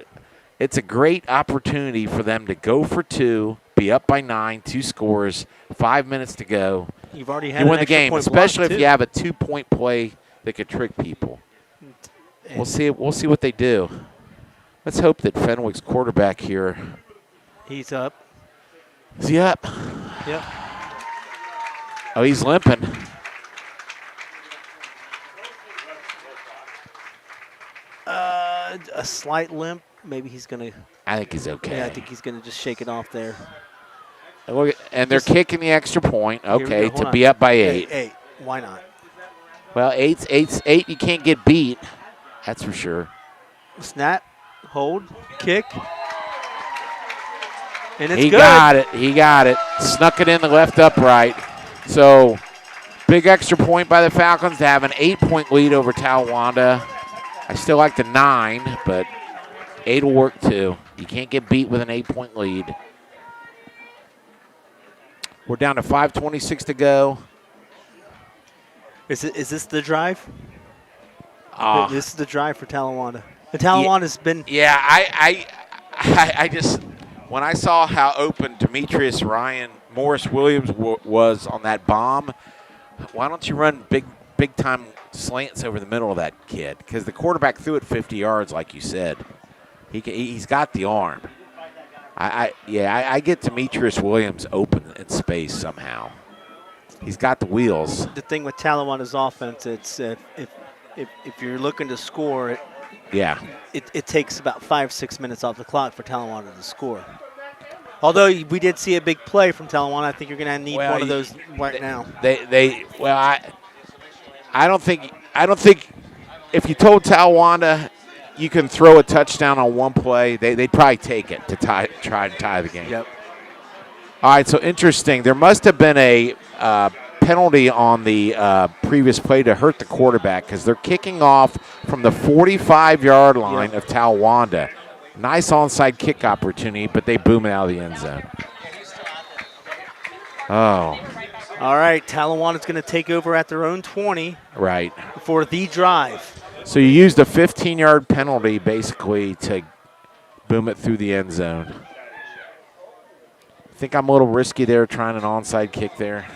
B: it's a great opportunity for them to go for 2, be up by 9, 2 scores, 5 minutes to go.
A: You've already had
B: You win
A: an
B: the
A: extra
B: game,
A: point
B: especially
A: block,
B: if you have a 2-point play that could trick people. We'll see what they do. Let's hope that Fenwick's quarterback here.
A: He's up.
B: Is he up?
A: Yep.
B: Oh, he's limping.
A: A slight limp. Maybe he's going to.
B: I think he's okay.
A: Yeah, I think he's going to just shake it off there.
B: And they're kicking the extra point, okay, to
A: on.
B: be up by 8.
A: 8. Why not?
B: Well, 8, you can't get beat. That's for sure.
A: Snap, hold, kick. And it's
B: He
A: good.
B: He got it. Snuck it in the left upright. So, big extra point by the Falcons to have an 8-point lead over Talawanda. I still like the 9, but 8 will work too. You can't get beat with an 8-point lead. We're down to 5:26 to go.
A: Is this the drive?
B: This
A: is the drive for Talawanda. The Talawanda's been.
B: Yeah, I just, when I saw how open Demetrius Morris Williams was on that bomb, why don't you run big time slants over the middle of that kid? Because the quarterback threw it 50 yards, like you said. He's got the arm. I get Demetrius Williams open in space somehow. He's got the wheels.
A: The thing with Talawanda's offense, it's if you're looking to score, it takes about 5-6 minutes off the clock for Talawanda to score. Although we did see a big play from Talawanda, I think you're going to need one of those right now.
B: I don't think if you told Talawanda you can throw a touchdown on one play, they'd probably take it to try to tie the game.
A: Yep.
B: All right, so interesting. There must have been a penalty on the previous play to hurt the quarterback because they're kicking off from the 45-yard line of Talawanda. Nice onside kick opportunity, but they boom it out of the end zone. Oh.
A: All right, Talawanda's going to take over at their own 20.
B: Right.
A: For the drive.
B: So you used a 15-yard penalty basically to boom it through the end zone. I think I'm a little risky there trying an onside kick there.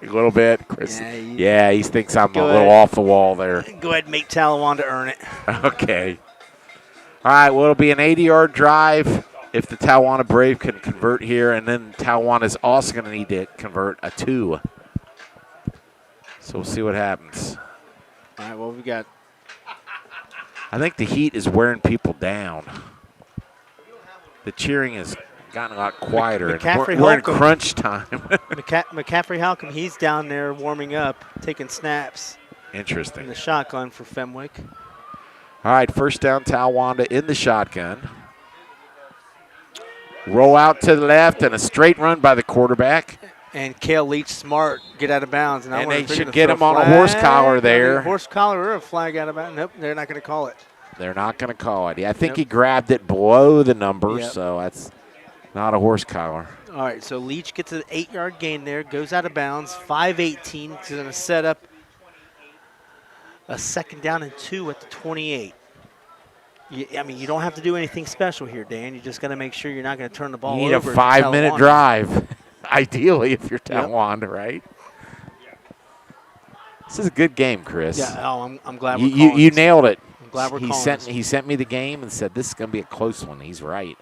B: A little bit, Chris. Yeah, he thinks I'm a little off the wall there.
A: Go ahead and make Talawanda earn it.
B: Okay. All right, well, it'll be an 80-yard drive if the Talawanda Brave can convert here, and then Talawanda is also going to need to convert a 2. So we'll see what happens.
A: All right, well, we got.
B: I think the heat is wearing people down. The cheering has gotten a lot quieter. We're in crunch time.
A: McCaffrey Halcomb, he's down there warming up, taking snaps.
B: Interesting.
A: In the shotgun for Fenwick.
B: All right, first down, Talawanda in the shotgun. Roll out to the left and a straight run by the quarterback.
A: And Cale Leach smart, get out of bounds.
B: And they should get him on a horse collar there.
A: Horse collar or a flag out of bounds. Nope, they're not going to call it.
B: They're not going to call it. I think he grabbed it below the number, so that's not a horse collar.
A: All right, so Leach gets an 8-yard gain there, goes out of bounds, 5:18. He's going to set up a 2nd down and 2 at the 28. I mean, you don't have to do anything special here, Dan. You just got to make sure you're not going to turn the ball over.
B: You need a 5-minute drive, ideally, if you're Talawanda, right? This is a good game, Chris.
A: Yeah, I'm glad we're
B: you nailed it.
A: I'm glad we're calling
B: He sent me the game and said this is going to be a close one. He's right.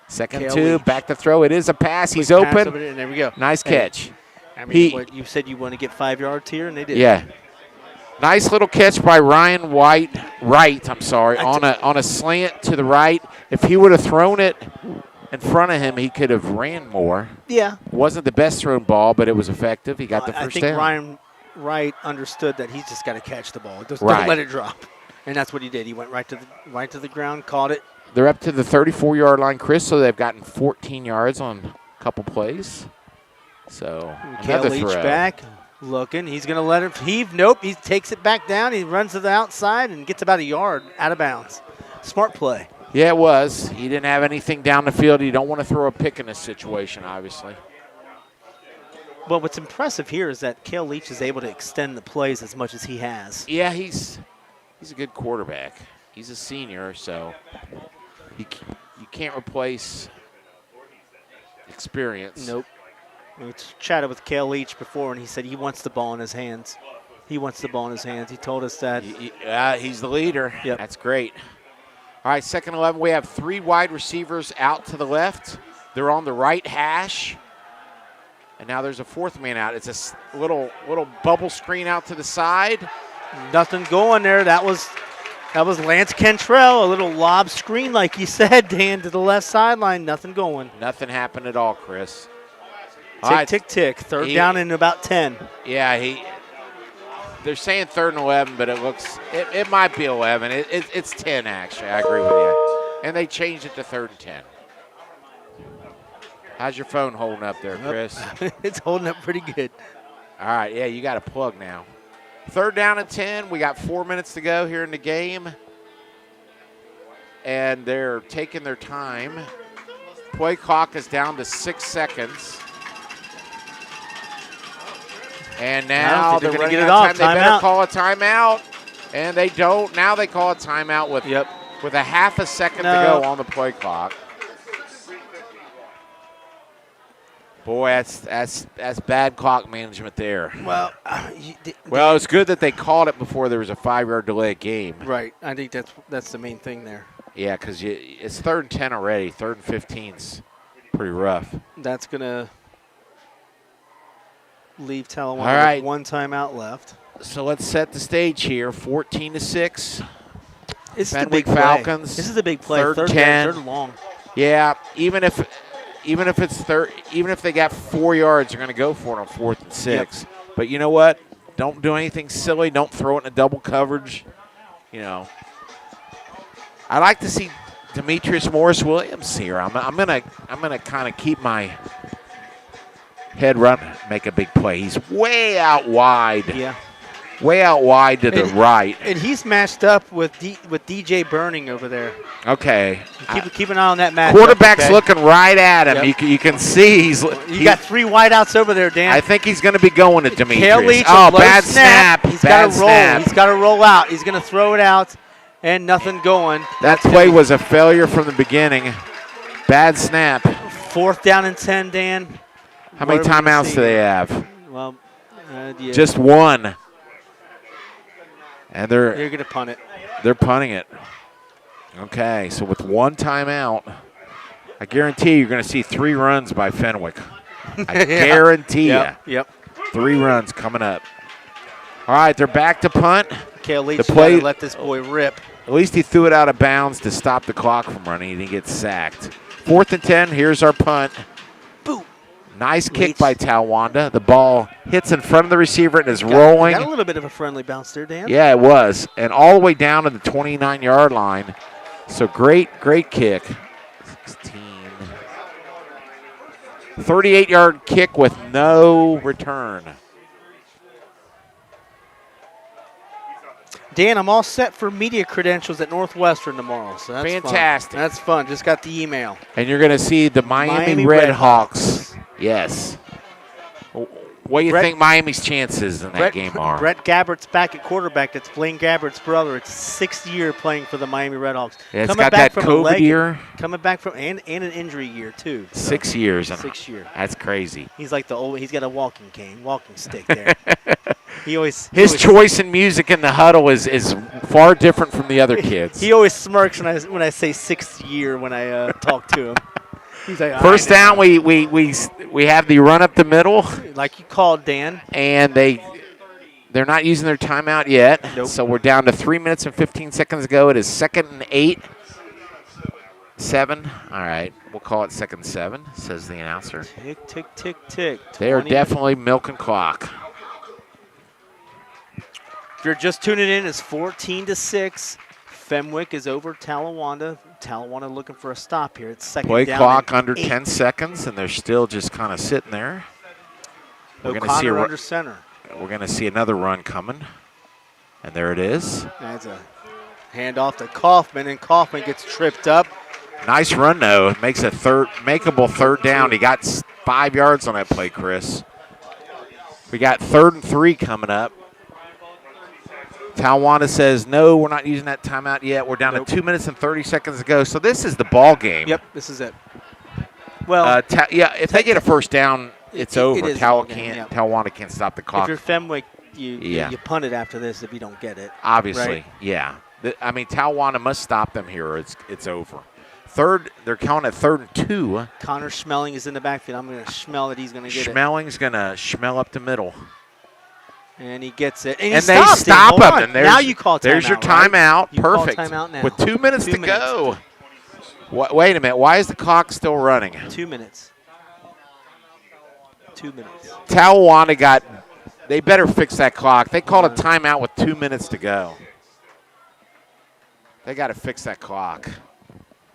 B: 2nd and 2,
A: Leach.
B: back to throw. It is a pass. He's
A: Quick pass
B: open.
A: over there, and there we go.
B: Nice catch.
A: I mean, you said you want to get 5 yards here, and they did.
B: Yeah. Nice little catch by Ryan Wright, on a slant to the right. If he would have thrown it in front of him, he could have ran more.
A: Yeah.
B: Wasn't the best thrown ball, but it was effective. He got the first down.
A: I think Ryan Wright understood that he's just got to catch the ball. Don't let it drop. And that's what he did. He went right to the ground, caught it.
B: They're up to the 34-yard line, Chris, so they've gotten 14 yards on a couple plays. So another
A: Leach
B: throw.
A: Back. Looking, he's going to let it heave. Nope, he takes it back down. He runs to the outside and gets about a yard out of bounds. Smart play.
B: Yeah, it was. He didn't have anything down the field. You don't want to throw a pick in this situation, obviously.
A: Well, what's impressive here is that Cale Leach is able to extend the plays as much as he has.
B: Yeah, he's a good quarterback. He's a senior, so you can't replace experience.
A: Nope. We chatted with Cale Leach before, and he said he wants the ball in his hands. He wants the ball in his hands. He told us that.
B: He's the leader.
A: Yep.
B: That's great. All right, 2nd 11. We have 3 wide receivers out to the left. They're on the right hash. And now there's a 4th man out. It's a little bubble screen out to the side.
A: Nothing going there. That was Lance Cantrell, a little lob screen, like you said, Dan, to the left sideline. Nothing going.
B: Nothing happened at all, Chris.
A: Tick, tick, tick. 3rd down and about 10.
B: Yeah, they're saying 3rd and 11, but it might be 11. It's 10, actually. I agree with you. And they changed it to 3rd and 10. How's your phone holding up there, Chris?
A: It's holding up pretty good.
B: All right, yeah, you got a plug now. 3rd down and 10. We got 4 minutes to go here in the game. And they're taking their time. Play clock is down to 6 seconds. And now they're going to get it off. They better call a timeout. And they don't. Now they call a timeout with a half a second to go on the play clock. Boy, that's bad clock management there.
A: Well,
B: it's good that they called it before there was a 5-yard delay game.
A: Right. I think that's the main thing there.
B: Yeah, because it's 3rd and 10 already. 3rd and 15's pretty rough.
A: That's going to leave Talawanda with 1 timeout left.
B: So let's set the stage here. 14-6.
A: This
B: Fenwick
A: is the big
B: Falcons.
A: This is a big play.
B: 3rd 10.
A: 3rd and long.
B: Yeah, even if they got 4 yards, they're going to go for it on 4th and 6. Yep. But you know what? Don't do anything silly. Don't throw it in a double coverage. You know, I like to see Demetrius Morris Williams here. I'm gonna kind of keep my head run, make a big play. He's way out wide.
A: Yeah.
B: Way out wide to the right.
A: And he's matched up with DJ Burning over there.
B: Okay.
A: Keep an eye on that match.
B: Quarterback's looking right at him. Yep. You can see he's
A: got 3 wideouts over there, Dan.
B: I think he's going to be going to Demetrius.
A: Cale Leach,
B: bad snap.
A: He's got to roll. He's got to roll out. He's going to throw it out, and nothing going.
B: That play was a failure from the beginning. Bad snap.
A: 4th down and 10, Dan.
B: How many timeouts do they have?
A: Well, yeah.
B: Just 1. And they're
A: going to punt it.
B: They're punting it. Okay, so with 1 timeout, I guarantee you're going to see 3 runs by Fenwick. I guarantee you.
A: Yep.
B: 3 runs coming up. All right, they're back to punt.
A: Cale Leach to let this boy rip.
B: At least he threw it out of bounds to stop the clock from running. He didn't get sacked. 4th and 10. Here's our punt.
A: Boom.
B: Nice kick by Talawanda. The ball hits in front of the receiver and is rolling.
A: Got a little bit of a friendly bounce there, Dan.
B: Yeah, it was. And all the way down to the 29-yard line. So great kick. 16. 38-yard kick with no return.
A: Dan, I'm all set for media credentials at Northwestern tomorrow. So that's
B: fantastic.
A: Fun. That's fun. Just got the email.
B: And you're going to see the Miami Redhawks. Yes. What do you think Miami's chances in that game are?
A: Brett Gabbert's back at quarterback. That's Blaine Gabbert's brother. It's 6th year playing for the Miami Redhawks.
B: Yeah, it's got that COVID year.
A: Coming back from and an injury year too. So
B: 6 years.
A: 6 years.
B: That's crazy.
A: He's like he's got a walking stick there.
B: His choice in music in the huddle is far different from the other kids.
A: He always smirks when I say 6th year when I talk to him. He's like,
B: first down, we have the run up the middle.
A: Like you called, Dan.
B: And they're not using their timeout yet.
A: Nope.
B: So we're down to 3 minutes and 15 seconds to go. It is 2nd and 8. 7. All right. We'll call it 2nd and 7, says the announcer.
A: Tick, tick, tick, tick.
B: They are definitely milking clock.
A: If you're just tuning in, it's 14-6. Fenwick is over Talawanda. Talawanda looking for a stop here. It's 2nd
B: Play
A: down
B: clock under
A: 8.
B: 10 seconds, and they're still just kind of sitting there.
A: O'Connor under center.
B: We're going to see another run coming, and there it is.
A: That's a handoff to Kaufman, and Kaufman gets tripped up.
B: Nice run, though. It makes a makeable 3rd down. He got 5 yards on that play, Chris. We got 3rd and 3 coming up. Talawanda says, no, we're not using that timeout yet. We're down to 2 minutes and 30 seconds to go. So this is the ball game.
A: Yep, this is it. Well,
B: if they get a first down, it's over. Talawanda can't stop the clock.
A: If you're Fenwick, you punt it after this if you don't get it.
B: Obviously,
A: right?
B: yeah. Talawanda must stop them here or it's over. They're counting at 3rd and 2.
A: Connor Schmeling is in the backfield. I'm going to smell that he's going to get it.
B: Schmeling's going to smell up the middle.
A: And he gets it.
B: And they stop him. And
A: now you call timeout.
B: There's your timeout.
A: Right?
B: Perfect.
A: Call timeout now.
B: With 2 minutes to go. Wait a minute. Why is the clock still running?
A: 2 minutes. 2 minutes.
B: Talawanda they better fix that clock. They called a timeout with 2 minutes to go. They got to fix that clock.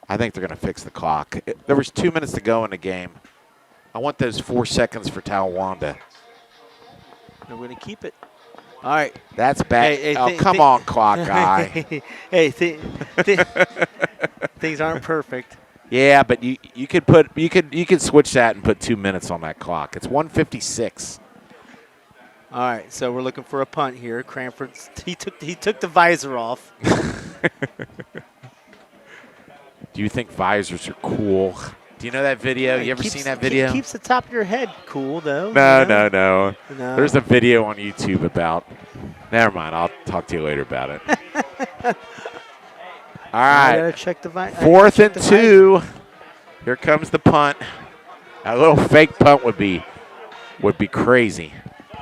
B: I think they're going to fix the clock. There was 2 minutes to go in the game. I want those 4 seconds for Talawanda.
A: We're going to keep it. All right.
B: That's bad. Come on, clock guy.
A: Hey, things aren't perfect.
B: Yeah, but you could switch that and put 2 minutes on that clock. It's 1:56.
A: All right, so we're looking for a punt here. Cranford, he took the visor off.
B: Do you think visors are cool? Do you know that video? You ever seen that video?
A: It keeps the top of your head cool, though.
B: No. There's a video on YouTube about. Never mind. I'll talk to you later about it. All right.
A: I gotta check the
B: 4th and 2. Here comes the punt. A little fake punt would be crazy.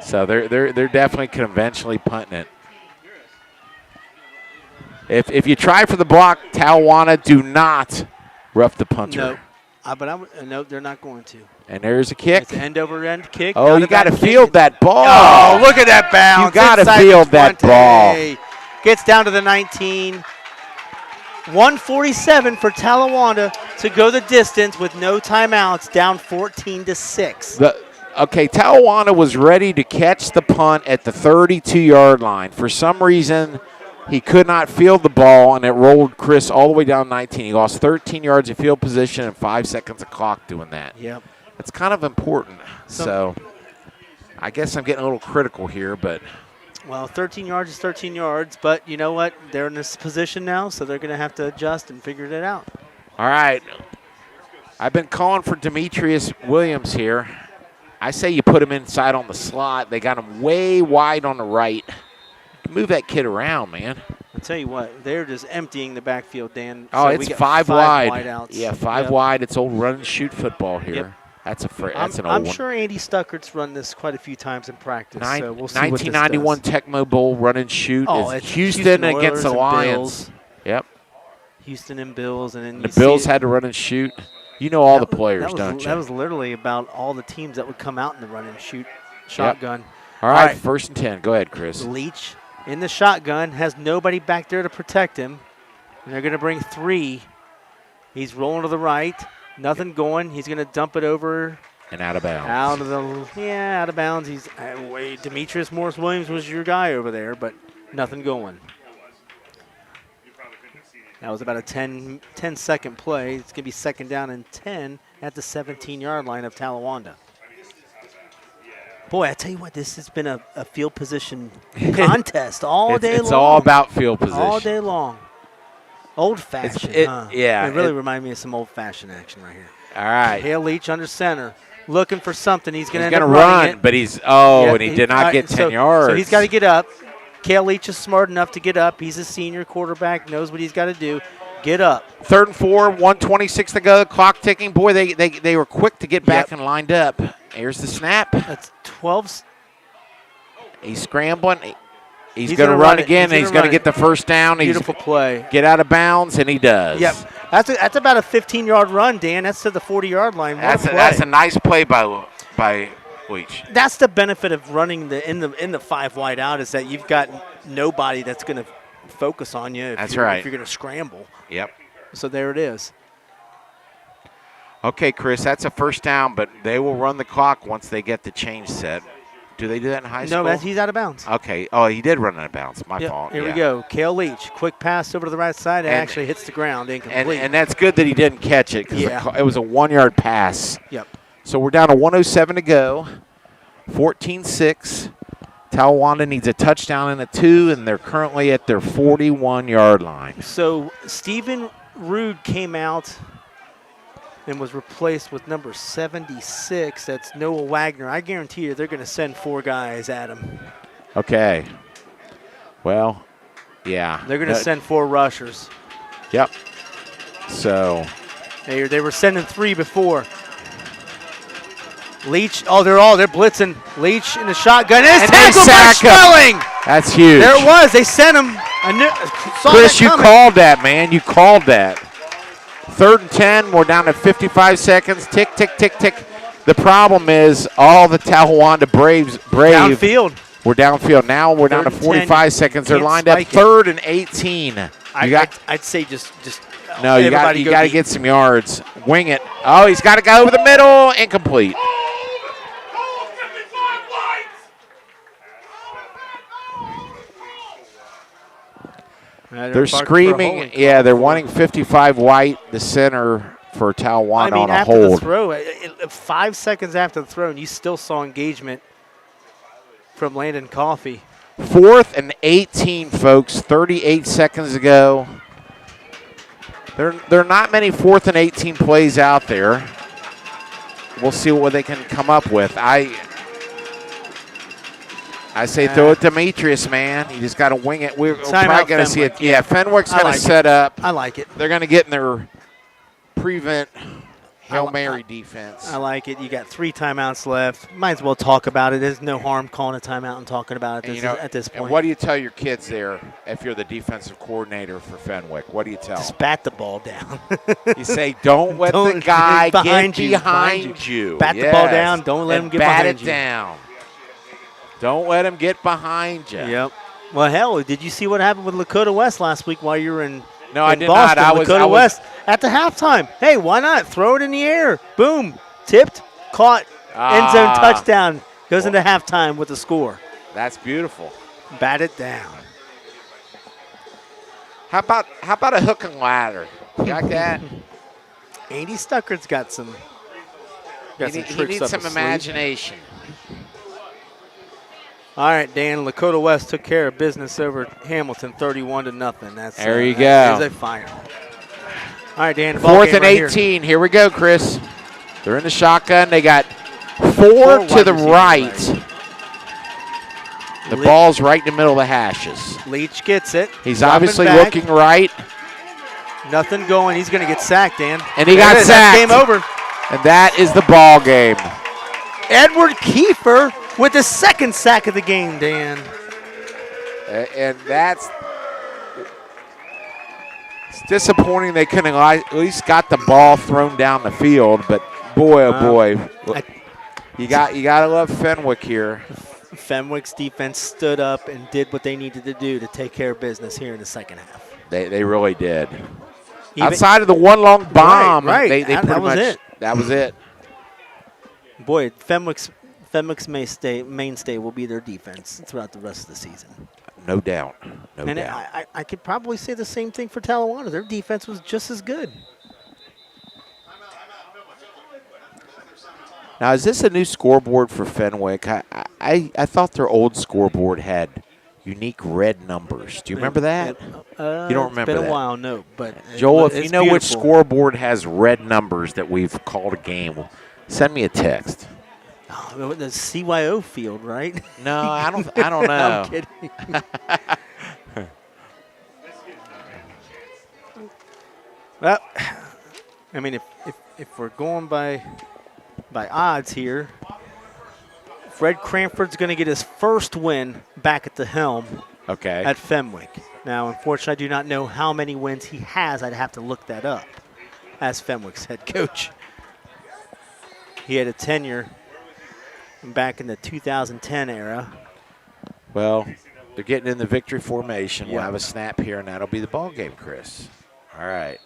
B: So they're definitely conventionally punting it. If you try for the block, Talawanda, do not rough the punter.
A: No, they're not going to.
B: And there's a kick.
A: It's an end-over-end kick.
B: Oh, you got to field that ball.
A: Oh, look at that bounce.
B: You got to field that ball.
A: Gets down to the 19. 147 for Talawanda to go the distance with no timeouts, down 14-6.
B: Talawanda was ready to catch the punt at the 32-yard line. For some reason, he could not field the ball, and it rolled Chris all the way down 19. He lost 13 yards of field position and 5 seconds of clock doing that.
A: Yep.
B: It's kind of important. So I guess I'm getting a little critical here, but.
A: Well, 13 yards is 13 yards, but you know what? They're in this position now, so they're going to have to adjust and figure it out.
B: All right. I've been calling for Demetrius Williams here. I say you put him inside on the slot. They got him way wide on the right. Move that kid around, man.
A: I'll tell you what, they're just emptying the backfield, Dan.
B: Oh,
A: so
B: it's five wide.
A: Wideouts.
B: Yeah, five wide. It's old run and shoot football here. Yep. That's an old one.
A: I'm sure Andy Stuckert's run this quite a few times in practice. So we'll see
B: 1991 Tecmo Bowl run and shoot.
A: It's
B: Houston against the Lions. Yep.
A: Houston and Bills, and then
B: the Bills had to run and shoot. You know all the players, don't you?
A: That was literally about all the teams that would come out in the run and shoot shotgun.
B: Yep. All right, 1st and 10. Go ahead, Chris.
A: Leach in the shotgun, has nobody back there to protect him. And they're going to bring 3. He's rolling to the right. Nothing going. He's going to dump it over.
B: And out of bounds.
A: Out of bounds. Demetrius Morris-Williams was your guy over there, but nothing going. That was about a 10-second play. It's going to be 2nd down and 10 at the 17-yard line of Talawanda. Boy, I tell you what, this has been a field position contest all day long.
B: It's all about field position.
A: All day long. Old-fashioned, huh?
B: Yeah.
A: It really reminded me of some old-fashioned action right here.
B: All right.
A: Hale Leach under center, looking for something. He's going to
B: end up running it. But and he did not get 10 yards.
A: So he's got to get up. Cale Leach is smart enough to get up. He's a senior quarterback, knows what he's got to do. Get up.
B: 3rd and 4, 1:26 to go. Clock ticking. Boy, they were quick to get back and lined up. Here's the snap.
A: That's 12.
B: He's scrambling. He's going to run again, and he's going to get the first down.
A: Beautiful play.
B: Get out of bounds, and he does.
A: Yep. That's about a 15-yard run, Dan. That's to the 40-yard line.
B: That's a nice play by Leach.
A: That's the benefit of running in the 5 wide out, is that you've got nobody that's going to focus on you. If you're going to scramble.
B: Yep.
A: So there it is.
B: Okay, Chris, that's a 1st down, but they will run the clock once they get the change set. Do they do that in high school?
A: No, he's out of bounds.
B: Okay. Oh, he did run out of bounds. My fault.
A: Here we go. Cale Leach, quick pass over to the right side. It actually hits the ground, incomplete.
B: And that's good that he didn't catch it because it was a 1-yard pass.
A: Yep.
B: So we're down to 1:07 to go. 14-6. Talawanda needs a touchdown and a 2, and they're currently at their 41-yard line.
A: So Stephen Rude came out and was replaced with number 76. That's Noah Wagner. I guarantee you they're going to send 4 guys at him.
B: Okay. Well, yeah.
A: They're going to send 4 rushers.
B: Yep. So.
A: They were sending 3 before. Leach, they're blitzing. Leach in the shotgun. And tackled by Schmeling.
B: That's huge.
A: There it was. They sent him.
B: Chris, you called that, man. You called that. 3rd and 10. We're down to 55 seconds. Tick, tick, tick, tick. The problem is all the Talawanda Braves.
A: Downfield.
B: We're downfield. Now we're down to 45 seconds. They're lined up 3rd and 18.
A: I'd say just
B: no, you got to get some yards. Wing it. Oh, he's got to go over the middle. Incomplete. They're screaming. Yeah, they're wanting 55 White, the center, for Talawanda on a hold.
A: After the throw, 5 seconds after the throw, and you still saw engagement from Landon Coffey.
B: 4th and 18, folks. 38 seconds ago. There are not many 4th and 18 plays out there. We'll see what they can come up with. I say throw it to Demetrius, man. You just got to wing it. We're probably going to see it. Yeah, Fenwick's going to set up.
A: I like it.
B: They're going to get in their prevent Hail Mary defense.
A: I like it. You got 3 timeouts left. Might as well talk about it. There's no harm calling a timeout and talking about it at this point.
B: And what do you tell your kids there if you're the defensive coordinator for Fenwick? What do you tell them?
A: Just bat the ball down.
B: You say, don't let the guy get behind you.
A: Bat the ball down. Don't let him get behind you.
B: Bat it down. Don't let him get behind you.
A: Yep. Well, hell, did you see what happened with Lakota West last week while you were in
B: No, I did
A: Boston?
B: not.
A: Lakota West at the halftime. Hey, why not? Throw it in the air. Boom. Tipped. Caught. End zone touchdown. Goes into halftime with the score.
B: That's beautiful.
A: Bat it down.
B: How about a hook and ladder? You got that?
A: Andy Stuckert's got some tricks up his sleeve.
B: He needs some imagination.
A: All right, Dan, Lakota West took care of business over Hamilton 31-0.
B: There you go.
A: There's a fire. All right, Dan.
B: 4th and 18. Here we go, Chris. They're in the shotgun. They got 4 to the right. The ball's right in the middle of the hashes.
A: Leach gets it.
B: He's obviously looking right.
A: Nothing going. He's going to get sacked, Dan.
B: And he got sacked.
A: Game over.
B: And that is the ball game.
A: Edward Kiefer with the 2nd sack of the game, Dan.
B: And it's disappointing they couldn't at least got the ball thrown down the field, but boy, oh boy. You got to love Fenwick here.
A: Fenwick's defense stood up and did what they needed to do to take care of business here in the second half.
B: They really did. Outside of the one long bomb,
A: right.
B: That was it.
A: Boy, Fenwick's mainstay will be their defense throughout the rest of the season.
B: No doubt.
A: I could probably say the same thing for Talawanda. Their defense was just as good.
B: Now, is this a new scoreboard for Fenwick? I thought their old scoreboard had unique red numbers. Do you remember that? You don't remember that?
A: It's been a while, no. But
B: Joel, if you know which scoreboard has red numbers that we've called a game, send me a text.
A: Oh, the CYO field, right?
B: No, I don't know.
A: I'm kidding. Well, I mean, if we're going by odds here, Fred Cranford's going to get his first win back at the helm at Fenwick. Now, unfortunately, I do not know how many wins he has. I'd have to look that up as Fenwick's head coach. He had a tenure back in the 2010 era.
B: Well, they're getting in the victory formation. We'll have a snap here, and that'll be the ball game, Chris. All right.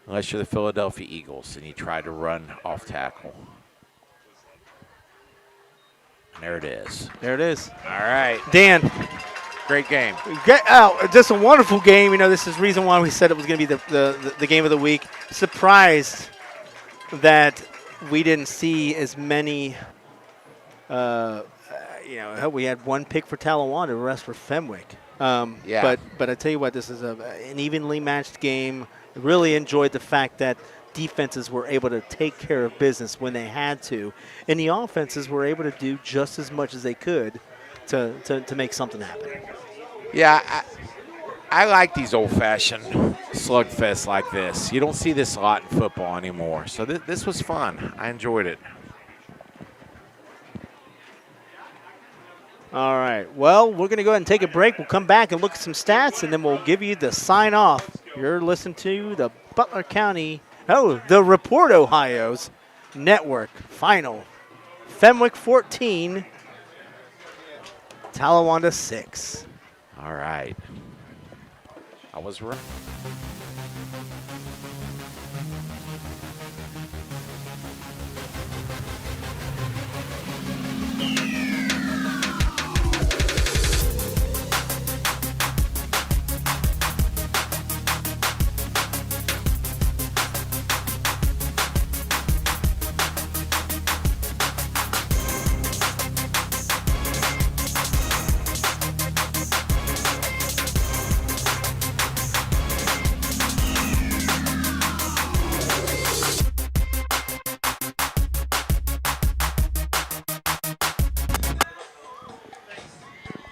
B: Unless you're the Philadelphia Eagles and you try to run off tackle. And there it is.
A: There it is.
B: All right.
A: Dan.
B: Great game.
A: Just a wonderful game. You know, this is the reason why we said it was going to be the game of the week. Surprised that we didn't see as many, hell, we had one pick for Talawanda, the rest for Fenwick.
B: Yeah.
A: But I tell you what, this is an evenly matched game. Really enjoyed the fact that defenses were able to take care of business when they had to, and the offenses were able to do just as much as they could to make something happen.
B: Yeah, I like these old-fashioned slugfests like this. You don't see this a lot in football anymore. So this was fun. I enjoyed it.
A: All right. Well, we're going to go ahead and take a break. We'll come back and look at some stats, and then we'll give you the sign-off. You're listening to the Butler County, the Report Ohio's Network Final. Fenwick 14, Talawanda 6.
B: All right. I was right.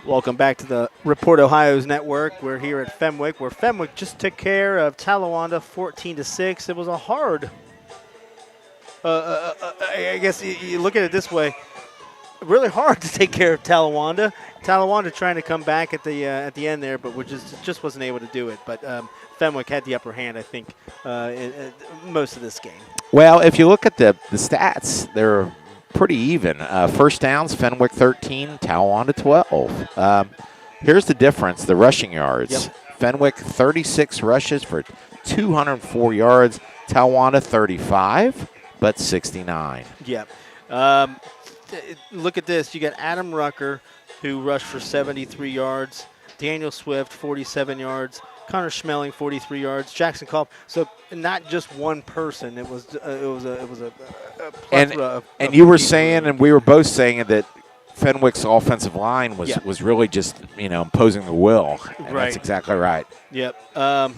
A: Welcome back to the Report Ohio's Network. We're here at Fenwick, where Fenwick just took care of Talawanda 14-6. It was a hard, I guess you look at it this way, really hard to take care of Talawanda. Talawanda trying to come back at the end there, but we just wasn't able to do it. But Fenwick had the upper hand, I think, in most of this game.
B: Well, if you look at the stats, they're pretty even. First downs, Fenwick 13, Talawanda 12. Here's the difference, the rushing yards.
A: Yep.
B: Fenwick 36 rushes for 204 yards, Talawanda 35, but 69.
A: Yeah. Look at this. You got Adam Rucker, who rushed for 73 yards. Daniel Swift, 47 yards. Connor Schmeling, 43 yards. Jackson Kopp. So not just one person. It was a plethora of
B: you were
A: people.
B: saying, and we were both saying that Fenwick's offensive line was really just imposing the will. And
A: Right.
B: That's exactly right.
A: Yep.
B: And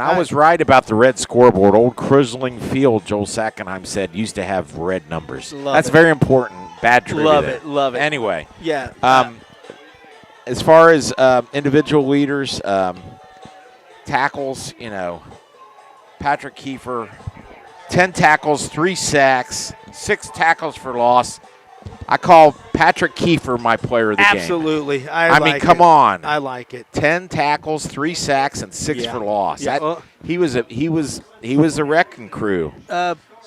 B: I was right about the red scoreboard. Old Crisling Field, Joel Sackenheim said, used to have red numbers. That's very important. Bad trivia.
A: Love it.
B: Anyway.
A: Yeah.
B: As far as individual leaders, tackles, Patrick Kiefer, 10 tackles, 3 sacks, 6 tackles for loss. I call Patrick Kiefer my player of the game.
A: Absolutely.
B: I mean, come on.
A: I like it.
B: 10 tackles, 3 sacks, and 6 for loss.
A: Yeah.
B: He was a wrecking crew.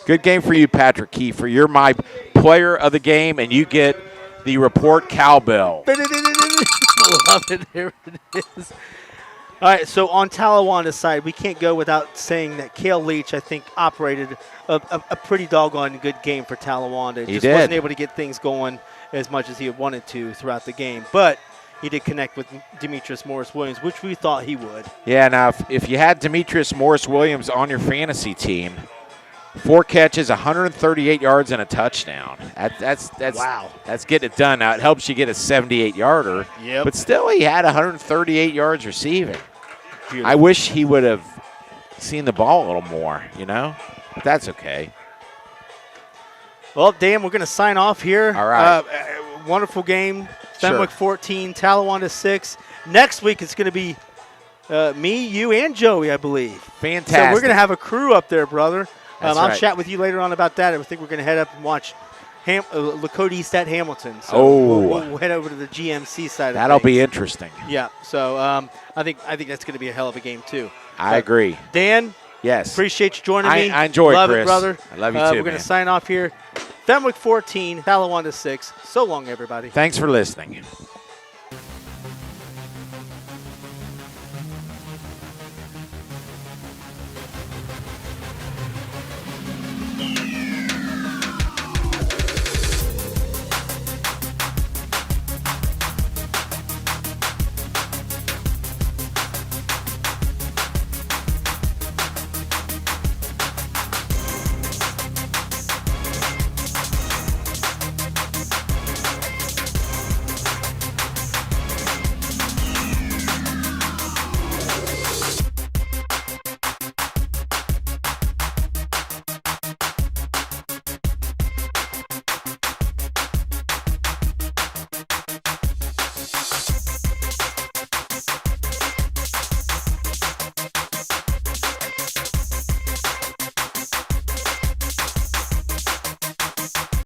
B: Good game for you, Patrick Kiefer. You're my player of the game, and you get the Report cowbell.
A: Love it. There it is. All right, so on Talawanda's side, we can't go without saying that Cale Leach, I think, operated a pretty doggone good game for Talawanda.
B: He
A: just
B: did.
A: wasn't able to get things going as much as he had wanted to throughout the game. But he did connect with Demetrius Morris-Williams, which we thought he would.
B: Yeah, now if you had Demetrius Morris-Williams on your fantasy team, 4 catches, 138 yards, and a touchdown. That's
A: Wow.
B: That's getting it done. Now, it helps you get a 78-yarder.
A: Yep.
B: But still, he had 138 yards receiving.
A: Beautiful.
B: I wish he would have seen the ball a little more, But that's okay.
A: Well, Dan, we're going to sign off here.
B: All right.
A: Wonderful game. Fenwick 14, Talawanda 6. Next week, it's going to be me, you, and Joey, I believe.
B: Fantastic.
A: So we're going to have a crew up there, brother.
B: That's
A: I'll
B: right.
A: chat with you later on about that. I think we're going to head up and watch Lakota East at Hamilton. So
B: Oh.
A: we'll head over to the GMC side
B: That'll
A: of things.
B: be interesting.
A: Yeah. So I think that's going to be a hell of a game too.
B: I agree.
A: Dan,
B: Yes.
A: appreciate you joining me.
B: I enjoyed it,
A: Love
B: Chris.
A: it, brother.
B: I love you too,
A: We're going
B: man.
A: to sign off here. Fenwick 14, Talawanda 6. So long, everybody.
B: Thanks for listening.